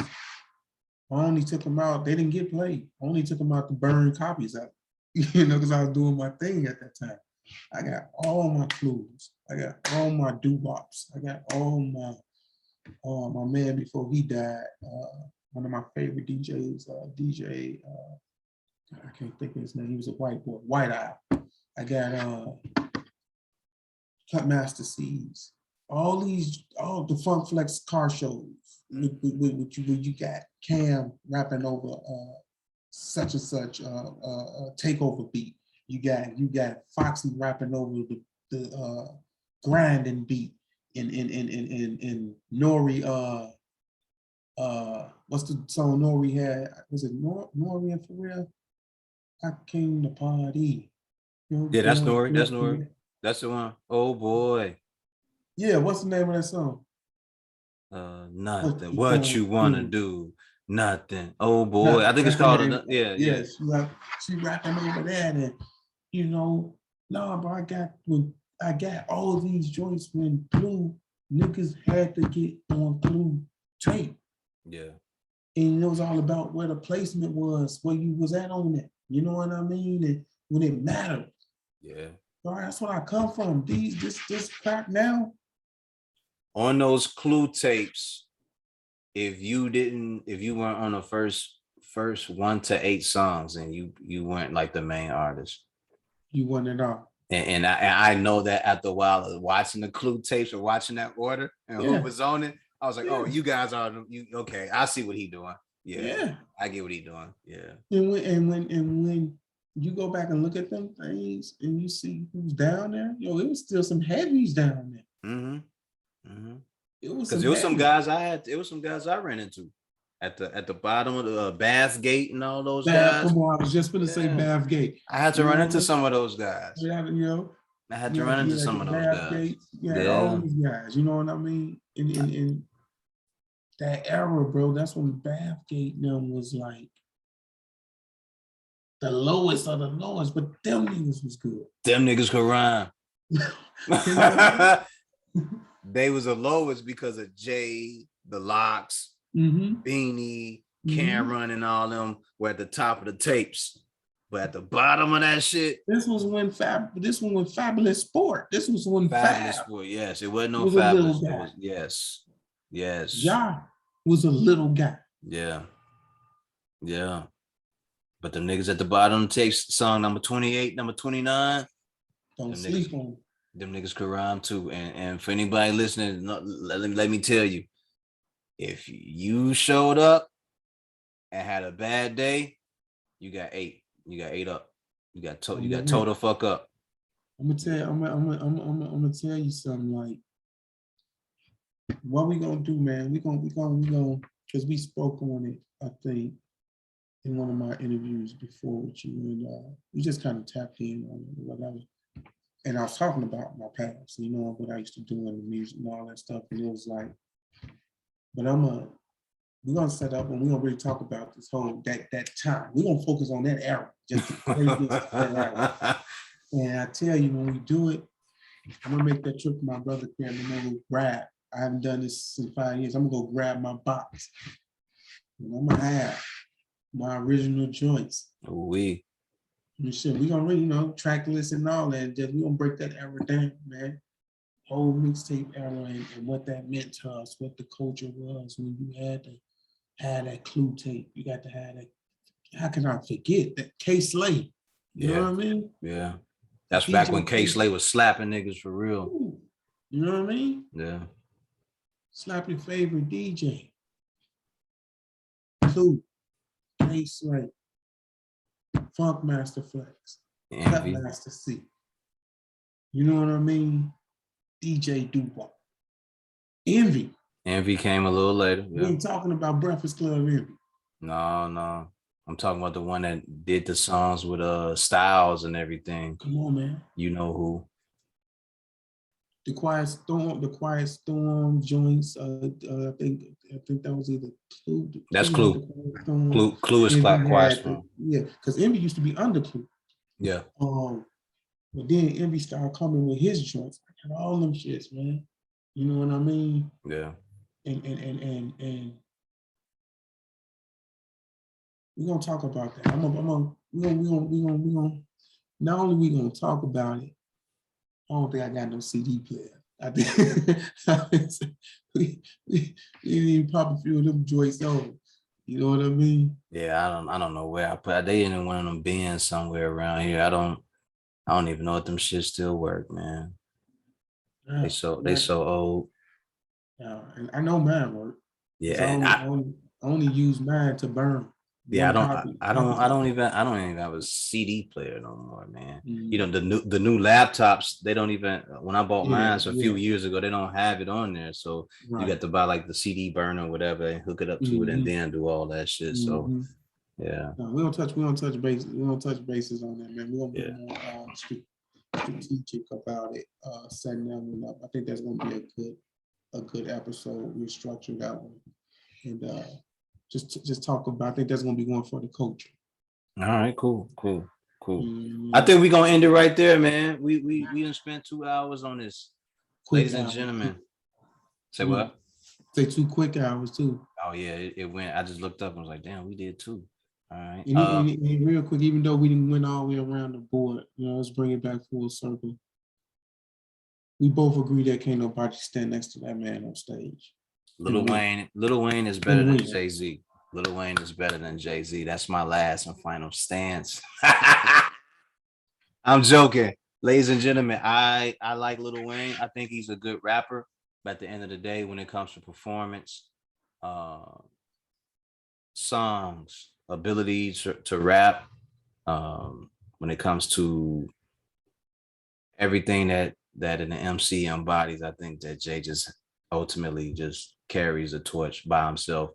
[SPEAKER 2] I only took them out, they didn't get played. I only took them out to burn copies out, you know, because I was doing my thing at that time. I got all my clues. I got all my doo-wops. I got all my man before he died, one of my favorite DJs, I can't think of his name. He was a white boy, White Eye. I got Cut Master C's. All the Funk Flex car shows. Where you got Cam rapping over such and such takeover beat. You got Foxy rapping over the grinding beat. And Nori, what's the song Nori had? Was it Nori and Pharrell? I came to party.
[SPEAKER 1] Yeah, that's Nori. That's Nori. That's the one. Oh boy.
[SPEAKER 2] Yeah, what's the name of that song?
[SPEAKER 1] Nothing. What you wanna do? Nothing. Oh boy. I think it's called yeah.
[SPEAKER 2] She rapping over that, and you know, no, but I got all of these joints when Blue niggas had to get on Blue tape.
[SPEAKER 1] Yeah.
[SPEAKER 2] And it was all about where the placement was, where you was at on it. You know what I mean? And when it mattered.
[SPEAKER 1] Yeah.
[SPEAKER 2] All right, that's where I come from. This crap now.
[SPEAKER 1] On those Clue tapes, if you weren't on the first 1 to 8 songs, and you weren't like the main artist,
[SPEAKER 2] you won it all.
[SPEAKER 1] And I know that after a while of watching the Clue tapes or watching that order and who was on it, I was like, oh, you guys are okay. I see what he doing. Yeah, I get what he doing. Yeah.
[SPEAKER 2] And when you go back and look at them things and you see who's down there, it was still some heavies down there. It was some guys I ran into at the bottom of the Bathgate and all those guys. Come on, I was just gonna say Bathgate.
[SPEAKER 1] I had to run into some of those guys.
[SPEAKER 2] I
[SPEAKER 1] had to run into some of those guys.
[SPEAKER 2] All these guys, you know what I mean? In that era, bro, that's when Bathgate was like the lowest of the lowest, but them niggas was good.
[SPEAKER 1] Them niggas could rhyme.
[SPEAKER 2] You know?
[SPEAKER 1] They was the lowest because of Jay, the Locks, Beanie, Cameron, and all them were at the top of the tapes. But at the bottom of that shit,
[SPEAKER 2] this was when Fabulous Sport. This was when
[SPEAKER 1] Fabulous Sport. Yes, it wasn't no
[SPEAKER 2] was
[SPEAKER 1] Fabulous.
[SPEAKER 2] a little guy.
[SPEAKER 1] Was, yes.
[SPEAKER 2] Ja was a little guy.
[SPEAKER 1] Yeah. But the niggas at the bottom of the tapes, song number 28, number 29.
[SPEAKER 2] Don't sleep on
[SPEAKER 1] them niggas could rhyme too. And for anybody listening, let me tell you, if you showed up and had a bad day, you got 8. You got 8 up. You got total fuck up.
[SPEAKER 2] I'm gonna tell you something. Like, what we gonna do, man? We gonna because we spoke on it, I think, in one of my interviews before with you, and we just kind of tapped in on it, whatever. And I was talking about my past, you know, what I used to do in the music and all that stuff. And it was like, but we're gonna set up and we're gonna really talk about this whole that time. We're gonna focus on that era, just the craziness of that era. And I tell you, when we do it, I'm gonna make that trip to my brother crib. I'm gonna go grab. I haven't done this in 5 years. I'm gonna go grab my box. And I'm gonna have my original joints.
[SPEAKER 1] We.
[SPEAKER 2] Shit, we gonna really, you know, track list and all that. Just we gonna break that era down, man. Whole mixtape era and what that meant to us, what the culture was when you had to have that Clue tape. You got to have that. How can I forget that K-Slay? You know what I mean?
[SPEAKER 1] Yeah. That's DJ back when K-Slay was slapping niggas for real.
[SPEAKER 2] Ooh, you know what I mean?
[SPEAKER 1] Yeah.
[SPEAKER 2] Slap your favorite DJ. Clue, K-Slay, Funk Master Flex, Cut Master C. You know what I mean? DJ Dubois. Envy.
[SPEAKER 1] Envy came a little later.
[SPEAKER 2] Yeah. We ain't talking about Breakfast Club Envy.
[SPEAKER 1] No. I'm talking about the one that did the songs with Styles and everything.
[SPEAKER 2] Come on, man.
[SPEAKER 1] You know who?
[SPEAKER 2] The Quiet Storm joints. I think that was either Clue.
[SPEAKER 1] That's Clue. Clue is Quiet Storm.
[SPEAKER 2] Yeah, because Envy used to be under Clue.
[SPEAKER 1] Yeah.
[SPEAKER 2] But then Envy started coming with his joints. I got all them shits, man. You know what I mean?
[SPEAKER 1] Yeah.
[SPEAKER 2] And we're gonna talk about that. We're gonna not only we gonna talk about it. I don't think I got no CD player. I think we didn't even pop a few of them joints on. You know what I mean?
[SPEAKER 1] Yeah, I don't know where I put. They in one of them bins somewhere around here. I don't even know if them shit still work, man. Yeah, they so old.
[SPEAKER 2] Yeah, and I know mine work.
[SPEAKER 1] Yeah,
[SPEAKER 2] I only use mine to burn.
[SPEAKER 1] Yeah, I don't even have a CD player no more, man. You know, the new laptops, they don't even, when I bought mine a few years ago, they don't have it on there. So you got to buy like the CD burner or whatever and hook it up to it and then do all that shit. So yeah.
[SPEAKER 2] No, we don't touch bases on that, man. We're gonna be more strategic about it, setting that one up. I think that's gonna be a good episode. We'll structure that one. And just talk about. I think that's gonna be going for the culture.
[SPEAKER 1] All right, cool. I think we're gonna end it right there, man. We done spent 2 hours on this, ladies and gentlemen. Say what?
[SPEAKER 2] Say 2 quick hours too.
[SPEAKER 1] Oh yeah, it went. I just looked up and was like, damn, we did 2. All right.
[SPEAKER 2] And real quick, even though we didn't win all the way around the board, you know, let's bring it back full circle. We both agree that can't nobody stand next to that man on stage.
[SPEAKER 1] Lil Wayne is better than Jay-Z. Lil Wayne is better than Jay-Z. That's my last and final stance. I'm joking. Ladies and gentlemen, I like Lil Wayne. I think he's a good rapper. But at the end of the day, when it comes to performance, songs, ability to rap, when it comes to everything that an MC embodies, I think that Jay just ultimately just carries a torch by himself.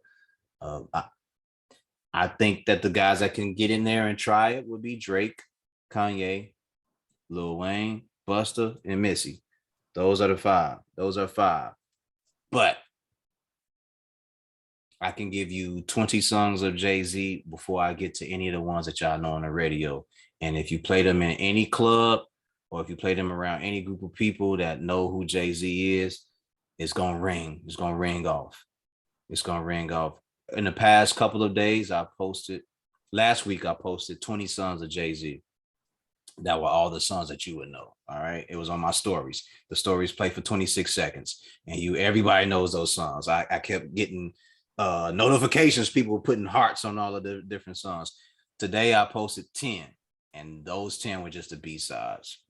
[SPEAKER 1] I think that the guys that can get in there and try it would be Drake, Kanye, Lil Wayne, Busta, and Missy. Those are 5. But I can give you 20 songs of Jay-Z before I get to any of the ones that y'all know on the radio. And if you play them in any club or if you play them around any group of people that know who Jay-Z is, it's gonna ring. It's gonna ring off. It's gonna ring off. In the past couple of days, last week I posted 20 songs of Jay-Z. That were all the songs that you would know. All right. It was on my stories. The stories play for 26 seconds. And everybody knows those songs. I kept getting notifications. People were putting hearts on all of the different songs. Today I posted 10, and those 10 were just the B-sides.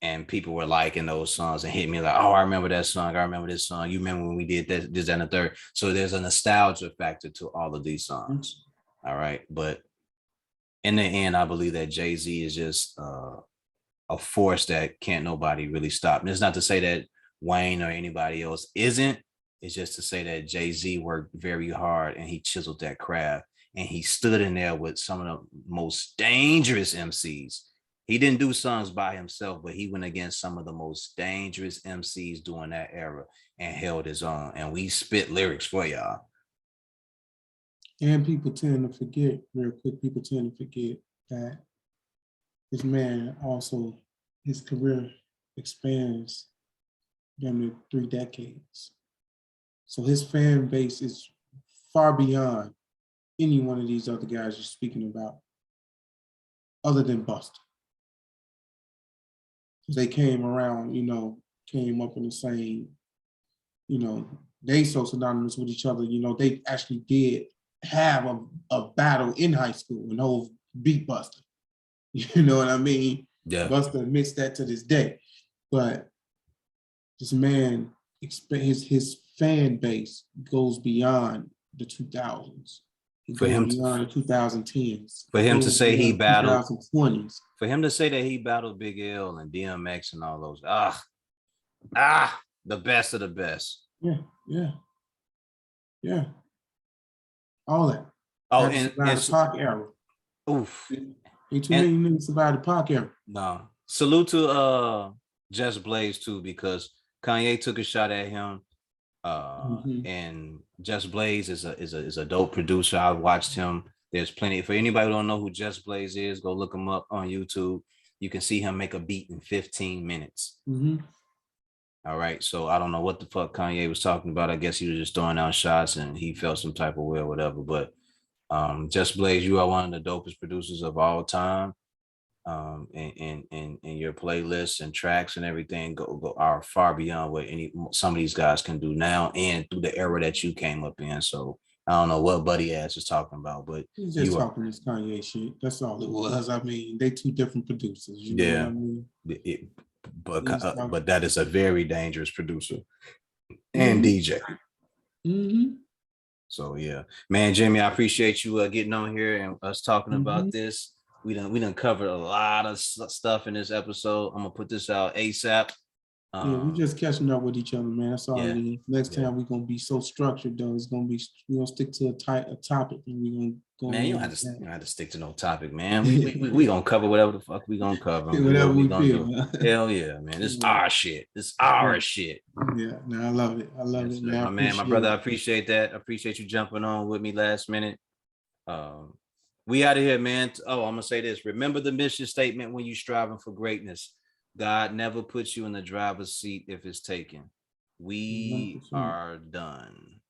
[SPEAKER 1] And people were liking those songs and hit me like, oh, I remember that song. I remember this song. You remember when we did this, and the third. So there's a nostalgia factor to all of these songs. All right. But in the end, I believe that Jay-Z is just a force that can't nobody really stop. And it's not to say that Wayne or anybody else isn't. It's just to say that Jay-Z worked very hard and he chiseled that craft. And he stood in there with some of the most dangerous MCs. He didn't do songs by himself, but he went against some of the most dangerous MCs during that era and held his own. And we spit lyrics for y'all.
[SPEAKER 2] And people tend to forget, real quick, people tend to forget that this man also, his career expands damn 3 decades. So his fan base is far beyond any one of these other guys you're speaking about, other than Busta. They came around, came up in the same, they so synonymous with each other, they actually did have a battle in high school and Hov beat Busta. You know what I mean?
[SPEAKER 1] Yeah.
[SPEAKER 2] Busta admits that to this day. But this man, his fan base goes beyond the 2000s. It goes beyond the 2010s.
[SPEAKER 1] For him to say he battled
[SPEAKER 2] 2020s.
[SPEAKER 1] For him to say that he battled Big L and DMX and all those, the best of the best.
[SPEAKER 2] Yeah. All that.
[SPEAKER 1] Oh,
[SPEAKER 2] and the Pac era.
[SPEAKER 1] Oof.
[SPEAKER 2] Ain't too many niggas survived the Pac era.
[SPEAKER 1] No. Salute to Just Blaze too, because Kanye took a shot at him. And Just Blaze is a dope producer. I've watched him. There's plenty. For anybody who don't know who Just Blaze is, go look him up on YouTube. You can see him make a beat in 15 minutes. All right. So I don't know what the fuck Kanye was talking about. I guess he was just throwing out shots and he felt some type of way or whatever. But Just Blaze, you are one of the dopest producers of all time. And your playlists and tracks and everything are far beyond what some of these guys can do now and through the era that you came up in. So I don't know what Buddy Ass is talking about, but
[SPEAKER 2] he's just talking this Kanye shit. That's all it was. I mean, they two different producers. You know what I mean?
[SPEAKER 1] But that is a very dangerous producer and DJ. So yeah, man, Jimmie, I appreciate you getting on here and us talking about this. We done covered a lot of stuff in this episode. I'm gonna put this out ASAP.
[SPEAKER 2] We just catching up with each other, man. That's all it is. Next time we're gonna be so structured, though. It's gonna be we're gonna stick to a topic, and we're gonna go.
[SPEAKER 1] Man, you don't have to stick to no topic, man. We gonna cover whatever the fuck we gonna cover.
[SPEAKER 2] Whatever we feel.
[SPEAKER 1] Hell yeah, man. This is our shit. This is our shit.
[SPEAKER 2] Yeah, no, I love it. I love it, man.
[SPEAKER 1] My brother, I appreciate that. I appreciate you jumping on with me last minute. We out of here, man. Oh, I'm gonna say this. Remember the mission statement when you're striving for greatness. God never puts you in the driver's seat if it's taken. We are done.